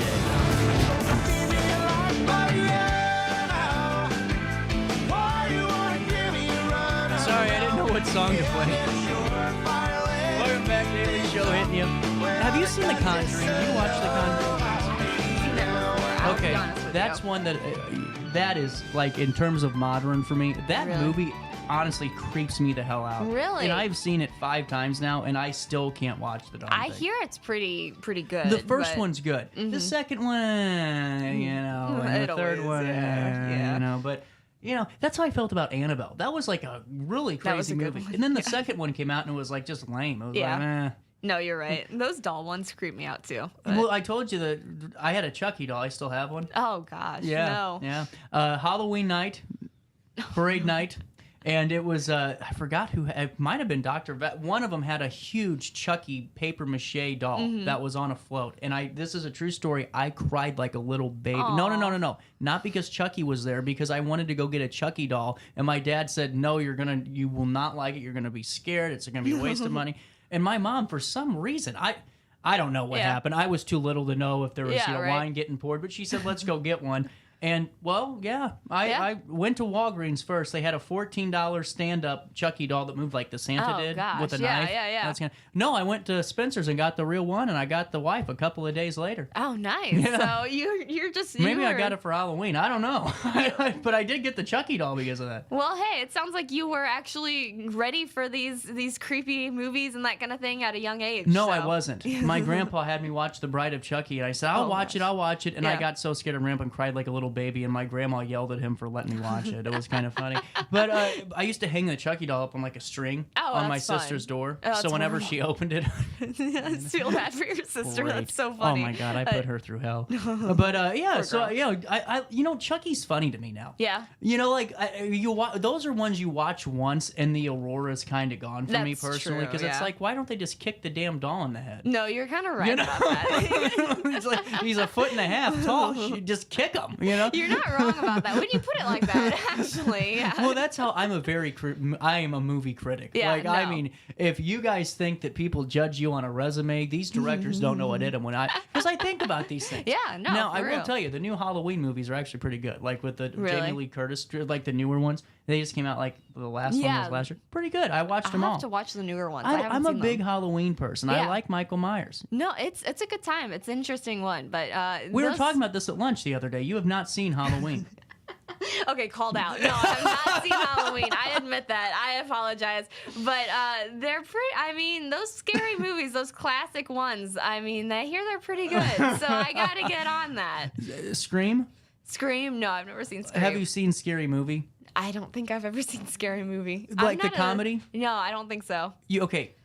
S3: Sorry, I didn't know what song to play. Welcome back, Daily Show hitting you. Have you seen The Conjuring? You watched The Conjuring? Okay, that's one that is like in terms of modern for me. That movie honestly creeps me the hell out.
S10: Really?
S3: And I've seen it 5 times now, and I still can't watch the darn thing.
S10: I hear it's pretty good.
S3: The first one's good. The second one, and the third one, but. That's how I felt about Annabelle. That was like a really crazy movie. And then the second one came out and it was like just lame. It was like, eh.
S10: No, you're right. Those doll ones creep me out too. But...
S3: Well, I told you that I had a Chucky doll. I still have one.
S10: Oh gosh,
S3: yeah,
S10: no.
S3: Yeah. Halloween night, parade night. And it was, I forgot who, it might have been Dr. Vet. One of them had a huge Chucky paper mache doll that was on a float. And this is a true story. I cried like a little baby.
S10: Aww.
S3: No. Not because Chucky was there, because I wanted to go get a Chucky doll. And my dad said, no, you will not like it. You're going to be scared. It's going to be a waste of money. And my mom, for some reason, I don't know what happened. I was too little to know if there was wine getting poured. But she said, let's go get one. And, well, I went to Walgreens first. They had a $14 stand-up Chucky doll that moved like the Santa did with a knife.
S10: Yeah.
S3: No, I went to Spencer's and got the real one, and I got the wife a couple of days later.
S10: Oh, nice.
S3: Yeah.
S10: So you're just...
S3: Maybe I got it for Halloween. I don't know. But I did get the Chucky doll because of that.
S10: Well, hey, it sounds like you were actually ready for these creepy movies and that kind of thing at a young age.
S3: No, I wasn't. My grandpa had me watch The Bride of Chucky, and I said, I'll watch it. And I got so scared of Ramp and cried like a little baby, and my grandma yelled at him for letting me watch it. It was kind of funny. But I used to hang the Chucky doll up on like a string on my sister's door. So whenever she opened it...
S10: It's too bad for your sister.
S3: Great.
S10: That's so funny.
S3: Oh my God, I put her through hell. But Chucky's funny to me now.
S10: Yeah.
S3: Those are ones you watch once and the aurora's kind of gone for me personally, because it's like, why don't they just kick the damn doll in the head?
S10: No, you're kind of right about that.
S3: It's like he's 1.5 feet tall. You just kick him.
S10: You're not wrong about that. When you put it like that, actually. Yeah.
S3: Well, that's how I am a movie critic.
S10: Yeah,
S3: I mean, if you guys think that people judge you on a resume, these directors don't know what hit them because I think about these things.
S10: Yeah, no.
S3: Now, I
S10: will
S3: will tell you, the new Halloween movies are actually pretty good. Like with the Jamie Lee Curtis, like the newer ones. They just came out like the last one was last year. Pretty good. I watched them all.
S10: I have to watch the newer ones.
S3: I'm a big
S10: them.
S3: Halloween person.
S10: Yeah.
S3: I like Michael Myers.
S10: No, it's a good time. It's an interesting one, but
S3: we were talking about this at lunch the other day. You have not seen Halloween.
S10: Okay, called out. No, I have not seen Halloween. I admit that. I apologize. But they're pretty, those scary movies, those classic ones, I hear they're pretty good. So I got to get on that.
S3: Scream?
S10: Scream? No, I've never seen Scream.
S3: Have you seen Scary Movie?
S10: I don't think I've ever seen Scary Movie.
S3: Like the comedy?
S10: No, I don't think so.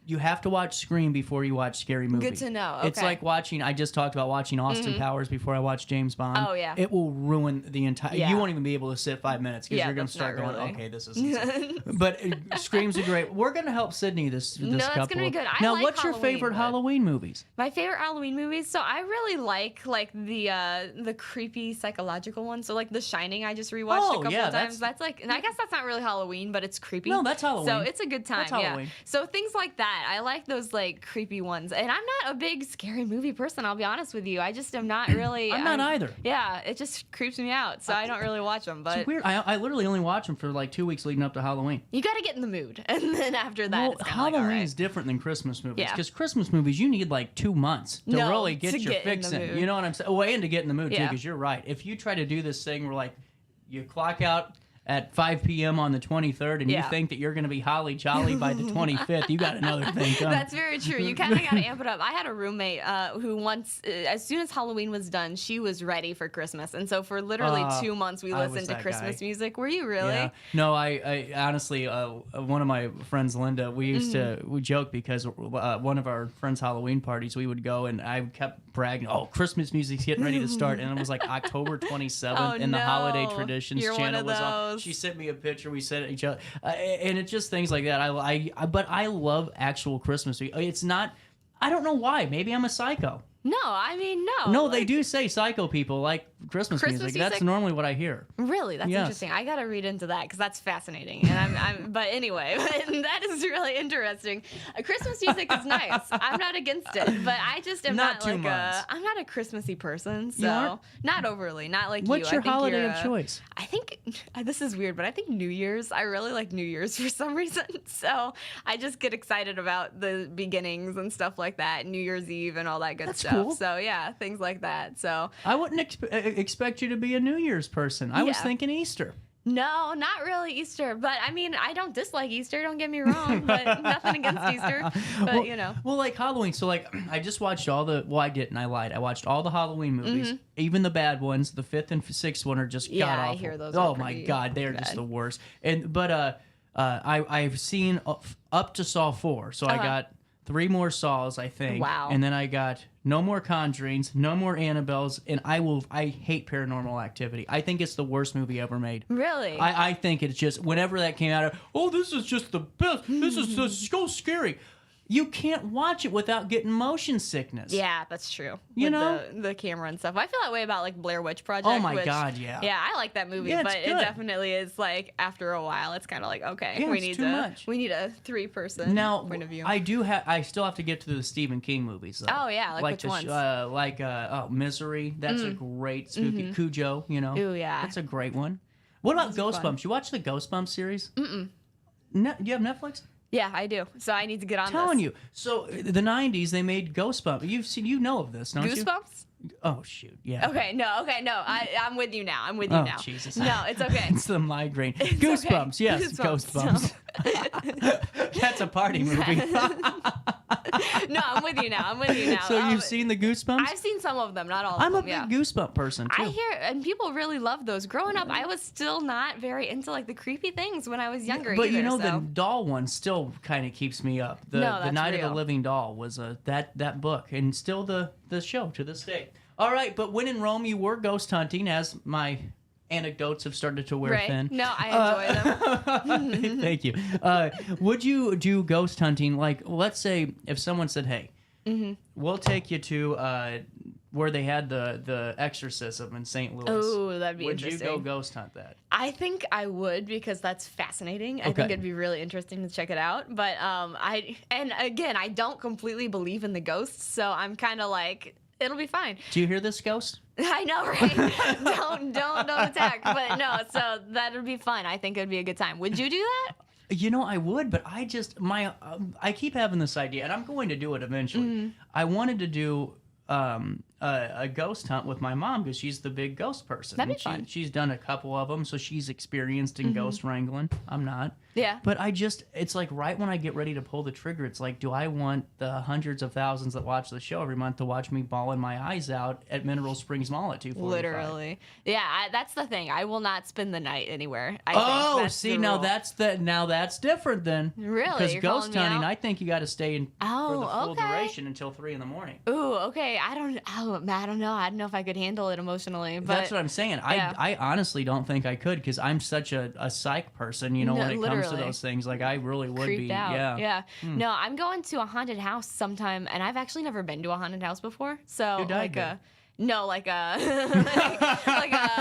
S3: You have to watch Scream before you watch Scary Movie.
S10: Good to know. Okay.
S3: It's like watching, I just talked about watching Austin Powers before I watched James Bond.
S10: Oh, yeah.
S3: It will ruin the entire, you won't even be able to sit 5 minutes because you're going to start going,
S10: really.
S3: okay, this is But Screams are great. We're going to help Sydney this couple.
S10: No, it's going to be good.
S3: Now, what's your favorite Halloween movies?
S10: My favorite Halloween movies? So I really like the creepy psychological ones. So like The Shining, I just rewatched a couple of times. That's like, and I guess that's not really Halloween, but it's creepy.
S3: No, that's Halloween.
S10: So it's a good time.
S3: That's Halloween.
S10: Yeah. So things like that that. I like those like creepy ones. And I'm not a big scary movie person, I'll be honest with you. I just am not really.
S3: I'm not either.
S10: Yeah, it just creeps me out, so I don't really watch them. But
S3: It's weird. I literally only watch them for like 2 weeks leading up to Halloween.
S10: you got to get in the mood, and then after that,
S3: Well,
S10: it's kinda
S3: Halloween
S10: like, all
S3: is
S10: right.
S3: different than Christmas movies
S10: Yeah.
S3: because Christmas movies you need like 2 months to
S10: No,
S3: really get
S10: to
S3: your
S10: get in
S3: fix
S10: the
S3: in.
S10: mood.
S3: You know what I'm saying? Well, and to get in the mood too,
S10: Yeah.
S3: because you're right. If you try to do this thing where like you clock out at 5 p.m. on the 23rd and you
S10: Yeah.
S3: think that you're going to be holly jolly by the 25th, you got another thing coming.
S10: That's very true. You kind of got to amp it up. I had a roommate who once, as soon as Halloween was done, she was ready for Christmas. And so for literally 2 months, we
S3: I was
S10: listened to
S3: that
S10: Christmas
S3: guy.
S10: music. Were you really?
S3: Yeah. No, I honestly, one of my friends, Linda, we used we joke because one of our friends' Halloween parties, we would go and I kept bragging, oh, Christmas music's getting ready to start. And it was like October 27th
S10: Oh,
S3: and the Holiday
S10: no.
S3: Traditions
S10: You're one
S3: channel
S10: of
S3: was on.
S10: those.
S3: She sent me a picture. We sent each other. And it's just things like that. But I love actual Christmas music. It's not, I don't know why. Maybe I'm a psycho.
S10: No, I mean, no.
S3: No, they do say psycho people like Christmas music. That's
S10: music?
S3: normally what I hear.
S10: Really? That's
S3: Yes.
S10: interesting. I got to read into that because that's fascinating. And but anyway, that is really interesting. Christmas music is nice. I'm not against it, but I just am
S3: Not
S10: not,
S3: too
S10: like
S3: much.
S10: I'm not a Christmassy person,
S3: You aren't?
S10: so not overly, not like you.
S3: What's your
S10: I think
S3: holiday
S10: you're
S3: of choice?
S10: I think this is weird, but I think New Year's. I really like New Year's for some reason. So I just get excited about the beginnings and stuff like that, New Year's Eve and all that good
S3: That's
S10: stuff.
S3: cool.
S10: So yeah, things like that. So
S3: I wouldn't expect you to be a New Year's person. I was
S10: Yeah.
S3: thinking Easter.
S10: no, not really Easter. But I mean, I don't dislike Easter. Don't get me wrong. But nothing against Easter. But
S3: well,
S10: you know.
S3: Well, like Halloween. So, like, I just watched all the. Well, I didn't. I lied. I watched all the Halloween movies, even the bad ones. The 5th and 6th one are just
S10: Yeah,
S3: god
S10: I
S3: awful.
S10: hear those are
S3: Oh my
S10: pretty
S3: god, they're just
S10: bad.
S3: the worst. But I've seen up to Saw 4, so I got 3 more Saws, I think.
S10: Wow.
S3: And then I got no more Conjurings, no more Annabelles, and I hate Paranormal Activity. I think it's the worst movie ever made.
S10: Really?
S3: I think it's just, whenever that came out, oh, this is just the best. This is so scary. You can't watch it without getting motion sickness.
S10: Yeah, that's true.
S3: You
S10: With
S3: know?
S10: the camera and stuff. I feel that way about like Blair Witch Project.
S3: Oh my
S10: which-
S3: God, yeah.
S10: Yeah, I like that movie,
S3: Yeah, it's
S10: but it
S3: good.
S10: definitely is like after a while, it's kind of like okay,
S3: Yeah,
S10: we
S3: it's
S10: need
S3: too much.
S10: we need a 3-person
S3: Now,
S10: point of view.
S3: I still have to get to the Stephen King movies, though.
S10: Oh, yeah, like which
S3: the
S10: ones?
S3: Misery. That's a great spooky. Cujo, you know.
S10: Ooh, yeah.
S3: That's a great one. What about
S10: Those are fun.
S3: Ghostbumps? You watch the Ghostbumps series? No, you have Netflix?
S10: Yeah, I do. So I need to get on
S3: Telling
S10: this.
S3: you. So the 90s, they made Ghostbumps. You know of this, don't you?
S10: Goosebumps?
S3: Oh shoot, yeah.
S10: Okay, no. I'm with you now. I'm with you
S3: Oh
S10: now.
S3: Jesus.
S10: No, it's okay.
S3: It's the migraine.
S10: It's
S3: Goosebumps,
S10: okay.
S3: yes,
S10: Goosebumps.
S3: Ghostbumps. That's a party movie.
S10: No, I'm with you now.
S3: So you've seen the Goosebumps?
S10: I've seen some of them, not all of
S3: I'm a
S10: them.
S3: big
S10: yeah.
S3: Goosebump person too.
S10: I hear, and people really love those. Growing up, I was still not very into like the creepy things when I was younger.
S3: But
S10: either,
S3: you know,
S10: so.
S3: the doll one still kind of keeps me up. The
S10: No, that's
S3: Night of
S10: real.
S3: the Living Doll was that book, and still the show to this day. All right, but when in Rome, you were ghost hunting, as my anecdotes have started to wear
S10: right?
S3: thin.
S10: No, I enjoy them.
S3: Thank you. Would you do ghost hunting? Like, let's say if someone said, "Hey, we'll take you to where they had the exorcism in St. Louis."
S10: Oh, that'd be
S3: would
S10: interesting.
S3: you go ghost hunt that?
S10: I think I would because that's fascinating. I
S3: Okay.
S10: think it'd be really interesting to check it out. But I don't completely believe in the ghosts, so I'm kind of like it'll be fine.
S3: Do you hear this, ghost?
S10: I know, right? don't attack. But no, so that'll be fun. I think it'd be a good time. Would you do that?
S3: You know, I would, but I just I keep having this idea, and I'm going to do it eventually. I wanted to do a ghost hunt with my mom because she's the big ghost person.
S10: That'd be
S3: And
S10: fun.
S3: She's done a couple of them, so she's experienced in ghost wrangling. I'm not.
S10: Yeah.
S3: But it's like right when I get ready to pull the trigger, it's like, do I want the hundreds of thousands that watch the show every month to watch me bawling my eyes out at Mineral Springs Mall at 2:45?
S10: Literally. Yeah, that's the thing. I will not spend the night anywhere. I
S3: Oh,
S10: think that's
S3: see,
S10: the
S3: now
S10: rule.
S3: that's different then.
S10: Really?
S3: Because
S10: You're
S3: ghost
S10: calling me
S3: hunting,
S10: out?
S3: I think you got to stay in for
S10: Oh,
S3: the full
S10: okay.
S3: duration until 3 a.m.
S10: Ooh, okay. I don't know. I don't know if I could handle it emotionally. But
S3: That's what I'm saying.
S10: yeah.
S3: I honestly don't think I could because I'm such a psych person, you know,
S10: No,
S3: when it comes to
S10: literally.
S3: those things. Like, I really would
S10: creeped
S3: be.
S10: out.
S3: Yeah.
S10: No, I'm going to a haunted house sometime, and I've actually never been to a haunted house before. So
S3: Who died
S10: like
S3: there?
S10: no, like a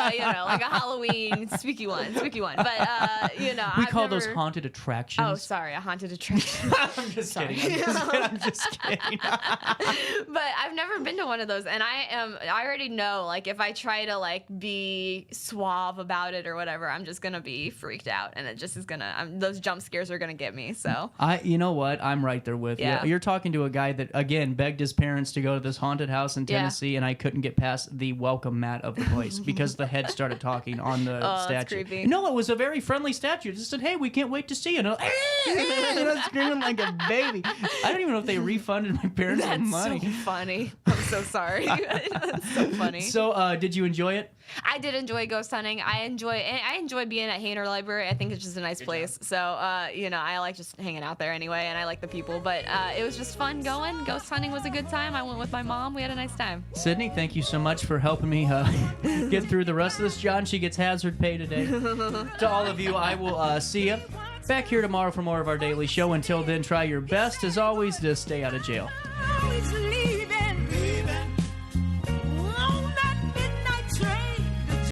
S10: like a Halloween spooky one. But
S3: We
S10: I've
S3: call those
S10: never-
S3: haunted attractions.
S10: Oh, sorry, a haunted attraction.
S3: I'm just kidding. I'm just kidding.
S10: But I've never been to one of those, and I already know, like, if I try to like be suave about it or whatever, I'm just gonna be freaked out, and it just is gonna. Those jump scares are gonna get me. So
S3: You know what? I'm right there with
S10: Yeah.
S3: you. You're talking to a guy that, again, begged his parents to go to this haunted house in
S10: Yeah.
S3: Tennessee, and I couldn't get past the welcome mat of the place because the head started talking on the
S10: that's
S3: statue.
S10: creepy.
S3: No, it was a very friendly statue. It just said, "Hey, we can't wait to see you." And I was screaming like a baby. I don't even know if they refunded my parents their
S10: that's
S3: money.
S10: so funny. I'm so sorry. That's so funny.
S3: So, did you enjoy it?
S10: I did enjoy ghost hunting. I enjoy being at Hainer Library. I think it's just a nice place. So, I like just hanging out there anyway, and I like the people. But it was just fun going. Ghost hunting was a good time. I went with my mom. We had a nice time.
S3: Sydney, thank you so much for helping me get through the rest of this. John, she gets hazard pay today. To all of you, I will see you back here tomorrow for more of our daily show. Until then, try your best, as always, to stay out of jail.